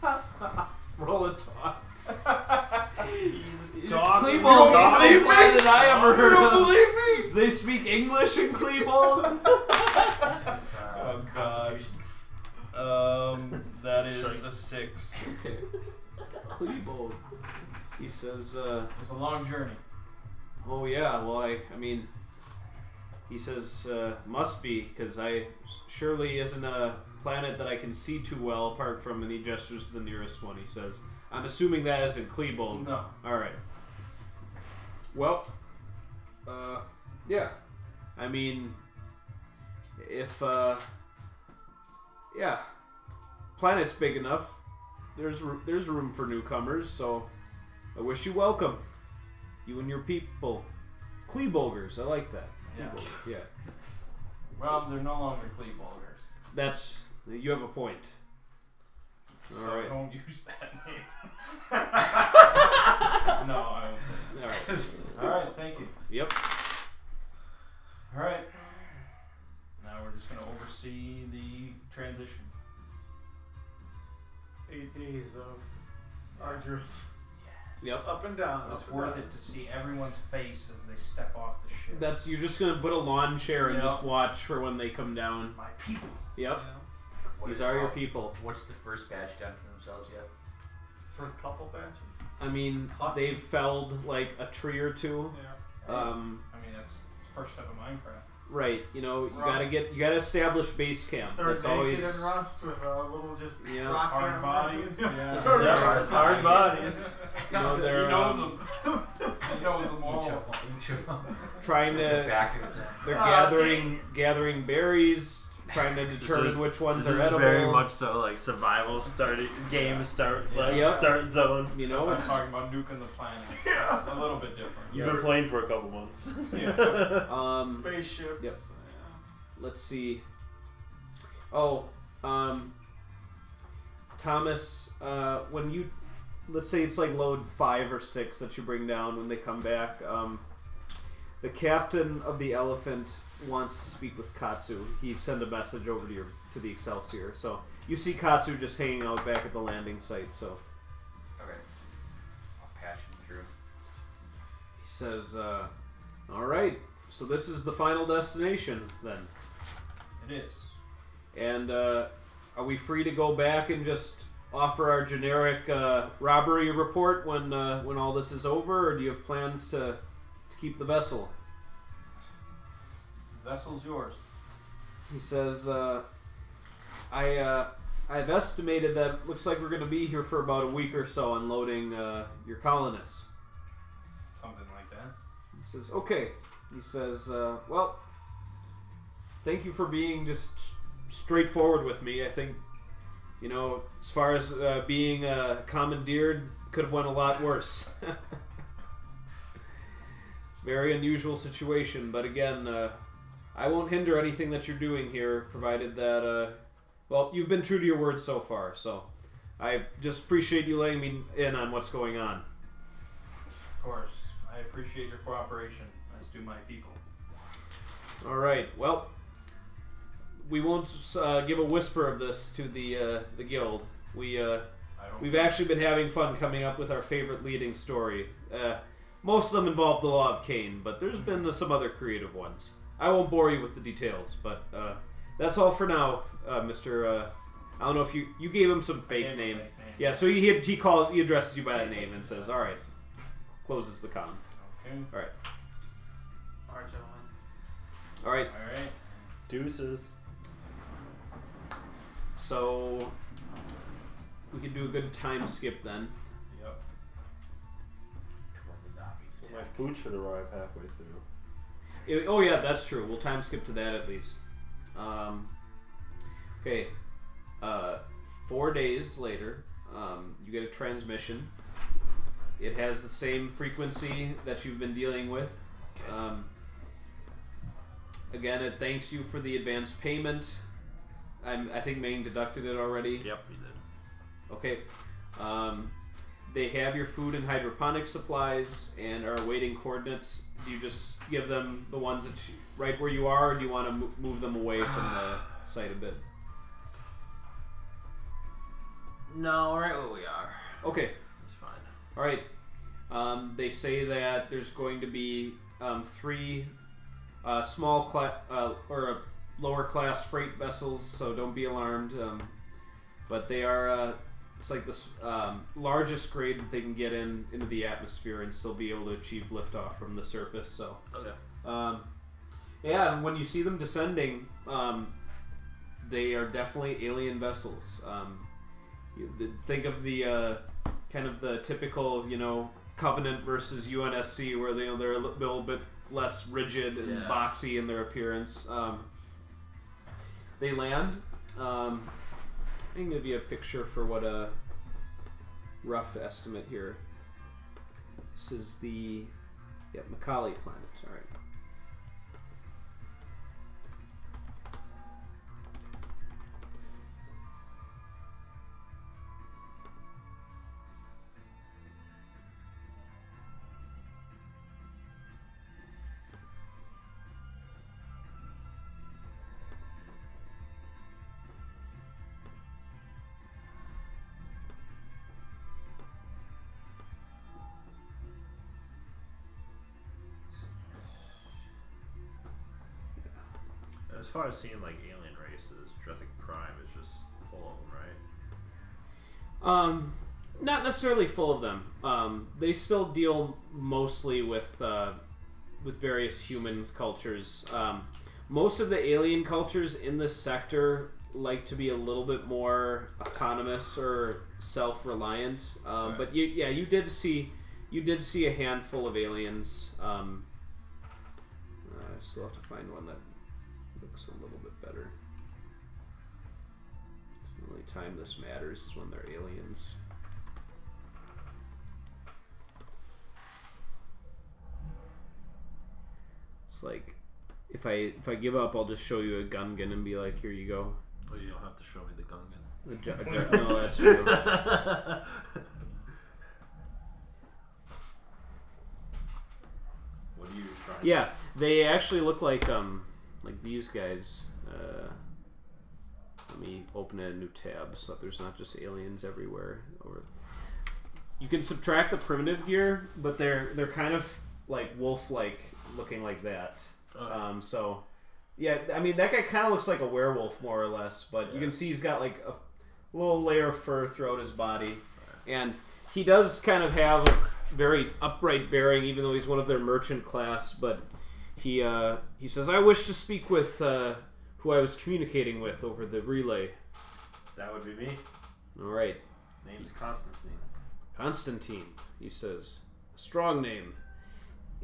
go. Roll a talk. Talk. Klebold, Talk. the only planet I ever heard You of. don't believe me? They speak English in Klebold? Oh God. That is a 6. Klebold. He says, It's a long journey. oh yeah, well I mean, he says, must be, because I surely isn't a planet that I can see too well apart from, and he gestures to the nearest one. He says, I'm assuming that is in Klebold. No. Alright. Well, yeah. I mean, if, yeah. Planet's big enough. There's room for newcomers, so I wish you welcome. You and your people. Klebolgers, I like that. Yeah. Klebolgers, yeah. Well, they're no longer Klebolgers. That's, you have a point. So Alright. don't use that name. No, I won't say Alright. that. Alright, thank you. Yep. Alright. Now we're just going to oversee the transition. 8 days of arduous Yep. up and down. It's worth it to see everyone's face as they step off the ship. That's, you're just gonna put a lawn chair and Yep. just watch for when they come down. My people. Yep. What These is- are your people. What's the first batch done for themselves yet? First couple batches. I mean, they've felled like a tree or two. Yeah. I mean, that's the first step of Minecraft. Right. You know, you Rust. gotta establish base camp. Start That's naked always. and rust with a little just Yeah. rock Hard down bodies. Yeah. Yeah. Yeah, hard bodies. You know, they're He knows them. He knows them all. Each of them. trying The to. back of his head. They're gathering berries, trying to determine This is- which ones This are is edible. very much so like survival game start Yep. start zone. You So know. I'm talking about nuking the planet. Yeah. It's a little bit different. You've been playing for a couple months. Yeah. Spaceships. Yep. Let's see. Oh, Thomas, when you, let's say it's like load 5 or 6 that you bring down when they come back, the captain of the Elephant wants to speak with Katsu. He sent a message over to the Excelsior. So you see Katsu just hanging out back at the landing site. So Okay. I'll patch him through. he says, all right, so this is the final destination then. It is. And are we free to go back and just offer our generic robbery report when all this is over, or do you have plans to keep the vessel? The vessel's yours. He says, I've estimated that looks like we're going to be here for about a week or so unloading your colonists. Something like that. He says, okay. He says, well, thank you for being just straightforward with me. I think, you know, as far as being commandeered, could have went a lot worse. Very unusual situation, but again, I won't hinder anything that you're doing here, provided that, well, you've been true to your word so far, so I just appreciate you letting me in on what's going on. Of course. I appreciate your cooperation, as do my people. All right, well, we won't give a whisper of this to the guild. We've actually been having fun coming up with our favorite leading story. Most of them involve the Law of Cain, but there's been some other creative ones. I won't bore you with the details, but that's all for now, Mr. I don't know if you gave him some fake name. Yeah, so he addresses you by that name and says, "All right," closes the con. Okay. All right, Alright, gentlemen. all right. All right. Deuces. So we could do a good time skip then. Yep. Before the zombies So my attack. food should arrive halfway through. Oh yeah, that's true. We'll time skip to that at least. Okay. 4 days later, you get a transmission. It has the same frequency that you've been dealing with. Again, it thanks you for the advance payment. I think Mangging deducted it already. Yep, we did. Okay. They have your food and hydroponic supplies and are awaiting coordinates. Do you just give them the ones that right where you are, or do you want to move them away from the site a bit? No, right where we are. Okay. It's fine. All right. They say that there's going to be 3 small or lower class freight vessels, so don't be alarmed. But they are it's like the largest grade that they can get into the atmosphere and still be able to achieve liftoff from the surface. So Okay. yeah, and when you see them descending, they are definitely alien vessels. Think of the kind of the typical, Covenant versus UNSC, where they're a little bit less rigid and boxy in their appearance. They land. I can give you a picture for what a rough estimate here. This is the Macaulay planet. All right. As far as seeing like alien races, Jurassic Prime is just full of them, right? Not necessarily full of them. They still deal mostly with various human cultures. Most of the alien cultures in this sector like to be a little bit more autonomous or self-reliant. But you did see a handful of aliens. I still have to find one that looks a little bit better. The only time this matters is when they're aliens. It's like if I give up, I'll just show you a Gungan and be like, "Here you go." Oh, you don't have to show me the Gungan. No, that's true. What are you trying? Yeah, they actually look like these guys. Let me open a new tab so that there's not just aliens everywhere. You can subtract the primitive gear, but they're kind of like wolf-like, looking like that. Okay. So yeah, I mean that guy kind of looks like a werewolf more or less, but you can see he's got like a little layer of fur throughout his body, and he does kind of have a very upright bearing, even though he's one of their merchant class. But he says, "I wish to speak with who I was communicating with over the relay." That would be me. All right. Name's Constantine. Constantine, he says. A strong name.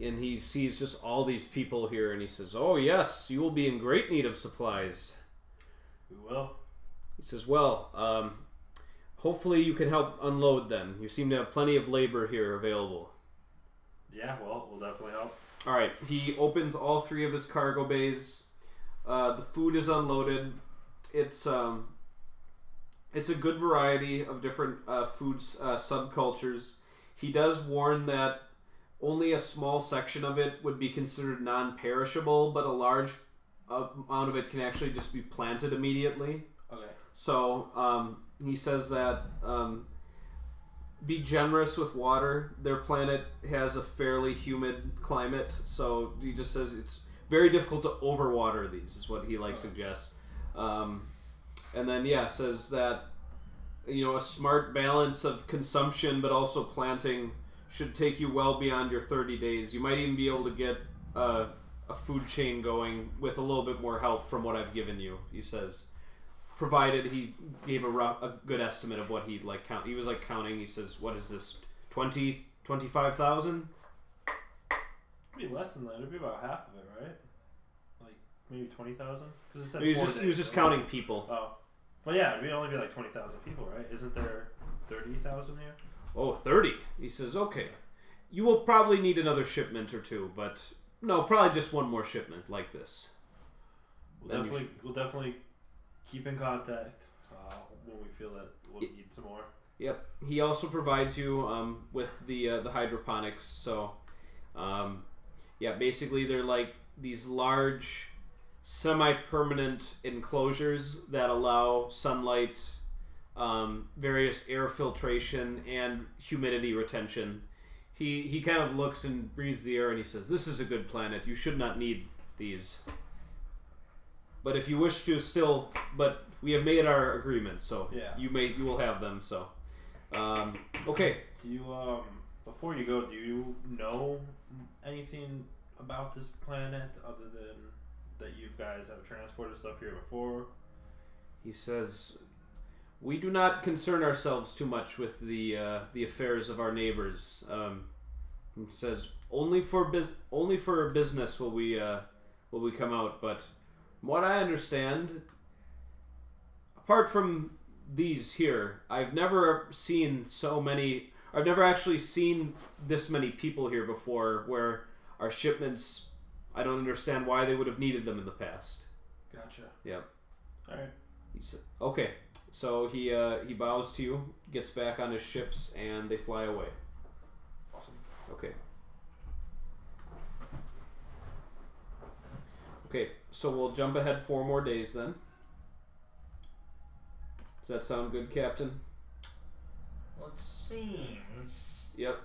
And he sees just all these people here, and he says, "Oh yes, you will be in great need of supplies." We will. He says, "Well, hopefully you can help unload then. You seem to have plenty of labor here available." Yeah, well, we'll definitely help. All right. He opens all 3 of his cargo bays. The food is unloaded. It's a good variety of different food subcultures. He does warn that only a small section of it would be considered non-perishable, but a large amount of it can actually just be planted immediately. Okay. So he says that be generous with water. Their planet has a fairly humid climate, so he just says it's very difficult to overwater these, is what he suggests. And then says that a smart balance of consumption but also planting should take you well beyond your 30 days. You might even be able to get a food chain going with a little bit more help from what I've given you, he says. provided he gave a good estimate of what he'd like count. He was like counting. He says, "What is this? 25,000?" It'd be less than that. It'd be about half of it, right? Like maybe 20,000. Because He was just counting people. Oh, well, yeah. It'd only be like 20,000 people, right? Isn't there 30,000 here? Oh, 30. He says, "Okay, you will probably need another shipment or two, but no, probably just one more shipment like this." We'll definitely keep in contact when we feel that we'll need some more. Yep. He also provides you with the hydroponics. So, basically they're like these large, semi-permanent enclosures that allow sunlight, various air filtration, and humidity retention. He kind of looks and breathes the air and he says, "This is a good planet. You should not need these. But if you wish to still, but we have made our agreement, so you will have them." So, okay. Do you before you go, do you know anything about this planet other than that you guys have transported stuff here before? He says, "We do not concern ourselves too much with the affairs of our neighbors." He says, "Only for business will we come out, but." From what I understand, apart from these here, I've never seen so many. I've never actually seen this many people here before. Where our shipments, I don't understand why they would have needed them in the past. Gotcha. Yep. All right. He said, "Okay." So he bows to you, gets back on his ships, and they fly away. Awesome. Okay. Okay, so we'll jump ahead 4 more days then. Does that sound good, Captain? Well, it seems Yep.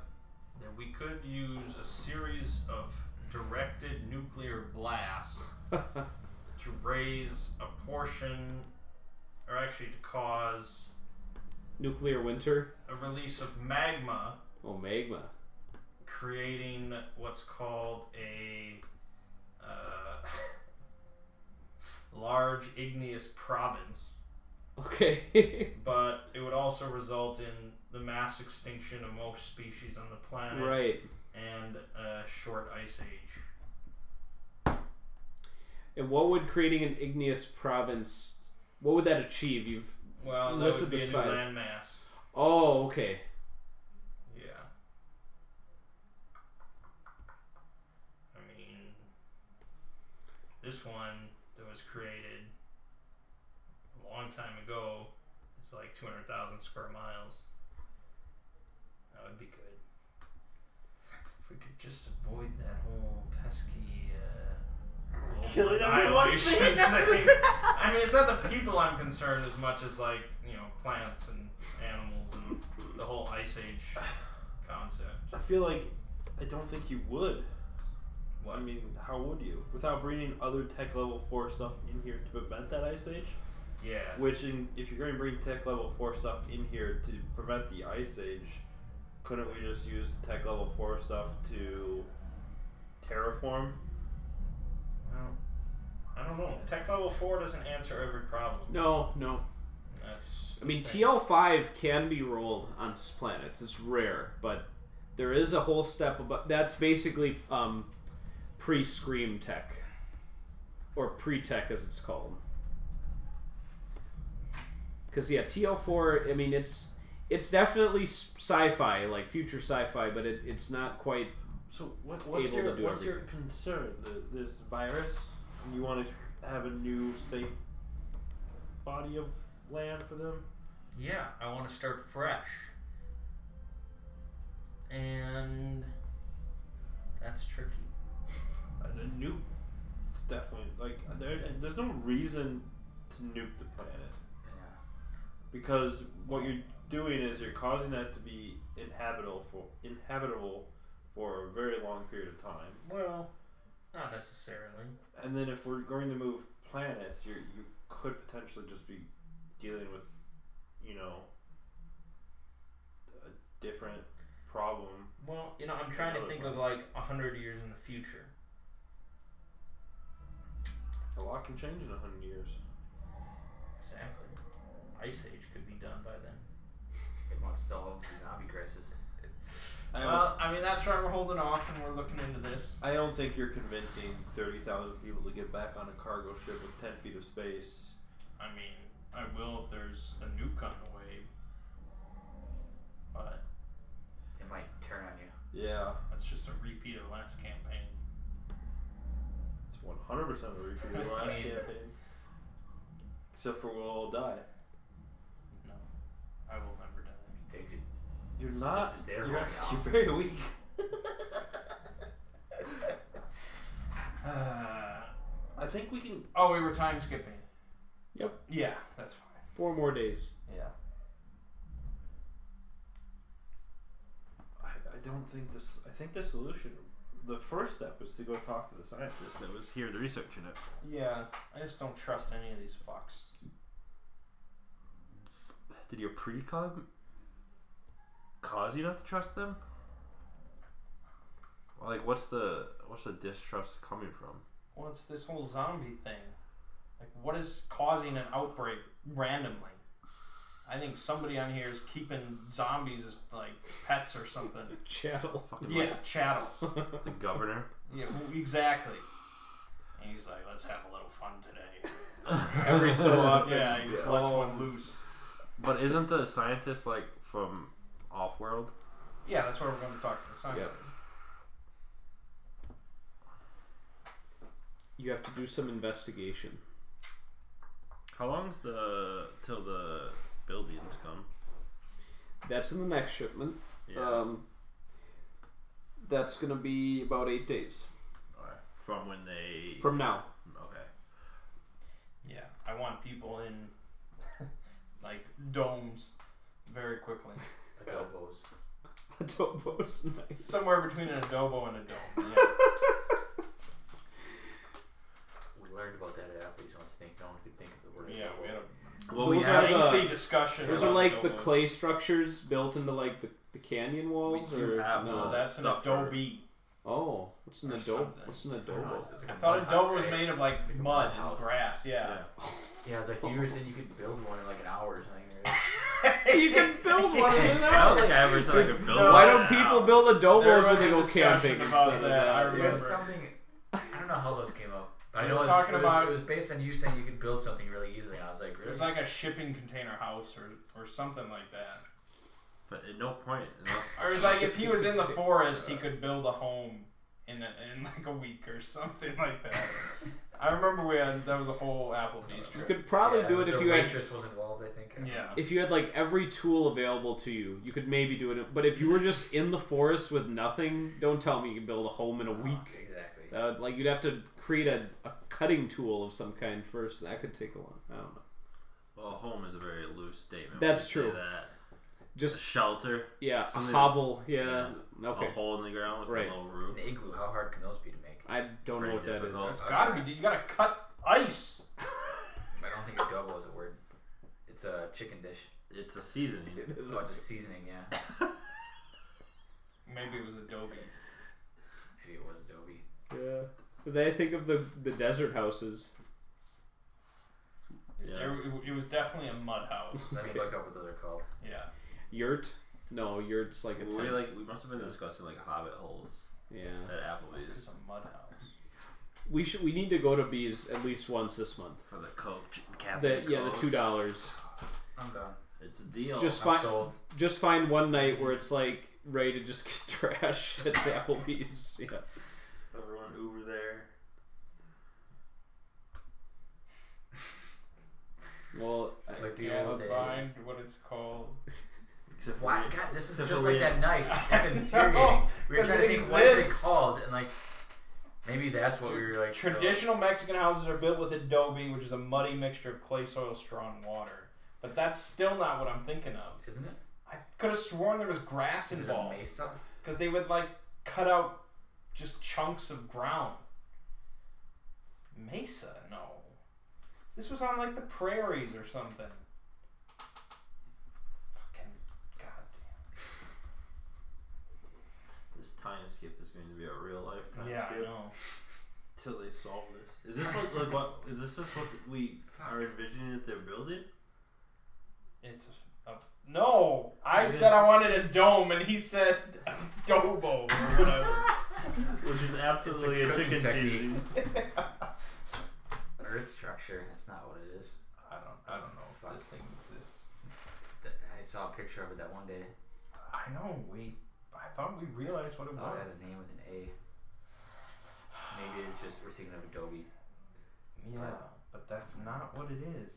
that we could use a series of directed nuclear blasts to raise a portion, or actually to cause Nuclear winter. a release of magma, Oh, magma. creating what's called a large igneous province. Okay. But it would also result in the mass extinction of most species on the planet, Right. and a short ice age. And what would creating an igneous province, what would that achieve? You've Well, that listed would be the a new site. landmass. Oh, okay. Yeah. I mean, this one that was created a long time ago is like 200,000 square miles. That would be good. If we could just avoid that whole pesky global Killing everyone annihilation thing. thing. I mean, it's not the people I'm concerned as much as, like, you know, plants and animals and the whole Ice Age concept. I feel like I don't think you would. What? I mean, how would you? Without bringing other tech level 4 stuff in here to prevent that ice age? Yeah. Which, if you're going to bring tech level 4 stuff in here to prevent the ice age, couldn't we just use tech level 4 stuff to terraform? Well, I don't know. Tech level 4 doesn't answer every problem. No. That's. I mean, the thing. TL5 can be rolled on planets. It's rare, but there is a whole step above. That's basically pre-Scream tech, or pre-tech as it's called. Because TL4, I mean, it's definitely sci-fi, like future sci-fi, but it's not quite. So what's Able your to do what's your everything. concern? This virus? And you want to have a new safe body of land for them? Yeah, I want to start fresh. And that's tricky. A nuke. It's definitely like there's no reason to nuke the planet. Yeah. Because what you're doing is you're causing that to be inhabitable for a very long period of time. Well, not necessarily. And then if we're going to move planets, you could potentially just be dealing with, you know, a different problem. Well, you know, I'm trying to think of like 100 years in the future. A lot can change in 100 years. Exactly. Ice Age could be done by then. They want to solve the zombie crisis. Well, I mean, that's why we're holding off and we're looking into this. I don't think you're convincing 30,000 people to get back on a cargo ship with 10 feet of space. I mean, I will if there's a nuke on the way. But They might turn on you. Yeah, that's just a repeat of the last campaign. it's 100% a repeat of the last campaign. Except for we'll all die. No, I will never die. They could. You're This not. is their You're, home now. you're very weak. I think we can. Oh, we were time skipping. Yep. Yeah, that's fine. 4 more days. Yeah. I don't think this. I think the solution. The first step is to go talk to the scientist that was here researching it. Yeah, I just don't trust any of these fucks. Did your precog cause you not to trust them? Like, what's the distrust coming from? Well, it's this whole zombie thing. Like, what is causing an outbreak randomly? I think somebody on here is keeping zombies as, like, pets or something. Chattel. Yeah, chattel. The governor. Yeah, exactly. And he's like, let's have a little fun today. Every so often. Yeah, he just lets one loose. But isn't the scientist like from off-world? Yeah, that's where we're going to talk to the scientist. Yep. You have to do some investigation. How long's till the buildings come? That's in the next shipment. Yeah. That's gonna be about 8 days Alright. From when they. from now. Okay. Yeah, I want people in, like, domes very quickly. Adobos. Adobo's nice. Somewhere between an adobo and a dome. Yeah. We learned about that at Applebee's once. No one could think of the word. Yeah, we had a Well, Those we are have. the- lengthy discussion. Those are about like the adobos. clay structures built into like the canyon walls, We do or have no? No, that's an stuff for- adobe. Oh, what's an Or adobe? something. What's an I don't know, adobo? it's like I a thought mud adobe hut, was right? made of like It's like a mud mud house. and grass. Yeah. Yeah, it's like you were saying you could build one in like an hour or something. Right? You can build one in an I don't hour. think I ever said I could build No, one. Why don't now. people build adobos There when was they a go discussion camping? about instead of that. I There's remember. something. I don't know how those came up. But I We know were it was, talking about- it was based on you saying you could build something really easily. And I was like, It really? was like a shipping container house or something like that. But at no point. Unless, Or it was like if he was in the forest, he could build a home in like a week or something like that. I remember that was a whole Applebee's You trip. could probably Yeah, do it the if you had waitress was involved, I think. Yeah. if you had like every tool available to you. You could maybe do it, but if you were just in the forest with nothing, don't tell me you can build a home in a week. Exactly. Like you'd have to create a cutting tool of some kind first. That could take a long. I don't know. well, home is a very loose statement. That's when you say true. That. A Just shelter. yeah, a Something- hovel. Yeah. A Okay. hole in the ground with Right. a little roof. An igloo, how hard can those be to make? I don't know what that is. Pretty difficult. It's gotta be. You gotta cut ice. I don't think adobo is a word. It's a chicken dish. It's a seasoning. It is So it's a seasoning, yeah. Maybe it was adobe. Maybe it was adobe. Yeah. But then I think of the desert houses. Yeah. It was definitely a mud house. Let me look up what those are called. Yeah. Yurt? No, yurt's like a tent. We must have been discussing like hobbit holes Yeah. at Applebee's It's a mud house. We need to go to Bees at least once this month. for the Coke Captain. The Cokes. $2. I'm done. It's a deal. Just I'm find sold. just find one night where it's like ready to just get trashed at the Applebee's. Yeah. Everyone Uber there. Well, It's like the Can't old days. find what it's called. Except for Why? me. God, this is Except just for like me. that night. It's infuriating. No, We were 'cause trying to it think what is it exists. called, and like maybe that's what we were like. Traditional Mexican houses are built with adobe, which is a muddy mixture of clay, soil, straw, and water. But that's still not what I'm thinking of. So, isn't it? I could have sworn there was grass Is it a involved. mesa? Because they would like cut out just chunks of ground. Mesa? No. This was on like the prairies or something. Fucking goddamn. This time skip is going to be a real life time Yeah, I skip. know. Till they solve this. Is this what is this just what we are envisioning that they're building? It's no. I said I wanted a dome, and he said adobo or whatever. Which is absolutely a chicken seasoning. Earth structure. That's not what it is. I don't know if this thing exists. I saw a picture of it that one day. I know. I thought we realized what it I thought was. it had a name with an A. Maybe it's just we're thinking of Adobe. Yeah, but that's not what it is.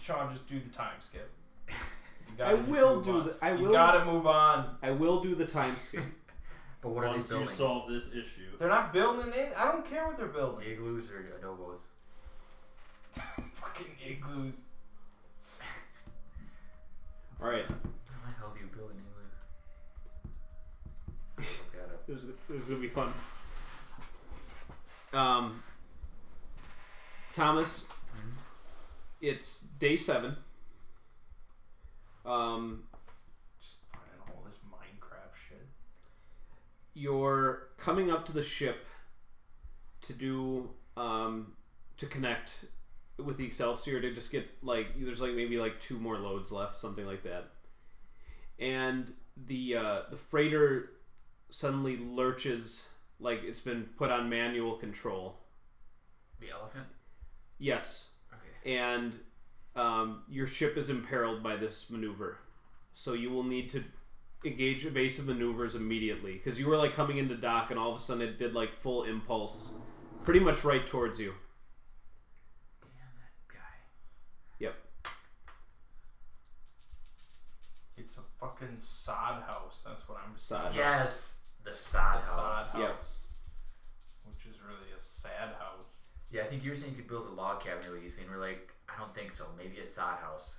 Sean, just do the time skip. I will do the. I will. You gotta move on. I will do the time skip. But what are they Once you building? solve this issue. They're not building it. I don't care what they're building. Igloos or adobos? Fucking igloos. All right. How the hell do you build an igloo? Look that up. This is gonna be fun. Thomas, it's day 7. Just finding all this Minecraft shit. You're coming up to the ship to do to connect with the Excelsior to just get there's maybe 2 more loads left, something like that. And the freighter suddenly lurches like it's been put on manual control. The elephant? Yes. Okay. And your ship is imperiled by this maneuver. So you will need to engage evasive maneuvers immediately. Because you were coming into dock and all of a sudden it did full impulse pretty much right towards you. Damn that guy. Yep. It's a fucking sod house. That's what I'm Sod house. Yes, the sod The house. sod house. Yep. Which is really a sad house. Yeah, I think you were saying you could build a log cabin really easily, and we're like, I don't think so. Maybe a sod house.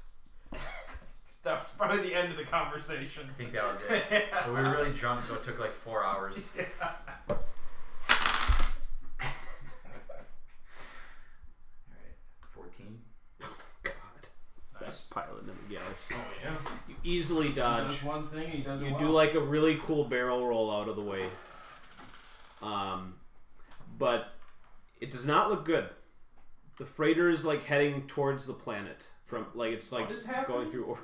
That was probably the end of the conversation. I think that was it. But we were really drunk, so it took 4 hours. Alright, 14. God. Best pilot in the galaxy. Oh yeah. You easily He dodge. does one thing, he does it You well. do a really cool barrel roll out of the way. But it does not look good. The freighter is heading towards the planet from it's What is happening? going through.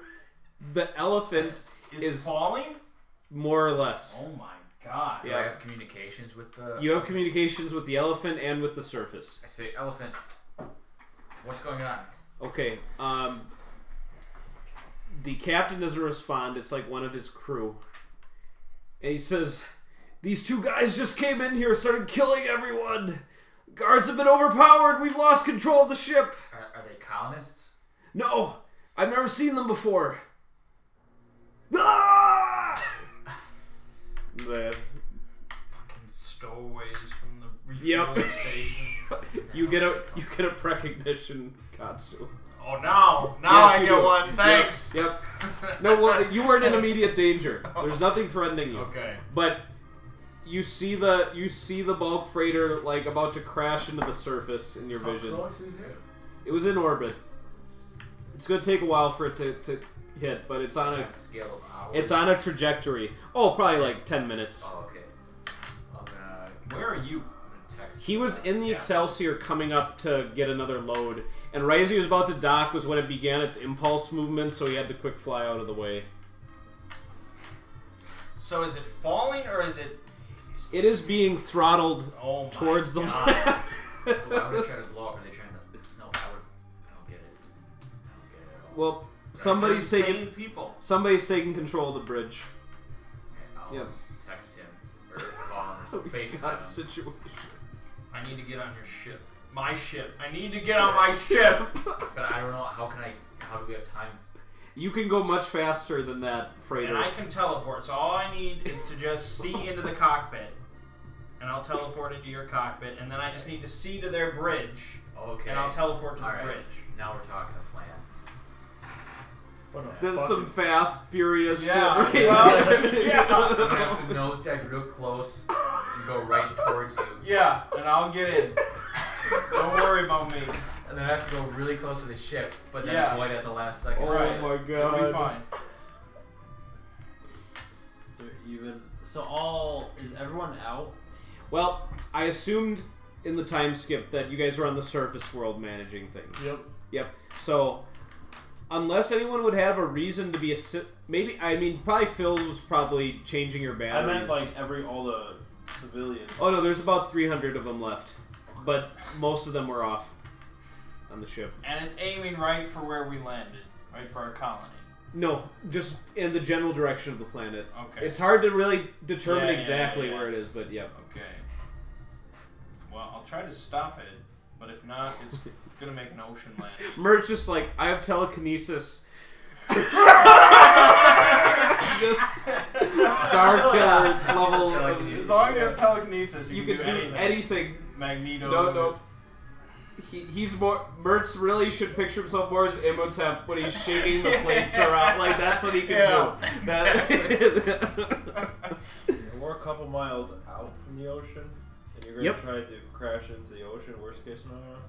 The elephant is falling? more or less. Oh my god. Do I have communications with the... You have communications with the elephant and with the surface. I say, elephant, what's going on? Okay. The captain doesn't respond. It's one of his crew. And he says, "These 2 guys just came in here, started killing everyone. Guards have been overpowered. We've lost control of the ship." Are they colonists? "No, I've never seen them before." Ah! The Fucking stowaways from the Yep. refueling station. you get a precognition, Katsu. Oh, now Yes, I you get do. one. Thanks. Yep. No, well, you weren't in immediate danger. There's nothing threatening you. Okay. But you see the bulk freighter about to crash into the surface in your vision. How close is it? It was in orbit. It's gonna take a while for it to hit, but it's on a Scale of hours? it's on a trajectory. Oh, probably 10 minutes. Oh, okay. I'm gonna Where are you? text. He was in the Excelsior coming up to get another load, and right as he was about to dock was when it began its impulse movement, so he had to quick fly out of the way. So is it falling or is it? It is being throttled Oh my towards the god. land. So why would I try to blow up? Are they trying to... No, I don't get it. I don't get it at all. Well, somebody's They're taking insane people. control of the bridge. I'll Yep. text him or call him or We FaceTime got a him. situation. I need to get on your ship. My ship. I need to get on my ship. But I don't know, how do we have time? You can go much faster than that freighter. And I can teleport. So all I need is to just see into the cockpit. And I'll teleport into your cockpit. And then I just need to see to their bridge. Okay. And I'll teleport to the Alright, bridge. now we're talking a plan. There's some fast, furious Yeah. shit. Well, You yeah. have to nosedive real close and go right towards you. Yeah. And I'll get in. Don't worry about me. And then I have to go really close to the ship, but then Yeah. avoid it at the last second. Oh Right. my It'll be god. fine. So even. So is everyone out? Well, I assumed in the time skip that you guys were on the surface world managing things. Yep. So, unless anyone would have a reason to be probably Phil was probably changing your batteries. I meant like all the civilians. Oh no, there's about 300 of them left, but most of them were off on the ship. And it's aiming right for where we landed, right for our colony. No, just in the general direction of the planet. Okay. It's hard to really determine Yeah, exactly yeah. where it is, but yeah. Okay. Well, I'll try to stop it, but if not, it's gonna make an ocean landing. Mert's just like, I have telekinesis. Just Star Killer level. As long as you have telekinesis, You can can do anything. Magneto. No. He's more. Mertz really should picture himself more as Imhotep when he's shaking the plates around. Like that's what he can do. We're a couple miles out from the ocean, and you're gonna try to crash into the ocean. Worst case scenario.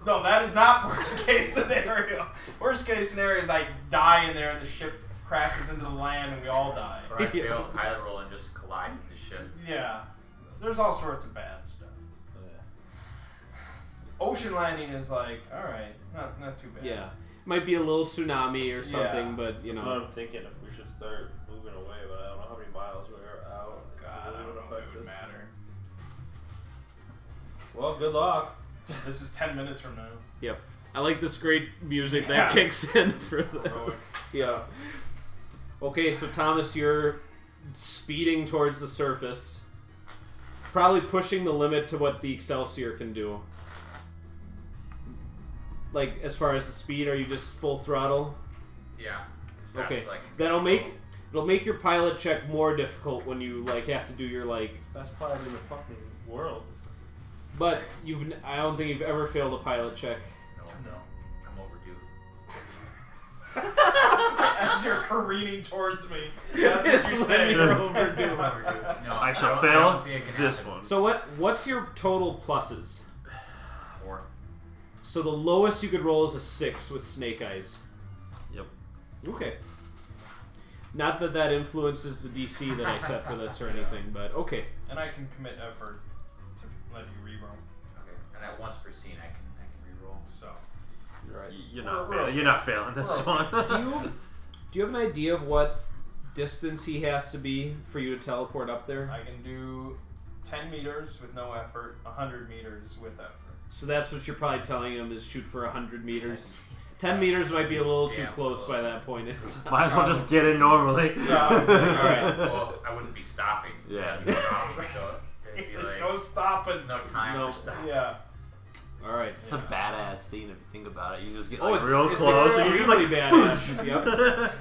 No, that is not worst case scenario. Worst case scenario is I die in there and the ship crashes into the land and we all die. Or I fail the pilot roll and just collide with the ship. Yeah. There's all sorts of bad stuff. Ocean landing is like, alright, not too bad. Yeah. Might be a little tsunami or something, but you know. That's what I'm thinking if we should start moving away, but I don't know how many miles we're out. God, I don't know if it would matter. Well, good luck. This is 10 minutes from now. Yep. I like this great music that kicks in for this. Yeah. Okay, so Thomas, you're speeding towards the surface. Probably pushing the limit to what the Excelsior can do. Like, as far as the speed, are you just full throttle? Yeah. Okay. Like It'll make your pilot check more difficult when you like have to do your like. Best pilot in the fucking world. But I don't think you've ever failed a pilot check. No. I'm overdue. As you're careening towards me, that's what you're saying. You're overdue. No, I shall don't fail think it can this happen. one. So what's your total pluses? 4. So the lowest you could roll is a 6 with snake eyes. Yep. Okay. Not that influences the DC that I set for this or anything, but okay. And I can commit effort to let you reroll. Okay. And at once per scene, I can reroll. So. Right. You're not failing this one. Do you have an idea of what distance he has to be for you to teleport up there? I can do 10 meters with no effort, 100 meters with effort. So that's what you're probably telling him is shoot for 100 meters. 10 meters might be a little too close by that point in time. Might as well just get in normally. Alright. Well, I wouldn't be stopping. Yeah. So it'd be like, No stopping. there's no time for stopping. Yeah. Alright. It's a badass scene if you think about it. You just get Oh, like it's real it's close, and you're just extremely badass. Yep.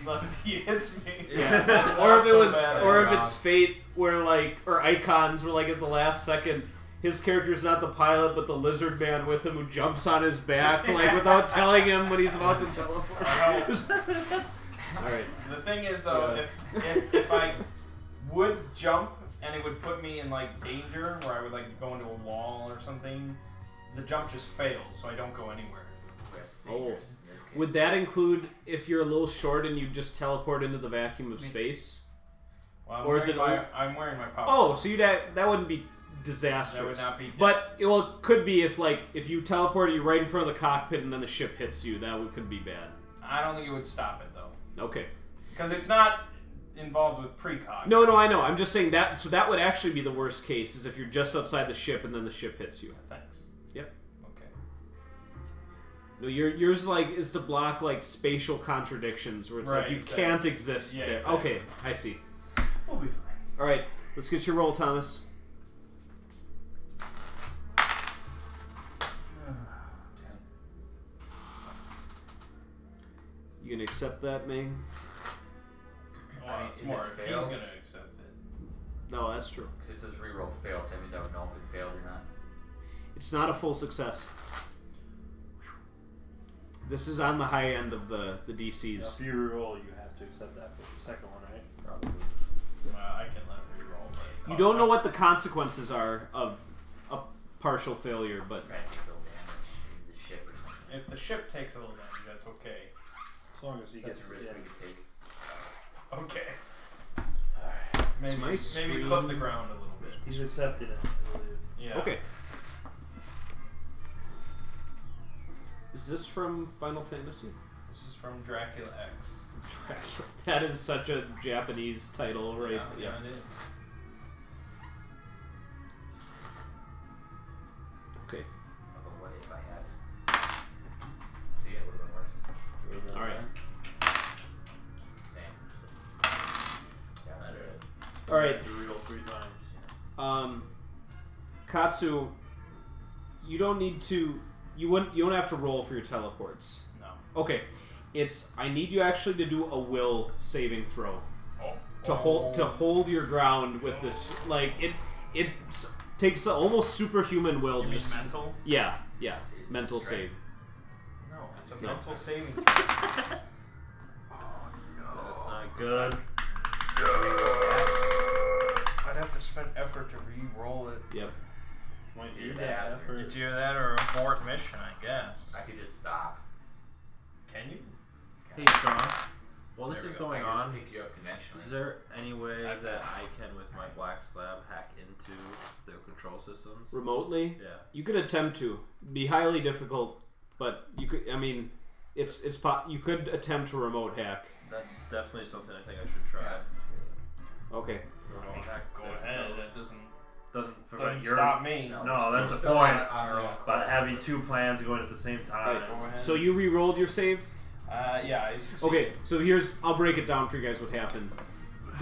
Unless he hits me. Yeah. Or if it was, or if it's Fate, where like, or Icons, where like at the last second, his character's not the pilot, but the lizard man with him who jumps on his back, like without telling him when he's about to teleport. Alright. The thing is, though, if I would jump and it would put me in like danger, where I would like go into a wall or something, the jump just fails, so I don't go anywhere. Oh. Would that include if you're a little short and you just teleport into the vacuum of space? Well, Or is it I'm wearing my power. Oh, so that wouldn't be disastrous. That would not be. But it could be if you teleport you right in front of the cockpit and then the ship hits you. That could be bad. I don't think it would stop it though. Okay. Because it's not involved with precog. No, I know. I'm just saying that. So that would actually be the worst case is if you're just outside the ship and then the ship hits you. Thanks. Yep. Okay. No, yours like is to block like spatial contradictions where it's like you can't exist there. Exactly. Okay, I see. We'll be fine. All right, let's get your roll, Thomas. You gonna accept that, Ming? Well, it's is more it if he's failed? gonna accept it. No, that's true. Because it says reroll failed, so that means I would know if it failed or not. It's not a full success. This is on the high end of the DCs. If you reroll, you have to accept that for the second one, right? Probably. I can let him reroll, but You don't know what the consequences are of a partial failure, but Practical damage to the ship or something. if the ship takes a little damage, that's okay. As long as he That's gets a risk in. we could take. Okay. Maybe, my maybe screen- clip the ground a little bit. He's accepted it, I believe. Yeah. Okay. Is this from Final Fantasy? This is from Dracula X. Dracula. That is such a Japanese title, right? Yeah, it is. Okay. Although what if I had? See, it would have been worse. All right. Same. Yeah, that is. All right. To reroll 3 times. Katsu, you don't need to. You don't have to roll for your teleports. No. Okay. I need you actually to do a will saving throw Oh. to hold your ground with this. Like it takes a almost superhuman will You to mean just. mental? Yeah. Mental Strength. save. No, it's a No. mental saving. That's not good. I'd have to spend effort to re-roll it. Yep. Might It's need either that that or- effort. It's either that or abort mission, I guess. I could just stop. Can you? Hey, Sean. While this There is we go. going I just on, pick you up conventionally. is there any way that I can, with my black slab, hack into the control systems? Remotely, Yeah. you could attempt to. Be highly difficult, but you could. I mean, you could attempt to remote hack. That's definitely something I think I should try. Okay. Remote hack. Go the ahead. controls. That doesn't Doesn't prevent stop me. No, that's we're the still point. on our own But course. having 2 plans going at the same time. Right. Go ahead. So you re-rolled your save. Yeah. I succeeded. Okay, so I'll break it down for you guys what happened.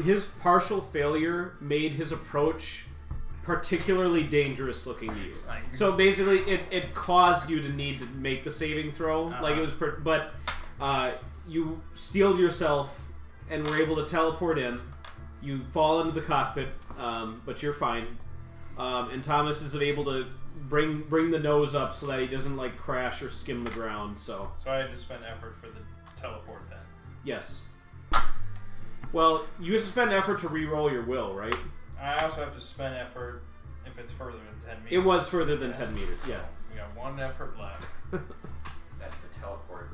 His partial failure made his approach particularly dangerous looking to you. So basically, it caused you to need to make the saving throw. Like it was, but you steeled yourself and were able to teleport in. You fall into the cockpit, but you're fine. And Thomas is able to bring the nose up so that he doesn't like crash or skim the ground. So I had to spend effort for the teleport then. yes. Well, you have to spend effort to re-roll your will, right? I also have to spend effort if it's further than 10 meters. It was further than 10 meters. Yeah. We got 1 effort left. That's the teleport.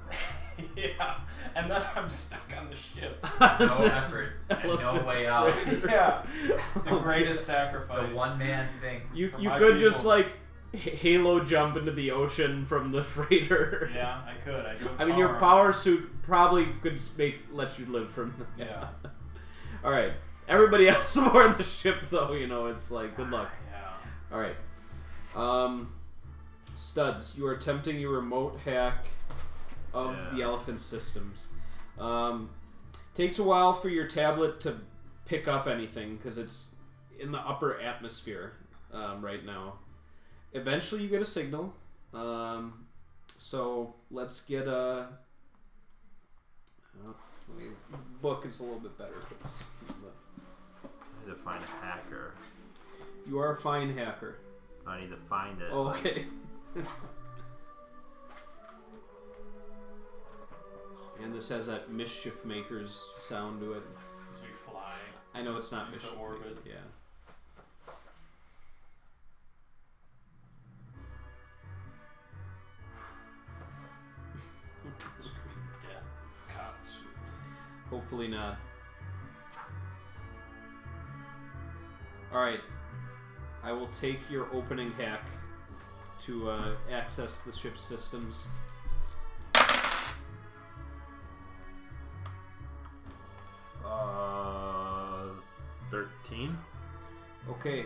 Yeah, and then I'm stuck on the ship. No effort. And no way out. Yeah, the greatest sacrifice. The one-man thing. You For you my could just people. like Halo jump into the ocean from the freighter. Yeah, I could. I do. I mean, your power suit probably could let you live from. Yeah. All right. Everybody else aboard the ship, though, it's like good luck. Yeah. All right. Studs, you are attempting your remote hack of the elephant systems. Takes a while for your tablet to pick up anything because it's in the upper atmosphere right now. Eventually, you get a signal. So let's get a. Book is a little bit better for this. I need to find a hacker. You are a fine hacker. I need to find it. Oh, okay. And this has that mischief maker's sound to it. As we fly. I know it's not Into mischief orbit. maker, yeah. Screen death of Katsu. Hopefully not. Alright. I will take your opening hack to access the ship's systems. Uh, 13. Okay.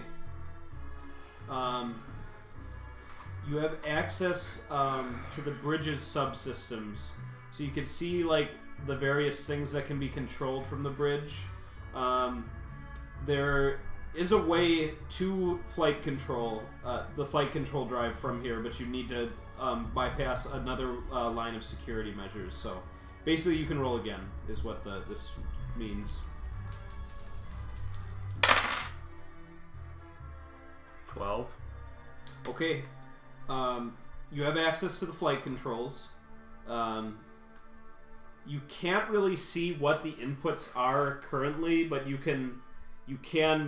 You have access to the bridge's subsystems, so you can see like the various things that can be controlled from the bridge. There is a way to flight control the flight control drive from here, but you need to bypass another line of security measures. So basically, you can roll again, is what this means. 12. Okay. You have access to the flight controls. You can't really see what the inputs are currently, but you can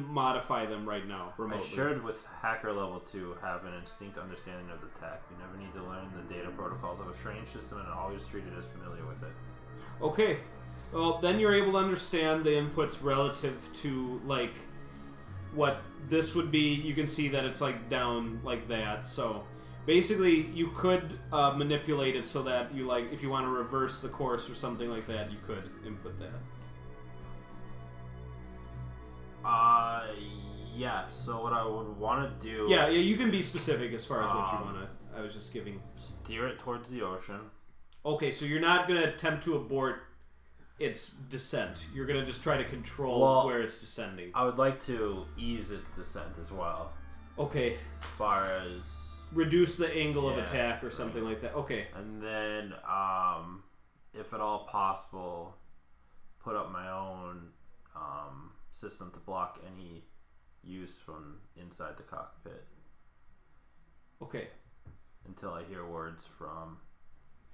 modify them right now remotely. I should, with hacker level 2, have an instinct understanding of the tech. You never need to learn the data protocols of a strange system and always treat it as familiar with it. Okay. Well, then you're able to understand the inputs relative to, like, what this would be. You can see that it's, like, down like that. So, basically, you could manipulate it so that you, like, if you want to reverse the course or something like that, you could input that. Yeah, so what I would want to do... Yeah, you can be specific as far as what you want to... I was just giving... Steer it towards the ocean. Okay, so you're not going to attempt to abort its descent. You're going to just try to control where it's descending. I would like to ease its descent as well. Okay. As far as... Reduce the angle of attack or something like that. Okay. And then, if at all possible, put up my own system to block any use from inside the cockpit. Okay. Until I hear words from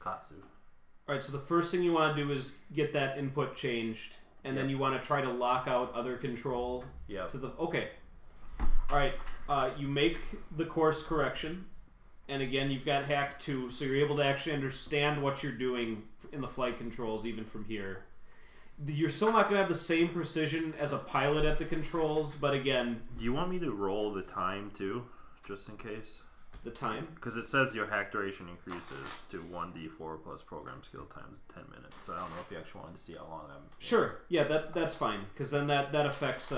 Katsu. Alright, so the first thing you want to do is get that input changed, and then you want to try to lock out other control to the... Okay. Alright, you make the course correction, and again, you've got Hack 2, so you're able to actually understand what you're doing in the flight controls, even from here. You're still not going to have the same precision as a pilot at the controls, but again... Do you want me to roll the time, too, just in case? The time? Because it says your hack duration increases to 1d4 plus program skill times 10 minutes. So I don't know if you actually wanted to see how long I'm... Sure. Yeah, that's fine. Because then that affects...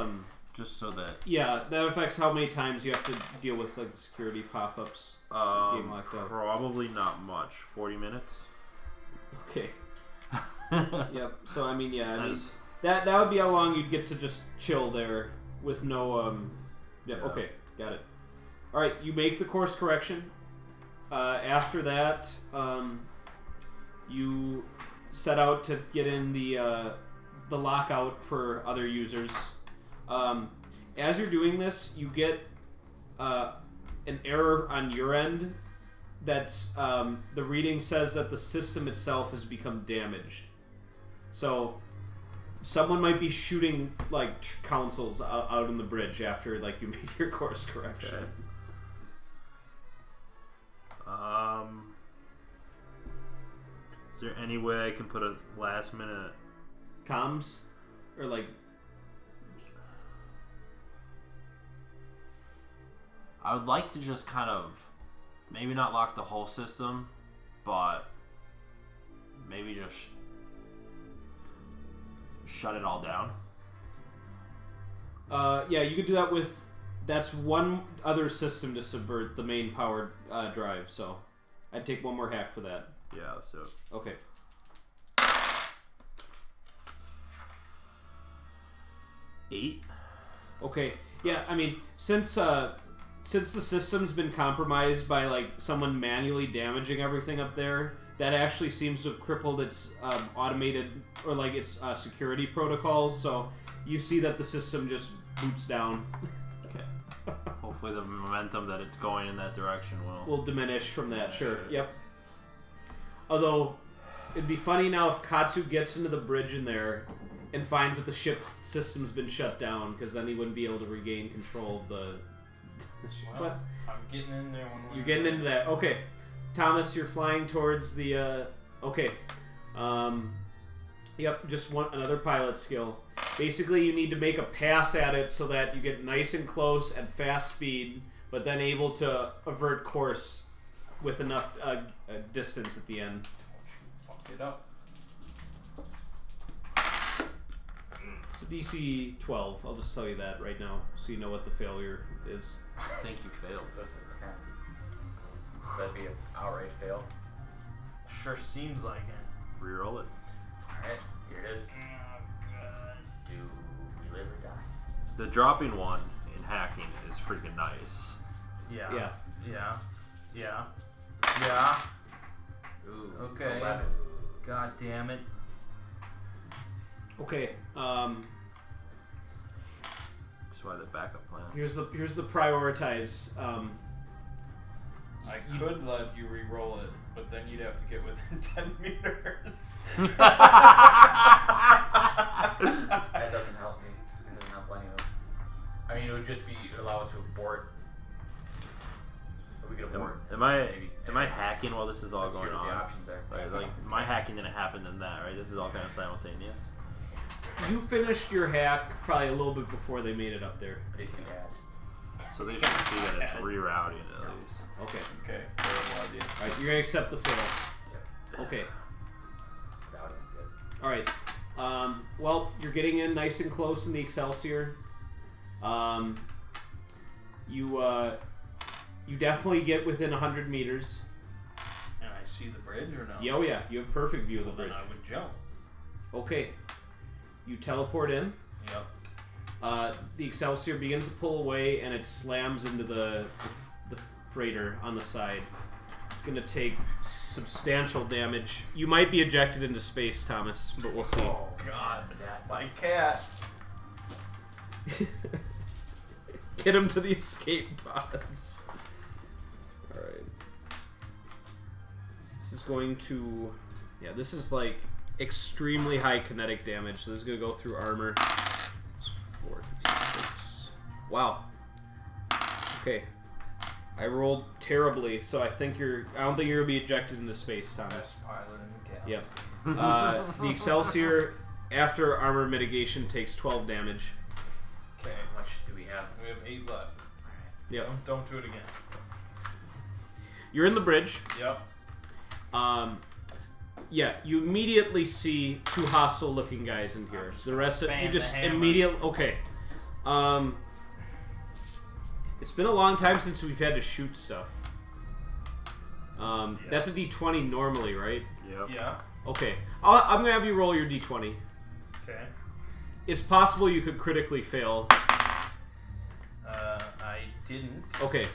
Just so that... Yeah, that affects how many times you have to deal with, like, the security pop-ups. Getting locked out. Probably not much. 40 minutes? Okay. Yep. So, I mean, yeah. I mean, that would be how long you'd get to just chill there with no... Yeah, okay. Got it. Alright, you make the course correction. After that, you set out to get in the lockout for other users. As you're doing this, you get an error on your end. That's the reading says that the system itself has become damaged. So someone might be shooting like consoles out on the bridge after like you made your course correction. Okay. Is there any way I can put a last minute comms or like? I would like to just kind of maybe not lock the whole system, but maybe just shut it all down. Yeah, you could do that with. That's one other system to subvert the main power drive. So I'd take one more hack for that. Yeah, so okay. $8. Okay. Yeah, I mean, since the system's been compromised by like someone manually damaging everything up there, that actually seems to have crippled its automated or like its security protocols. So you see that the system just boots down. Okay. Hopefully the momentum that it's going in that direction will diminish from that. Sure. Yep. Although it'd be funny now if Katsu gets into the bridge in there and finds that the ship system's been shut down, because then he wouldn't be able to regain control of the. Well, I'm getting in there. You're getting into that. Okay, Thomas, you're flying towards the. Okay. Yep, just another pilot skill. Basically, you need to make a pass at it so that you get nice and close at fast speed, but then able to avert course with enough distance at the end. Fuck it up. It's a DC 12. I'll just tell you that right now, so you know what the failure is. I think you failed. That'd be an outright fail. Sure seems like it. Reroll it. Alright, here it is. Do we live or die? The dropping one in hacking is freaking nice. Yeah. Yeah. Yeah. Yeah. Yeah. Ooh, Okay. 11. God damn it. Okay. That's why the backup plan. Here's the prioritize. I could let you re-roll it, but then you'd have to get within 10 meters. That doesn't help me. It doesn't help anyone. I mean, it would just be allow us to abort. Or we could abort. Am I hacking while this is all Let's going hear what on? the options are. Right, like, am I hacking hacking didn't happen than that, right? This is all kind of simultaneous. You finished your hack probably a little bit before they made it up there. But if you add. So they should see that it's rerouting at least. Okay. Okay. Terrible idea. All right, you're gonna accept the fail. Okay. Without it, good. All right. Well, you're getting in nice and close in the Excelsior. You definitely get within 100 meters. And I see the bridge or no? Yeah, oh yeah, you have perfect view of the Well, then bridge. I would jump. Okay. You teleport in. Yep. The Excelsior begins to pull away, and it slams into the freighter on the side. It's going to take substantial damage. You might be ejected into space, Thomas, but we'll see. Oh God, my cat. Get him to the escape pods. Alright. This is going to... Yeah, this is like extremely high kinetic damage, so this is going to go through armor. It's 4, 6. Wow. Okay. I rolled terribly, so I don't think you're going to be ejected into space, Thomas. Best pilot in the Yep. galaxy. The Excelsior, after armor mitigation, takes 12 damage. Okay. How much do we have? We have 8 left. Yep. Don't do it again. You're in the bridge. Yep. Yeah, you immediately see 2 hostile-looking guys in here. The rest of you bang just the hammer. immediately... Okay. It's been a long time since we've had to shoot stuff. That's a D20 normally, right? Yep. Yeah. Okay. I'm going to have you roll your D20. Okay. It's possible you could critically fail. I didn't. Okay.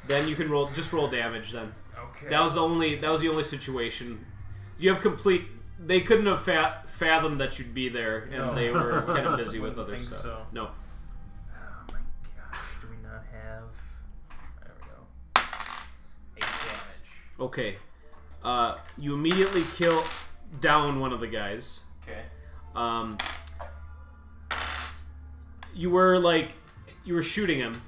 Then you can just roll damage then. Okay. That was the only situation. You have complete... They couldn't have fathomed that you'd be there, and No. they were kind of busy with Wouldn't other think stuff. so. No. Oh my gosh, do we not have... There we go. 8 damage. Okay. You immediately kill down one of the guys. Okay. You were shooting him.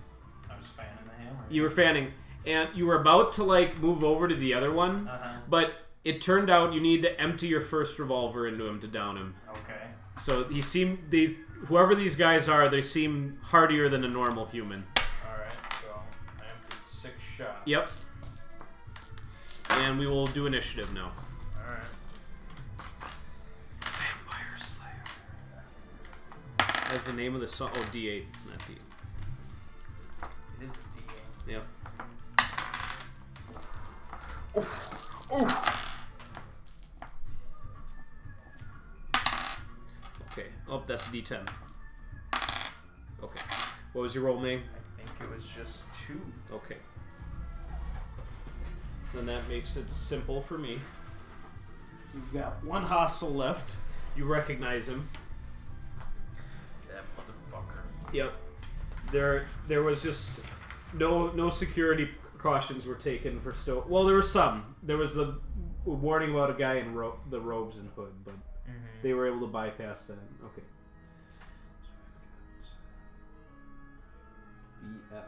I was fanning the hammer. You were fanning, and you were about to move over to the other one, but it turned out you need to empty your first revolver into him to down him. Okay. So whoever these guys are, they seem hardier than a normal human. Alright, so I emptied 6 shots. Yep. And we will do initiative now. Alright. Vampire Slayer. That's the name of the song. Oh, D8, not D8. It is a D8. Yep. Okay. Oh, that's a D10. Okay. What was your roll name? I think it was just 2. Okay. Then that makes it simple for me. You've got 1 hostile left. You recognize him. That motherfucker. Yep. There was just no security precautions were taken for still. Well, there were some. There was the warning about a guy in the robes and hood, but they were able to bypass that. Okay. BF.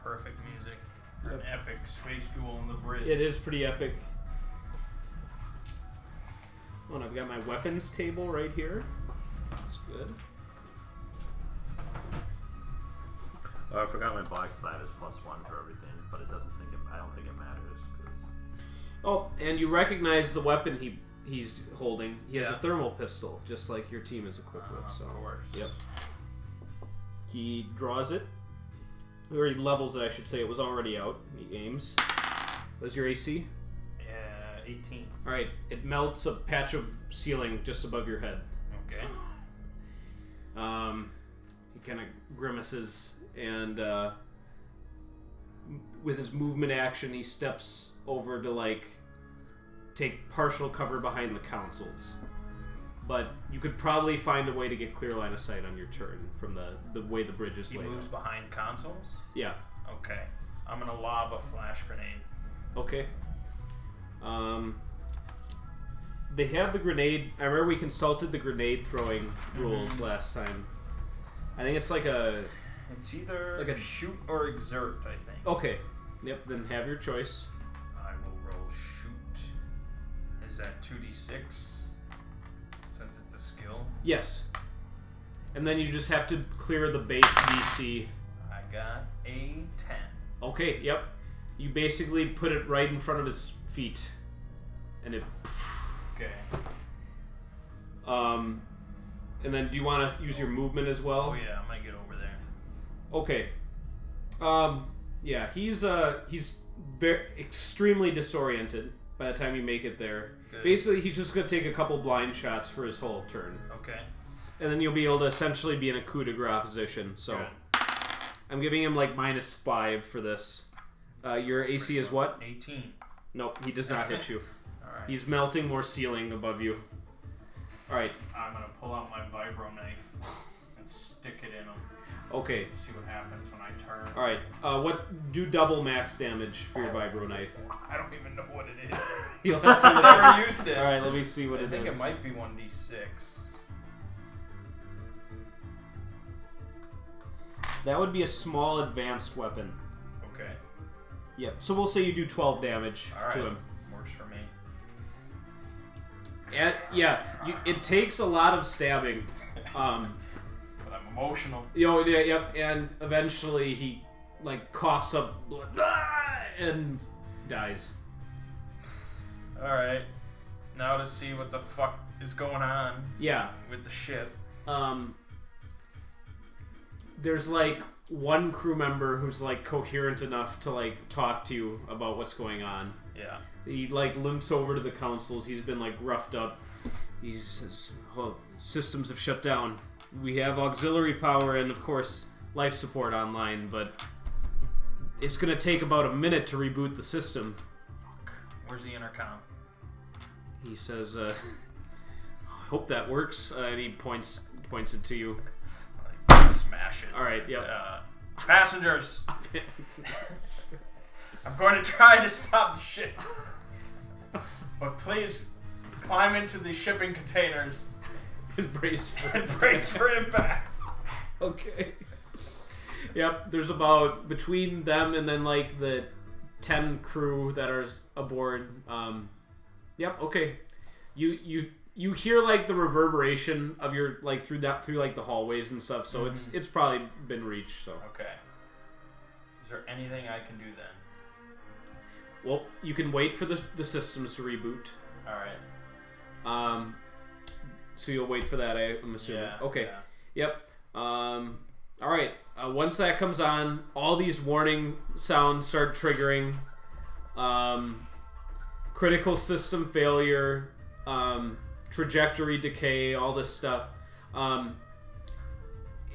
Perfect music. Yep. An epic space duel on the bridge. It is pretty epic. Oh, and I've got my weapons table right here. That's good. Oh, I forgot my black slide is +1 for everything, but I don't think it matters. Oh, and you recognize the weapon he's holding. He has a Yeah. thermal pistol, just like your team is equipped with. So, Of course. yep. He draws it, or he levels it. I should say it was already out. He aims. What's your AC? 18. All right. It melts a patch of ceiling just above your head. Okay. He kind of grimaces and with his movement action, he steps over to take partial cover behind the consoles. But you could probably find a way to get clear line of sight on your turn from the way the bridge is He laid moves out. behind consoles? Yeah. Okay. I'm gonna lob a flash grenade. Okay. They have the grenade. I remember we consulted the grenade throwing rules last time. I think it's like a... It's either Like a- shoot or exert, I think. Okay. Yep, then have your choice. I will roll shoot. Is that 2d6? Since it's a skill. Yes. And then you just have to clear the base DC. I got a 10. Okay, yep. You basically put it right in front of his feet. And it... Okay. And then do you want to use your movement as well? Oh yeah, I might get over there. Okay. Yeah, he's very extremely disoriented by the time you make it there. Good. Basically, he's just gonna take a couple blind shots for his whole turn, Okay. and then you'll be able to essentially be in a coup de grace position. So, Good. I'm giving him like -5 for this. Your AC is what? 18. Nope, he does not hit you. Alright. He's melting more ceiling above you. All right. I'm gonna pull out my vibro knife and stick it in him. Okay. See what happens when I turn. All right. Do double max damage for your vibro knife. I don't even know what it is. You'll have to. I've never used it. All right. Let me see what I it think is. it might be 1d6. That would be a small advanced weapon. Okay. Yep. So we'll say you do 12 damage Alright. to him. Works for me. And, yeah, it takes a lot of stabbing. But I'm emotional. Yeah, yep. And eventually he like coughs up blood and dies. Alright. Now to see what the fuck is going on Yeah. with the ship. There's like one crew member who's like coherent enough to like talk to you about what's going on. Yeah. He like limps over to the consoles. He's been like roughed up. He says, "Oh, systems have shut down. We have auxiliary power and of course life support online, but it's gonna take about a minute to reboot the system." Fuck. Where's the intercom? He says, "I hope that works." And he points it to you. Like, smash it. All right. Yep. Passengers! I'm going to try to stop the ship. But please climb into the shipping containers And brace for and brace for impact. Okay. Yep. There's about between them and then like the 10 crew that are aboard. Yep. Okay. You hear like the reverberation of your like through like the hallways and stuff. So it's probably been reached. So Okay. Is there anything I can do then? well, you can wait for the systems to reboot. Alright. So you'll wait for that. I'm assuming. Yeah. Okay. Yeah. Yep. All right. Once that comes on, all these warning sounds start triggering. Critical system failure, trajectory decay, all this stuff.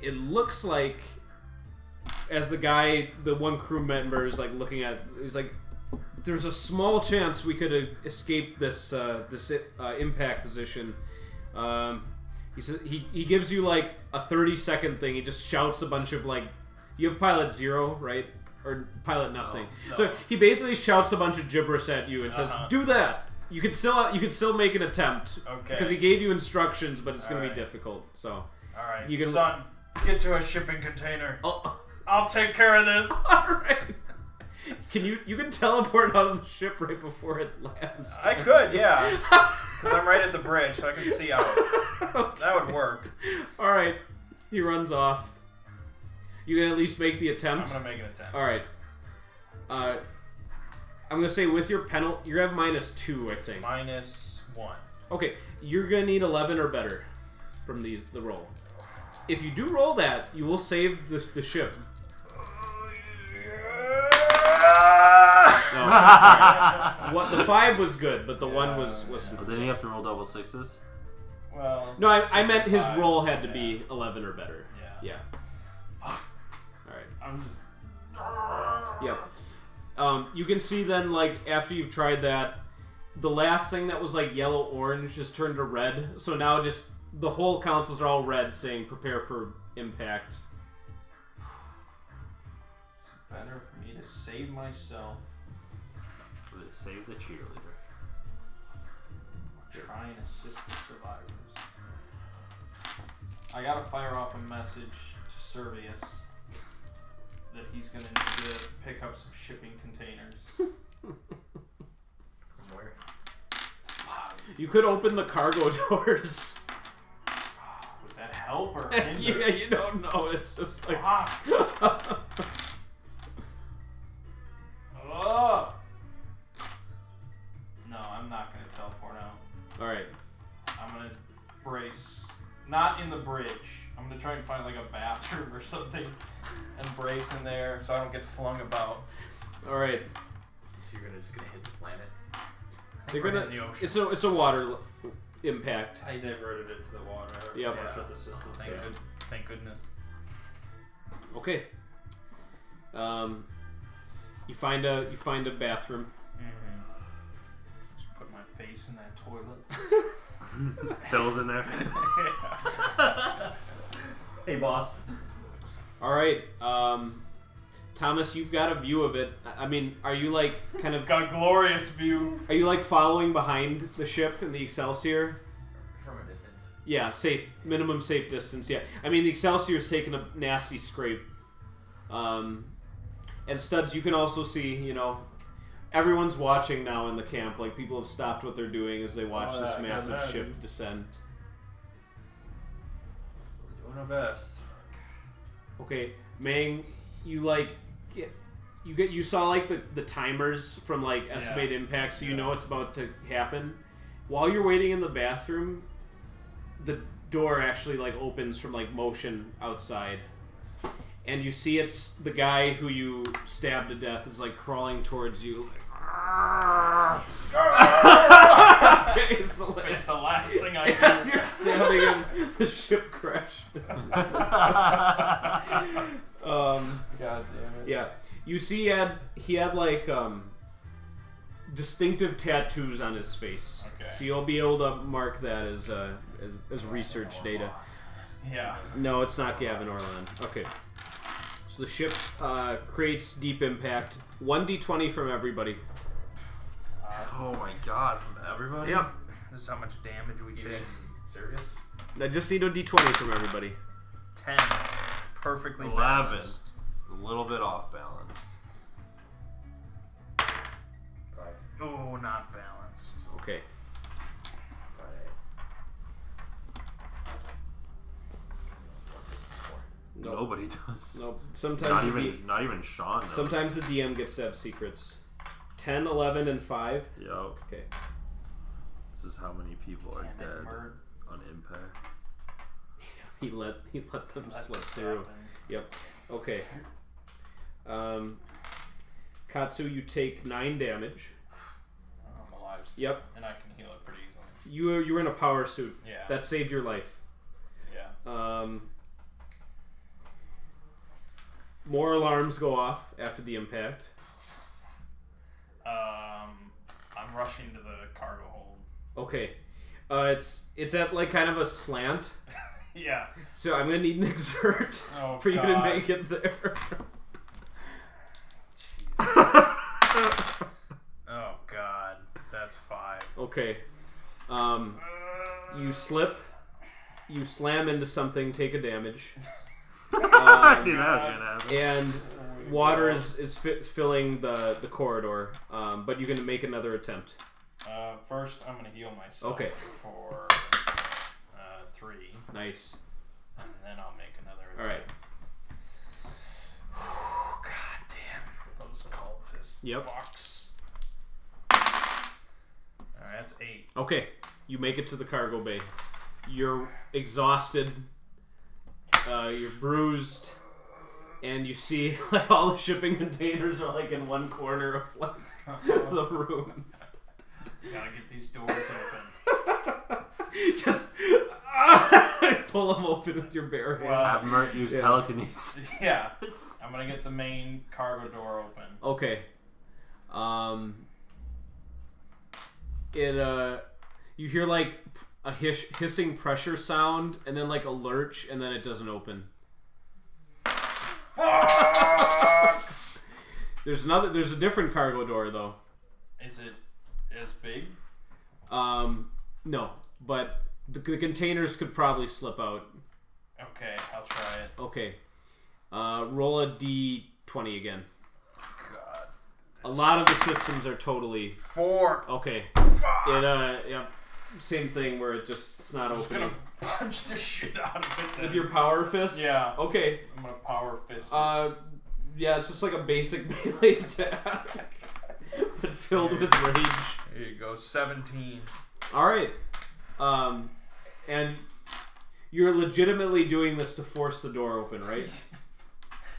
It looks like, as the one crew member is like looking at, he's like, "There's a small chance we could escape this impact position." He says he gives you like a 30-second thing. He just shouts a bunch of like, you have pilot 0, right? Or pilot nothing. No. So he basically shouts a bunch of gibberish at you and says, "Do that." You could still make an attempt. Okay. Because he gave you instructions, but it's going to be Alright. difficult. So Alright. You can- Son, get to a shipping container. oh, I'll take care of this. all right. You can teleport out of the ship right before it lands. I could, yeah. Because I'm right at the bridge, so I can see out. That would work. All right. He runs off. You can at least make the I'm attempt. going to make an attempt. All right. I'm gonna say with your penalty, you have -2, I think. -1. Okay, you're gonna need 11 or better from the roll. If you do roll that, you will save the ship. No, alright. What the 5 was good, but the 1 was. But then you have to roll double sixes. Well, No, I meant his 65, roll had to yeah. be 11 or better. Yeah. Yeah. All right. I'm just... Yep. You can see then, like, after you've tried that, the last thing that was, like, yellow-orange just turned to red. So now just the whole consoles are all red saying prepare for impact. It's better for me to save myself. Save the cheerleader. Try and assist the survivors. I gotta fire off a message Servius that he's gonna need to pick up some shipping containers. From where? You could open the cargo doors. Would that help or Yeah, hinder? you don't know. It's just like. Oh! No, I'm not gonna teleport out. All right. I'm gonna brace, not in the bridge. I'm gonna try and find like a bathroom or something and brace in there so I don't get flung about. All right. So you're just gonna hit the planet. They're We're gonna. in the ocean. It's a water impact. I diverted it to the water. Yep. I shut the system. Thank goodness. Okay. You find a bathroom. Mm-hmm. Just put my face in that toilet. Phil's in there. Hey, boss. All right. Thomas, you've got a view of it. I mean, are you like kind of? Got a glorious view. Are you like following behind the ship in the Excelsior? From a distance. Yeah, minimum safe distance. Yeah, I mean the Excelsior's taken a nasty scrape. And Studs, you can also see, everyone's watching now in the camp. Like people have stopped what they're doing as they watch this massive ship descend. We're doing our best. Okay, Mang, you saw like the timers from like estimate impact, so you know it's about to happen. While you're waiting in the bathroom, the door actually like opens from like motion outside, and you see it's the guy who you stabbed to death is like crawling towards you. Like, okay, so It's the last thing I as do. you're stabbing him, the ship crashes. God damn it. Yeah, you see, he had like distinctive tattoos on his face. Okay. So you'll be able to mark that as research data. Yeah. No, it's not Gavin Orland. Okay. So the ship creates deep impact. 1d20 from everybody. Oh my god, from everybody? Yep. This is how much damage we Even take. Service? I just need a d20 from everybody. 10. Perfectly 11. balanced. A little bit off balance. 5. Oh, not balanced. Okay. 4. Nope. Nobody does. Nope. Sometimes Not even Sean knows. sometimes the DM gets to have secrets. 10, 11, and 5. Yep. Okay. This is how many people are Damn it, dead Mert. on impact. He let them Let slip this through. happen. Yep. Okay. Katsu, you take 9 damage. I'm alive still. Yep. And I can heal it pretty easily. You were in a power suit. Yeah. That saved your life. Yeah. More alarms go off after the impact. I'm rushing to the cargo hold. Okay. It's at like kind of a slant. Yeah. So I'm gonna need an exert Oh, for you to God. make it there. Oh God, that's 5. Okay. You slip. You slam into something, take a damage. I knew that was gonna happen. And water is filling the corridor, but you're going to make another attempt. First, I'm gonna heal myself. Okay. For 3, Nice. and then I'll make another. All right. God damn those cultists. Yep. Fucks. All right, that's 8. Okay. You make it to the cargo bay. You're exhausted. You're bruised. And you see like all the shipping containers are like in one corner of like the room. Gotta get these doors open. Just pull them open with your bare hand. Have Mert use Yeah. telekinesis. Yeah, I'm gonna get the main cargo door open. Okay. You hear like a hissing pressure sound, and then like a lurch, and then it doesn't open. Fuck! There's a different cargo door though. Is it as big? No, but the containers could probably slip out. Okay, I'll try it. Okay. Roll a d20 again. God. A lot of the systems are totally 4. okay. Fuck. Yep. Same thing where it's not I'm just opening. gonna punch the shit out of it. Then. With your power fist? Yeah. Okay. I'm gonna power fist it. Yeah, it's just like a basic melee attack. But filled with rage. Here you go, 17. Alright. And you're legitimately doing this to force the door open, right?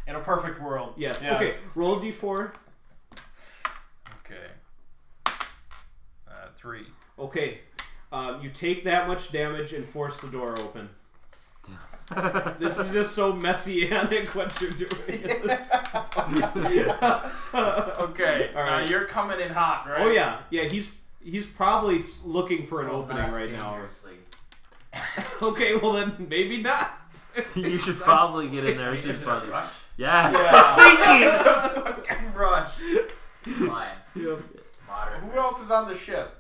In a perfect world. Yes. Okay. Roll a d4. Okay. 3. Okay. You take that much damage and force the door open. This is just so messianic what you're doing at this point. Okay. All right. You're coming in hot, right? Oh yeah. Yeah, he's probably looking for an opening right now. Dangerously. Okay, well then maybe not. You should probably get in there. Wait, is it a rush? Yeah. It's a fucking rush. Fine. Yep. Moderate. Who else is on the ship?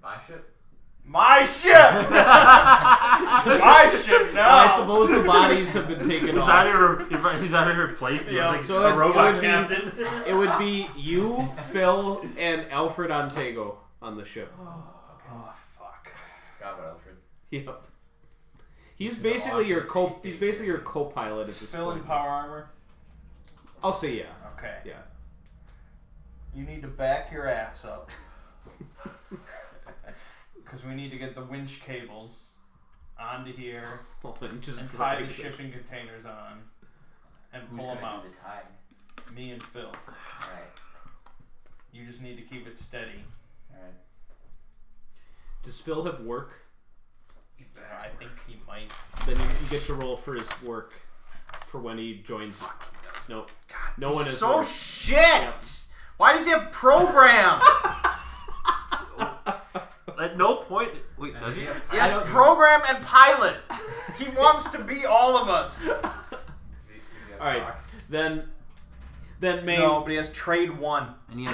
My ship? My ship! My ship now! I suppose the bodies have been taken off. He's already replaced Yeah. with So a robot it captain. It would be you, Phil, and Alfred Ontego on the ship. Oh, fuck. Forgot about Alfred. Yep. He's basically your co-pilot at this Phil in point. power armor? I'll say yeah. Okay. Yeah. You need to back your ass up. Because we need to get the winch cables onto here And just and tie drag the shipping containers on and Who's pull them gonna out. do the tie? Me and Phil. Alright. You just need to keep it steady. Alright. Does Phil have work? I think he might. Then you get to roll for his work for when he joins. Nope. God, No one is so work. shit! Yep. Why does he have program? At no point. Wait, does he? He has program and pilot. He wants to be all of us. All right. Then May. No, but he has trade 1. And he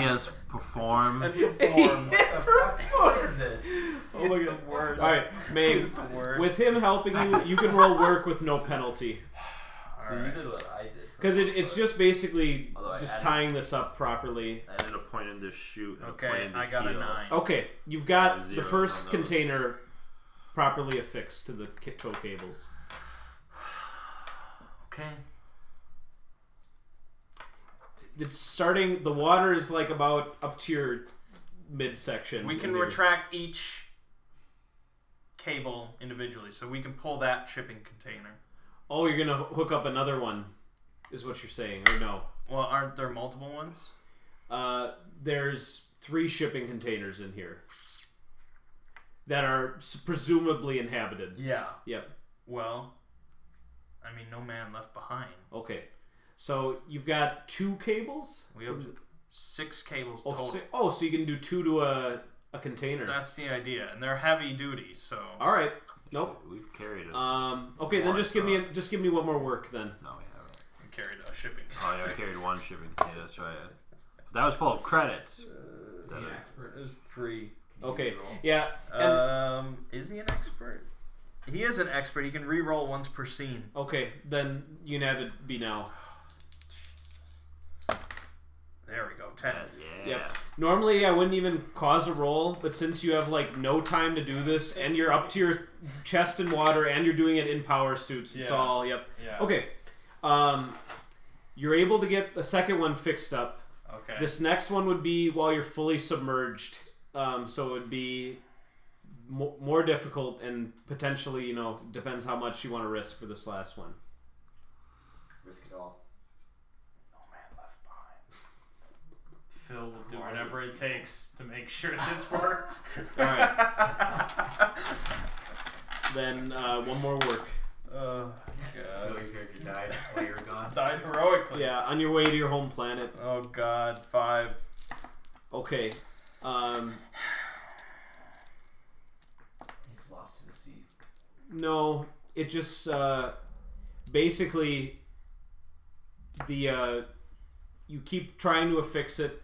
has perform. And perform. What is this? Oh my It's god. the word. All right, May. It's the word. With him helping you, you can roll work with no penalty. So you did what I did. Because it's just basically Although I just added- tying this up properly. I did a point in to shoot. And a point Okay, in to I got a heal. 9. Okay, you've got the Zeros first on those. container properly affixed to the tow cables. Okay. It's starting. The water is like about up to your midsection. We can in your- retract each cable individually, so we can pull that shipping container. Oh, you're gonna hook up another one, is what you're saying, or no? Well, aren't there multiple ones? There's 3 shipping containers in here that are presumably inhabited. Yeah. Yep. Well, I mean, no man left behind. Okay. So you've got 2 cables. We have 6 cables Oh, total. so you can do 2 to a container. That's the idea, and they're heavy duty, so. All right. Nope. We've carried it. Okay, then just give me one more work then. No, we haven't. We carried a shipping. Oh yeah, I carried 1 shipping container. That's right. That was full of credits. Is he an expert? There's 3. Okay. Yeah. And, Is he an expert? He is an expert. He can re-roll once per scene. okay, then you can have it be now. There we go. 10. Yeah. Yep. Normally I wouldn't even cause a roll, but since you have like no time to do this, and you're up to your chest in water, and you're doing it in power suits, it's Yeah. all yep. Yeah. Okay. You're able to get the second one fixed up. Okay. This next one would be while you're fully submerged, so it would be more difficult and potentially, depends how much you want to risk for this last one. Risk it all. No man left behind. Phil will do whatever it takes to make sure this works. All right. Then one more work. Your character died while you were gone. Died heroically. Yeah, on your way to your home planet. Oh God, 5. Okay. He's lost to the sea. No, it just basically the you keep trying to affix it,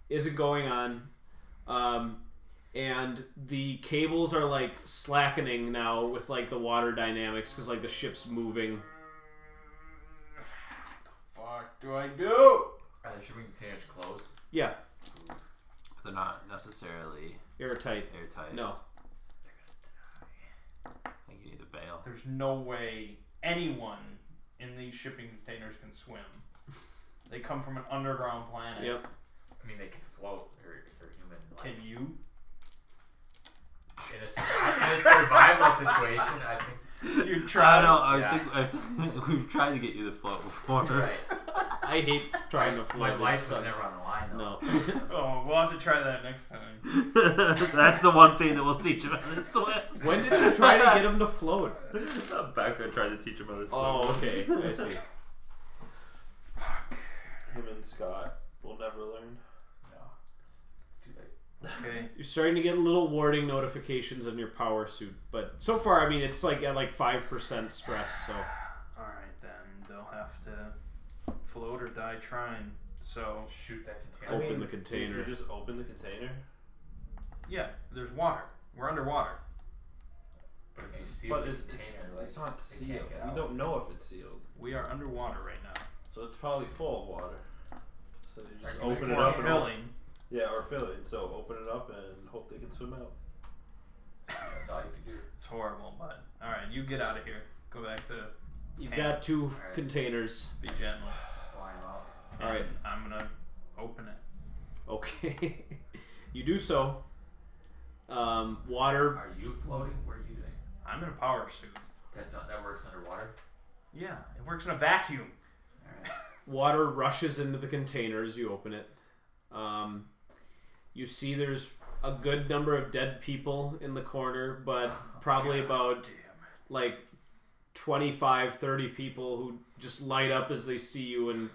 isn't going on. and the cables are like slackening now with like the water dynamics because like the ship's moving. What the fuck do I do? Are the shipping containers closed? Yeah, But they're not necessarily airtight. airtight. No. I think you need to bail. There's no way anyone in these shipping containers can swim. They come from an underground planet. Yep. I mean, they can float. They're human. Like, Can you? in a survival situation, I think. You I try. know. Yeah. I think we've tried to get you to float before. Right. I hate trying to float. My life so- was never on the line, though. No. Oh, we'll have to try that next time. That's the one thing that will teach him how to swim. When did you try to get him to float? Becca tried to teach him how to swim. Oh, okay. I see. Him and Scott will never learn. No. Too late. Okay. You're starting to get little warning notifications on your power suit, but so far, I mean, it's like at like 5% stress. So All right, then they'll have to float or die trying. So Shoot that container. open the container. You just open the container. yeah, there's water. We're underwater. But if you seal But the it's container, like, it's not they sealed. can't get We out. don't know if it's sealed. We are underwater right now. So it's probably full of water. So you just Right, open like it up and filling. yeah, or fill it. So open it up and hope they can swim out. That's all you can do. It's horrible, but all right, you get out of here. Go back to You've camp. got 2 Alright. containers. Be gentle. Fly 'em out. All right. And I'm gonna open it. Okay. You do so. Water. Are you floating? What are you doing? I'm in a power suit. That works underwater. Yeah, it works in a vacuum. All right. Water rushes into the container as you open it. You see there's a good number of dead people in the corner, but probably about like 25, 30 people who just light up as they see you, and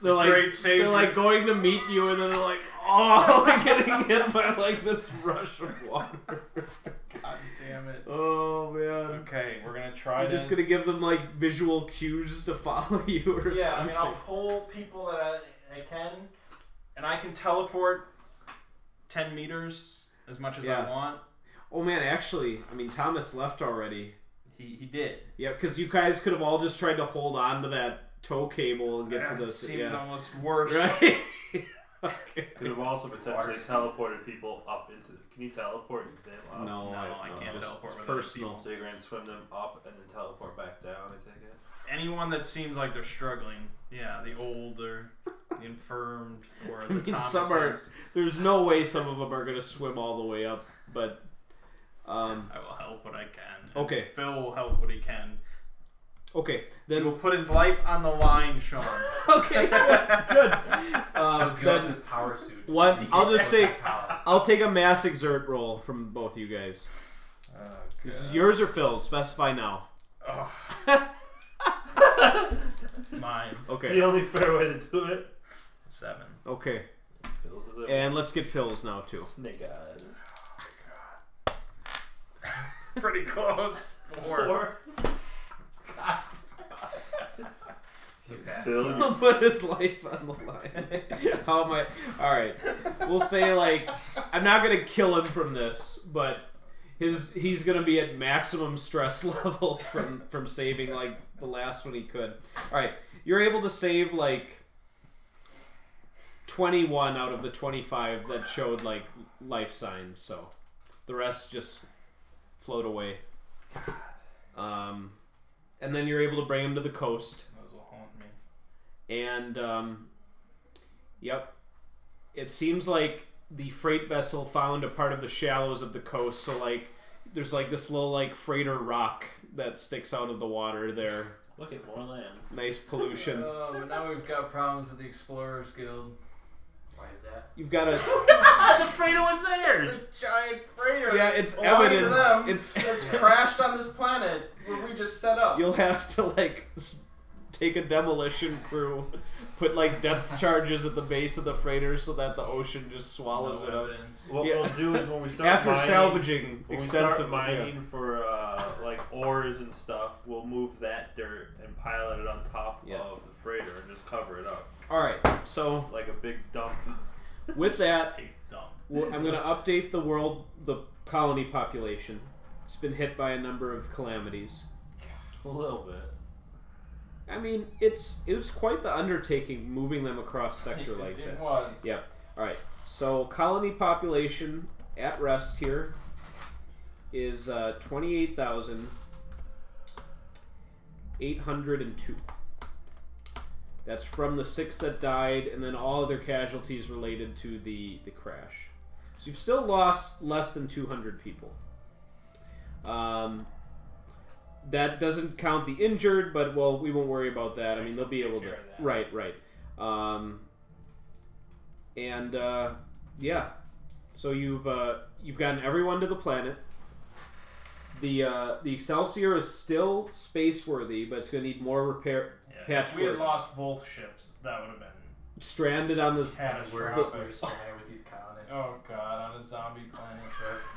they're like Great savior. they're like going to meet you, and then they're like, oh, like getting hit by like this rush of water. God damn it. Oh man. Okay, we're gonna try You're to. just gonna give them like visual cues to follow you or Yeah, I something. mean, I'll pull people that I can, and I can teleport 10 meters as much as Yeah. I want. Oh man, actually, I mean Thomas left already. He did. Yeah, because you guys could have all just tried to hold on to that tow cable and get to That the seems almost worse. right. Okay. Could have also potentially teleported people up into. Can you teleport them up? No, No, I can't just- teleport it's with other personal. So you're going to swim them up and then teleport back down. I take it. Anyone that seems like they're struggling, yeah, the old or the infirmed or I the mean, some are. Thomases, There's no way some of them are gonna swim all the way up, but I will help what I can. And Okay. Phil will help what he can. okay. He Then will put his life on the line, Sean. okay, good. He'll give up Then his power suit. what? I'll just take. Collins. I'll take a mass exert roll from both you guys. This is yours or Phil's. Specify now. Mine. It's Okay. the only fair way to do it. 7. Okay. Phil's is it. And let's get Phil's now too. Snake eyes. Pretty close. 4. You bastard. Phil, He'll put his life on the line. How am I? All right. We'll say like I'm not gonna kill him from this, but he's gonna be at maximum stress level from saving like the last one he could. All right. You're able to save like 21 out of the 25 that showed like life signs. So the rest just float away. And then you're able to bring him to the coast. Those will haunt me. And, yep. It seems like the freight vessel found a part of the shallows of the coast. So, like, there's, like, this little, like, freighter rock that sticks out of the water there. look at more land. Nice pollution. Oh, but now we've got problems with the Explorers Guild. Why is that? You've got to... the freighter was theirs. This giant freighter. Yeah, it's belonging evidence. to them It's that's crashed on this planet where we just set up. You'll have to, like, take a demolition crew, put, like, depth charges at the base of the freighter so that the ocean just swallows it up. evidence. What Yeah. we'll do is when we start After mining, salvaging when we extensive start mining for like ores and stuff, we'll move that dirt and pile it on top Yeah. of the freighter and just cover it up All right, so like a big dump. with that, Big dump. I'm going to update the colony population. It's been hit by a number of calamities. A little bit. I mean, it was quite the undertaking moving them across sector like that. It was. Yep. All right. So colony population at rest here is 28,802. That's from the 6 that died, and then all other casualties related to the crash. So you've still lost less than 200 people. That doesn't count the injured, but well, we won't worry about that. I mean, they'll be able to. Right. Yeah. So you've gotten everyone to the planet. The Excelsior is still space worthy, but it's going to need more repair. Yeah, if we had lost both ships, that would have been stranded on this. catastrophic. We're stranded with these colonists. Oh god, on a zombie planet.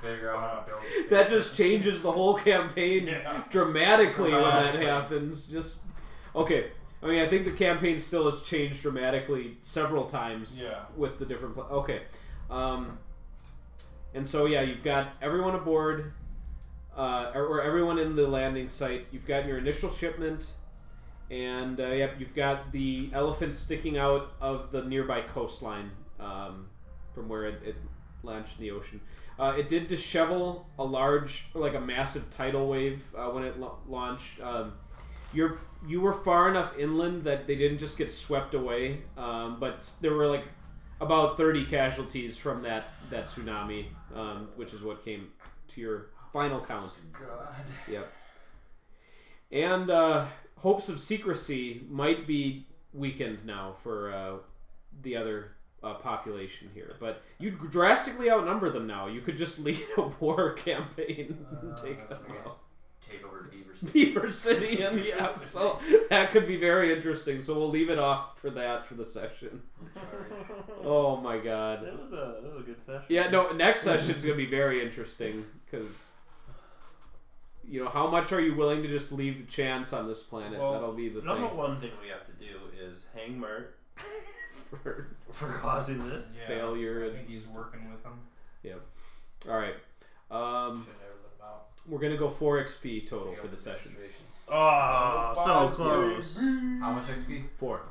Figure out how to build. That just changes the whole campaign dramatically when that happens. Just okay. I mean, I think the campaign still has changed dramatically several times with the different. Okay, and so yeah, you've got everyone aboard, or everyone in the landing site. You've got your initial shipment, and you've got the elephant sticking out of the nearby coastline from where it launched in the ocean. It did dishevel a massive tidal wave when it launched. You were far enough inland that they didn't just get swept away, but there were like about 30 casualties from that tsunami, which is what came to your final count. God. Yep. And hopes of secrecy might be weakened now for the other population here, but you drastically outnumber them now. You could just lead a war campaign and take them out. Take over Beaver City. Beaver City, and yeah, so that could be very interesting. So we'll leave it off for that for the session. Oh my god, That was a good session. yeah, no, next session's gonna be very interesting because how much are you willing to just leave the chance on this planet? Well, that'll be the number thing. one thing we have to do is hang Mert For for causing this. Yeah, failure. I think he's working with them. All right, we're gonna go 4 XP total for the session. Oh, so close. How much XP? 4.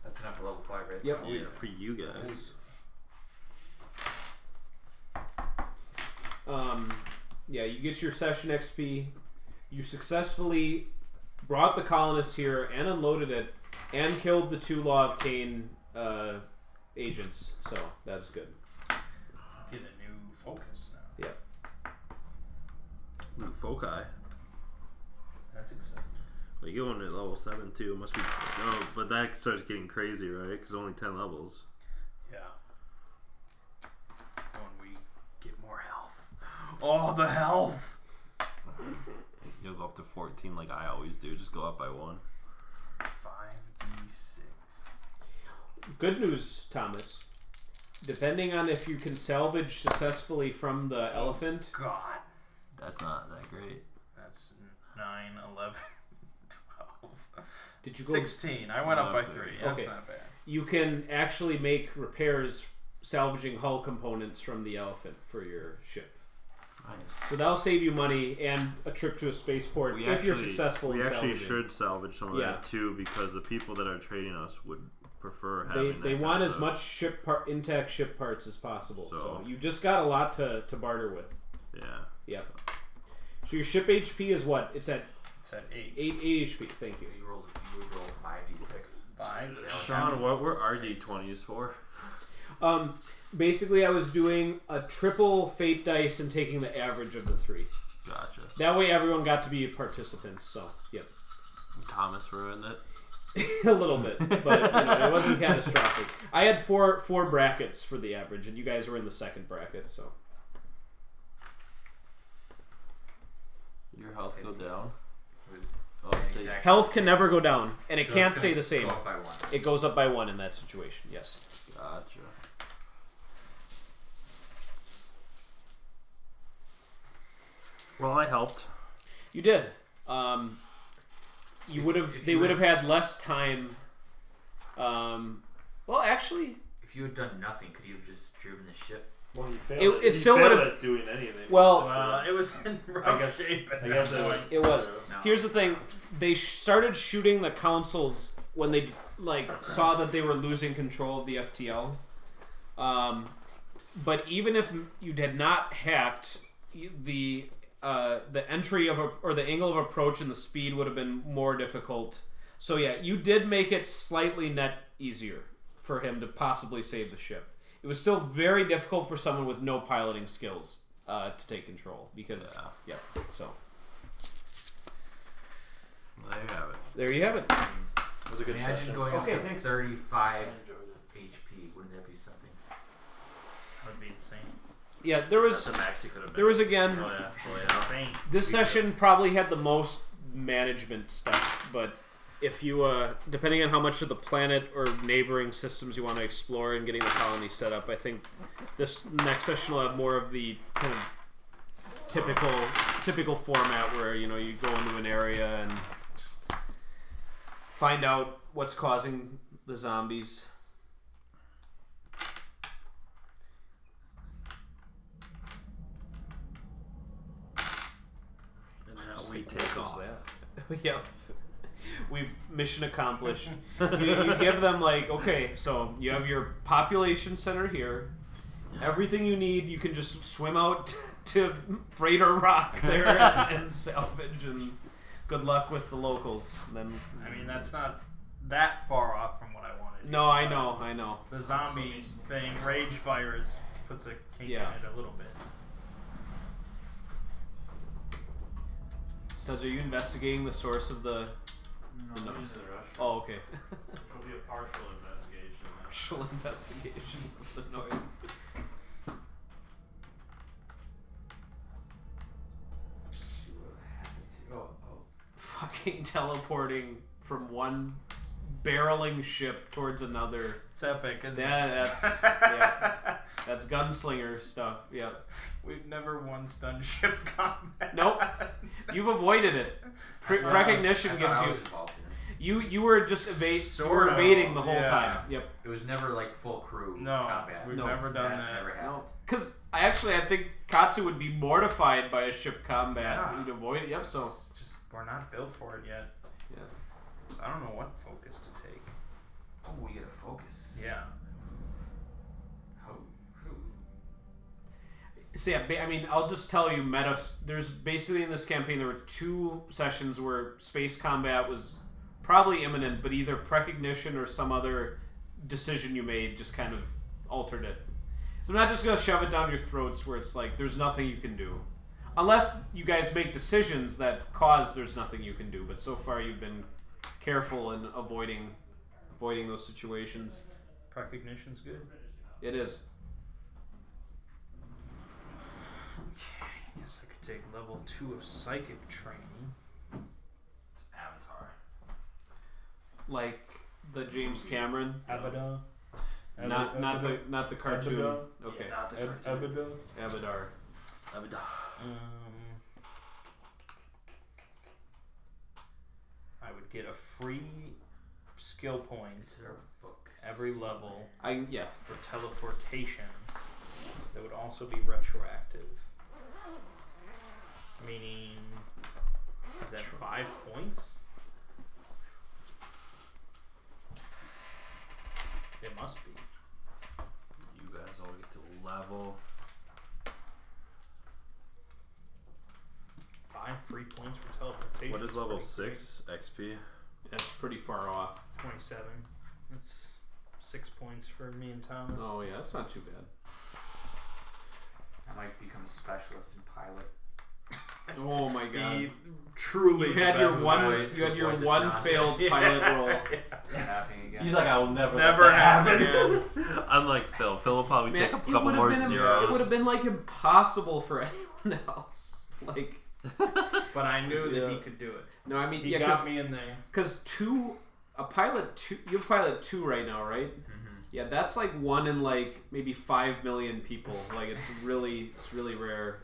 That's enough for level 5, right? Yep. Oh, yeah, for you guys. You get your session XP. You successfully brought the colonists here and unloaded it, and killed the 2 Law of Cain agents. So that's good. Get a new focus now. New foci. That's exciting. Well, you going at level 7 too. Must be. No, but that starts getting crazy, right? Because only 10 levels. Yeah. When we get more health. Oh, the health! You'll go up to 14 like I always do. Just go up by 1. 5d6. Good news, Thomas. Depending on if you can salvage successfully from the elephant. God. That's not that great. That's 9, 11, 12. Did you go 16. I went up by 3. That's Okay. not bad. You can actually make repairs salvaging hull components from the elephant for your ship. Nice. So that'll save you money and a trip to a spaceport if you're successful We in actually salvaging. should salvage some of that too, because the people that are trading us would prefer having They that want kind as of much intact ship parts as possible. So So- you just got a lot to barter with. Yeah. Yep. So your ship HP is what? It's at It's at 8. 8 HP. Thank you. You would roll 5d6. 5. Sean, what were our D20s for? Basically, I was doing a triple fate dice and taking the average of the 3. Gotcha. That way, everyone got to be participants. So, yep. Thomas ruined it. A little bit, but it wasn't catastrophic. I had four brackets for the average, and you guys were in the second bracket. So Your health go down. Exactly. health can never go down, and it So can't it's stay gonna the same. Go up by 1. It goes up by 1 in that situation. Yes. Gotcha. Well, I helped. You did. You would have. They would have had less time. Well, actually, If you had done nothing, could you have just driven the ship? Well, he failed. It still failed would've- at doing anything. Well, It was in rough shape at I that guess point. it was. No. Here's the thing: they started shooting the consoles when they saw that they were losing control of the FTL. But even if you had not hacked, the entry of or the angle of approach and the speed would have been more difficult. So yeah, you did make it slightly net easier for him to possibly save the ship. It was still very difficult for someone with no piloting skills to take control because so There you have it. there you have it. It was a good Imagine session. going Okay, up to thanks. 35 I enjoyed it. HP. Wouldn't that be something? Would be insane. Yeah, there That's was the max he could have been. there was again. Oh yeah. Insane. This session probably had the most management stuff, but if you, depending on how much of the planet or neighboring systems you want to explore and getting the colony set up, I think this next session will have more of the kind of typical format where you go into an area and find out what's causing the zombies. And now we take off. Yep. We've mission accomplished. you give them okay, so you have your population center here. Everything you need, you can just swim out to Freighter Rock there and salvage, and good luck with the locals. And then I mean, that's not that far off from what I wanted. no, I know. The zombie thing, rage virus, puts a kink Yeah. in it a little bit. So, are you investigating the source of the? No, No. I'm using the restroom. Oh, okay. Which will be a partial investigation. Partial investigation of the noise. Oh. Fucking teleporting from one barreling ship towards another. It's epic, isn't That's gunslinger stuff. Yeah. We've never won stun ship combat. Nope. You've avoided it. Recognition I gives thought I you. was involved in it. You were just you were Sort of, evading the whole yeah. time. Yep. It was never like full crew No, combat. we've No, never done That's that. never happened. No, because I think Katsu would be mortified by a ship combat. Yeah. You'd avoid it. Yep. So. It's just we're not built for it yet. Yeah. So I don't know what focus to take. Oh, we gotta focus. Yeah. Who? So yeah, I mean, I'll just tell you, there's basically in this campaign there were 2 sessions where space combat was probably imminent, but either precognition or some other decision you made just kind of altered it. So I'm not just gonna shove it down your throats where it's like there's nothing you can do, unless you guys make decisions that cause there's nothing you can do. But so far you've been careful in avoiding those situations. Precognition's good. It is. I guess I could take level 2 of psychic training. It's Avatar. Like the James Cameron, Abaddon. not the cartoon. Abaddon. Okay, Yeah, not the cartoon. Abaddon. Abadar. Abaddon. I would get a free skill point Is there a book? every level Yeah. for teleportation that would also be retroactive. Meaning, is that 5 points? It must be. You guys all get to level. 5 free points for teleportation. What is level Pretty 6 XP? That's pretty far off. great. 27. That's 6 points for me and Tom. Oh yeah, that's not too bad. I might become specialist in pilot. Oh my god. Be truly You had the your best one. way. You had your avoid this one nonsense. failed Yeah. pilot roll. Happening again. He's like, I will never Never let that happen happen. again. Unlike Phil. Phil will probably Man, take a it couple would more have been zeros. it would have been like impossible for anyone else. Like But I knew that Yeah. he could do it. no, I mean He yeah, got me in there. because you have pilot 2 right now, right? Mm-hmm. Yeah, that's like 1 in like maybe 5 million people. Like it's really rare.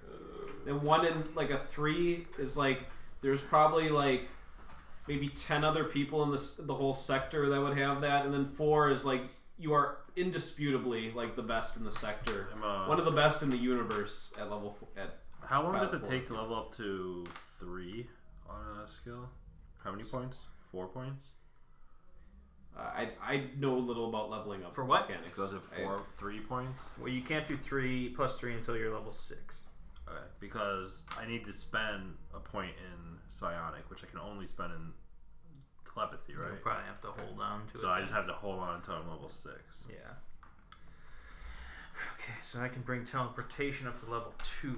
And 1 in like a 3 is like there's probably like maybe 10 other people in the whole sector that would have that, and then 4 is like you are indisputably like the best in the sector. One of the best in the universe at level 4. How long does it take to level up to 3 on a skill? How many points? 4 points? I know a little about leveling up For what? mechanics. Goes it 3 points? Well, you can't do 3 plus 3 until you're level 6. Okay, because I need to spend a point in psionic, which I can only spend in telepathy, right? You'll probably have to hold on to it. So I just have to hold on until I'm level 6. Yeah. Okay, so I can bring teleportation up to level 2.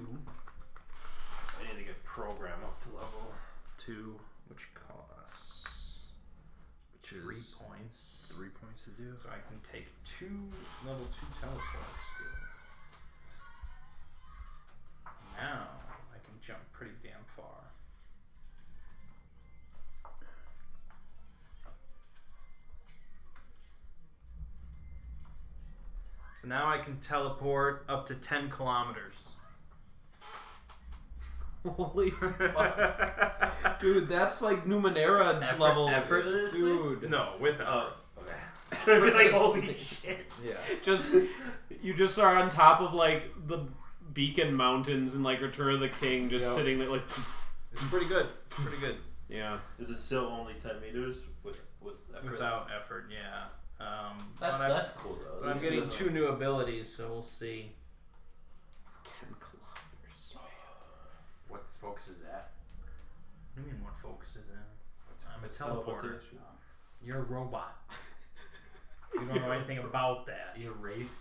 I need to get program up to level 2. Which costs... Which is 3 points. 3 points to do. So I can take 2 level 2 teleport skills. Now I can jump pretty damn far. So now I can teleport up to 10 kilometers. Holy fuck. Dude, that's like Numenera level. Effortlessly? Dude. No, with it. Okay. Like, holy shit. Yeah. You just are on top of like the Beacon Mountains in like Return of the King, just sitting there like. It's pretty good. Pretty good. Yeah. Is it still only 10 meters with effort? Without effort, yeah. That's cool though. But I'm getting 2 new abilities, so we'll see. 10 kilometers. What focus is that? What do you mean what focus is in? I'm a It's teleporter. teleportation. You're a robot. You don't know anything about that. You erased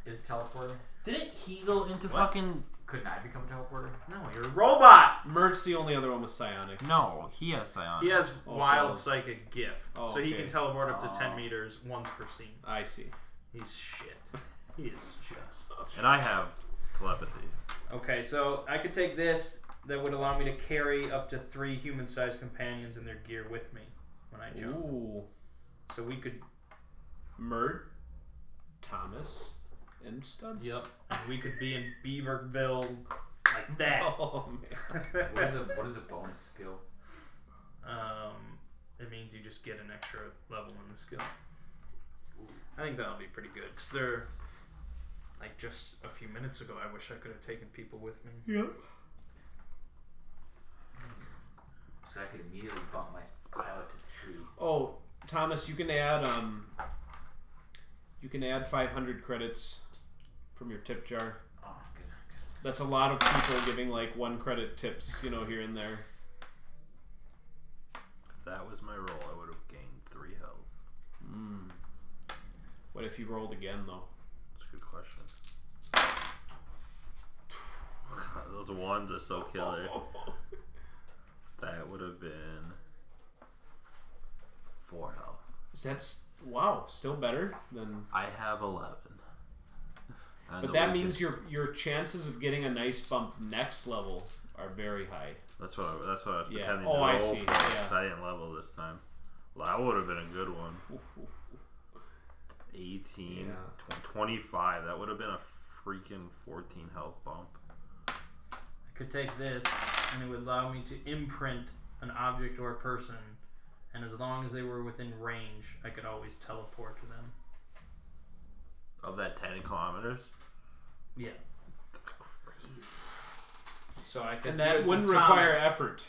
his teleporter? Didn't he go into fucking... Couldn't I become a teleporter? No, you're a robot! Mert's the only other one with psionic. No, he has psionic. He has Oh, wild fellas. psychic gift, Oh, so he okay. can teleport up to Oh. 10 meters once per scene. I see. He's shit. He is just... And I have telepathy. Okay, so I could take this that would allow me to carry up to 3 human-sized companions in their gear with me when I jump. Ooh. So we could... Mert, Thomas, and Studs. Yep. And we could be in Beaverville like that. Oh man. What is a bonus skill? It means you just get an extra level in the skill. I think that'll be pretty good because they're like just a few minutes ago. I wish I could have taken people with me. Yep. So I could immediately bump my pilot to 3. Oh, Thomas, you can add 500 credits from your tip jar. Oh, good. That's a lot of people giving like 1 credit tips, here and there. If that was my roll, I would have gained 3 health. What if you rolled again though? That's a good question. Those ones are so killer. That would have been 4 health. That's wow, still better than. I have 11. But that means your chances of getting a nice bump next level are very high. That's what I was Yeah. pretending Oh, to roll I see. for, Yeah. because I didn't level this time. Well, that would have been a good one. 18, Yeah. 25. That would have been a freaking 14 health bump. I could take this and it would allow me to imprint an object or a person, and as long as they were within range, I could always teleport to them. Of that 10 kilometers? Yeah. So I could. And do it that to wouldn't Thomas. require effort.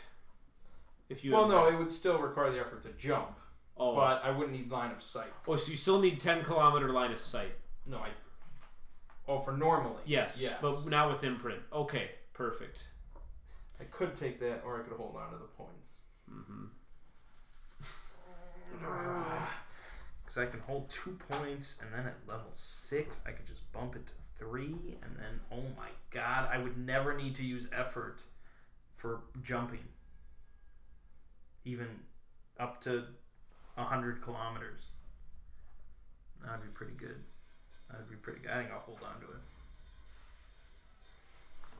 If you. Well, had no, that. it would still require the effort to jump, Oh. but I wouldn't need line of sight. Oh, so you still need 10-kilometer line of sight. No, I. Oh, for normally. Yes. Yes. But now with imprint. Okay. Perfect. I could take that, or I could hold on to the points. Mm-hmm. Because I can hold 2 points, and then at level 6, I could just bump it to 3, and then, oh my god, I would never need to use effort for jumping. Even up to 100 kilometers. That'd be pretty good. That'd be pretty good. I think I'll hold on to it.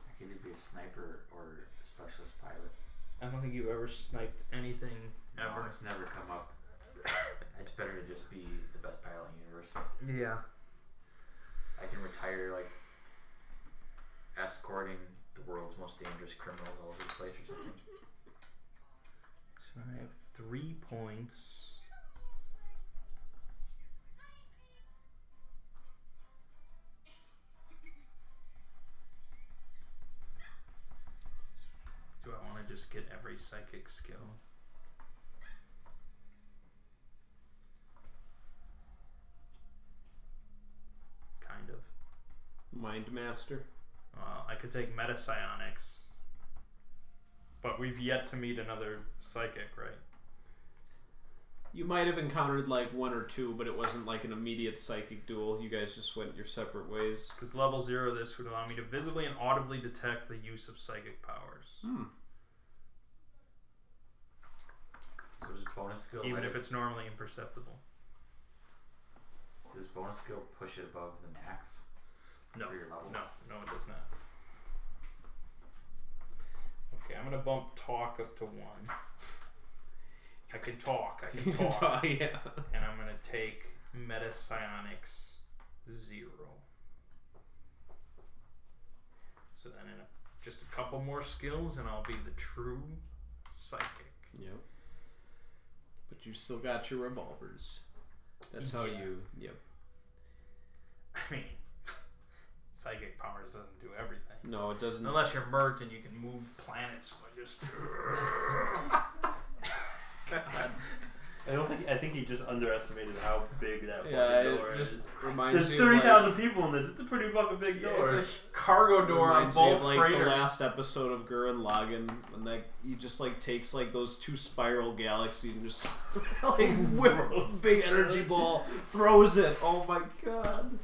I could either be a sniper or a specialist pilot. I don't think you've ever sniped anything ever. No, it's never come up. It's better to just be the best pilot in the universe. Yeah. I can retire like escorting the world's most dangerous criminals all over the place or something. So I have 3 points. just get every psychic skill. Kind of. Mind Master. I could take Meta Psionics. But we've yet to meet another psychic, right? You might have encountered like one or two, but it wasn't like an immediate psychic duel. You guys just went your separate ways. Because level 0 this would allow me to visibly and audibly detect the use of psychic powers. So does bonus skill Even let if it, it's normally imperceptible. does bonus skill push it above the max No. for your level? No, it does not. Okay, I'm gonna bump talk up to 1. I can talk. Yeah. And I'm gonna take Meta Psionics 0. So then just a couple more skills and I'll be the true psychic. Yep. But you still got your revolvers. That's how you. Yep. I mean, psychic powers doesn't do everything. No, it doesn't. Unless you're Mert and you can move planets by just. I think he just underestimated how big that fucking door it just is. reminds There's me 30,000 people in this. It's a pretty fucking big door. It's a cargo door on reminds me of bulk like freighter. the last episode of Gurren Lagann when that he just like takes like those 2 spiral galaxies and just like whip a big energy ball, throws it. Oh my god.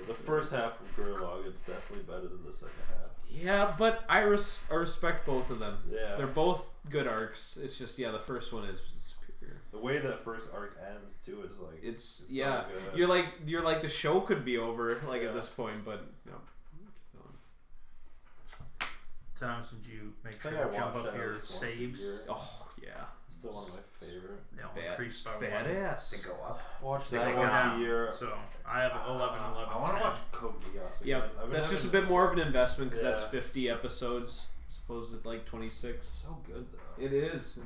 The first half of Gurren Lagann is definitely better than the second half. Yeah, but I respect both of them. Yeah. They're both good arcs. It's just the first one is superior. The way that first arc ends too is like It's so yeah. good. You're like the show could be over like at this point, but no. Thomas, did you make I sure think I to jump watched up that at your least once a saves? year. Oh yeah. Still one of my favorite. They'll Bad- increase by 1. Badass. They go up. Watch They that go once down. a year. So I have 11, I want to watch Code Geass again. Yep, I've been that's just a having- bit more of an investment because that's Yeah. 50 episodes, supposed to like 26. So good though. It is.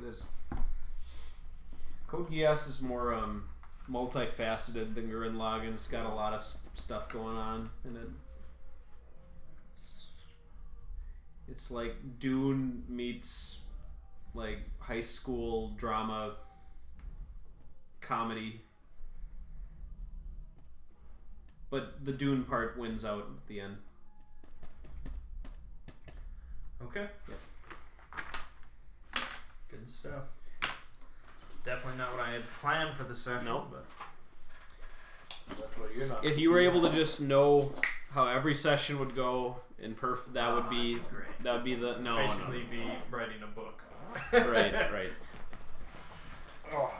Code Geass is more multifaceted than Gurren Lagann. It's got a lot of stuff going on in it. It's like Dune meets like high school drama comedy. But the Dune part wins out at the end. Okay. Yep. Good stuff. Definitely not what I had planned for the session. Nope. But That's why you're not. If you were able to just know how every session would go in perfect, that would be great. that would be the no. Basically, be writing a book. Right, right. Oh.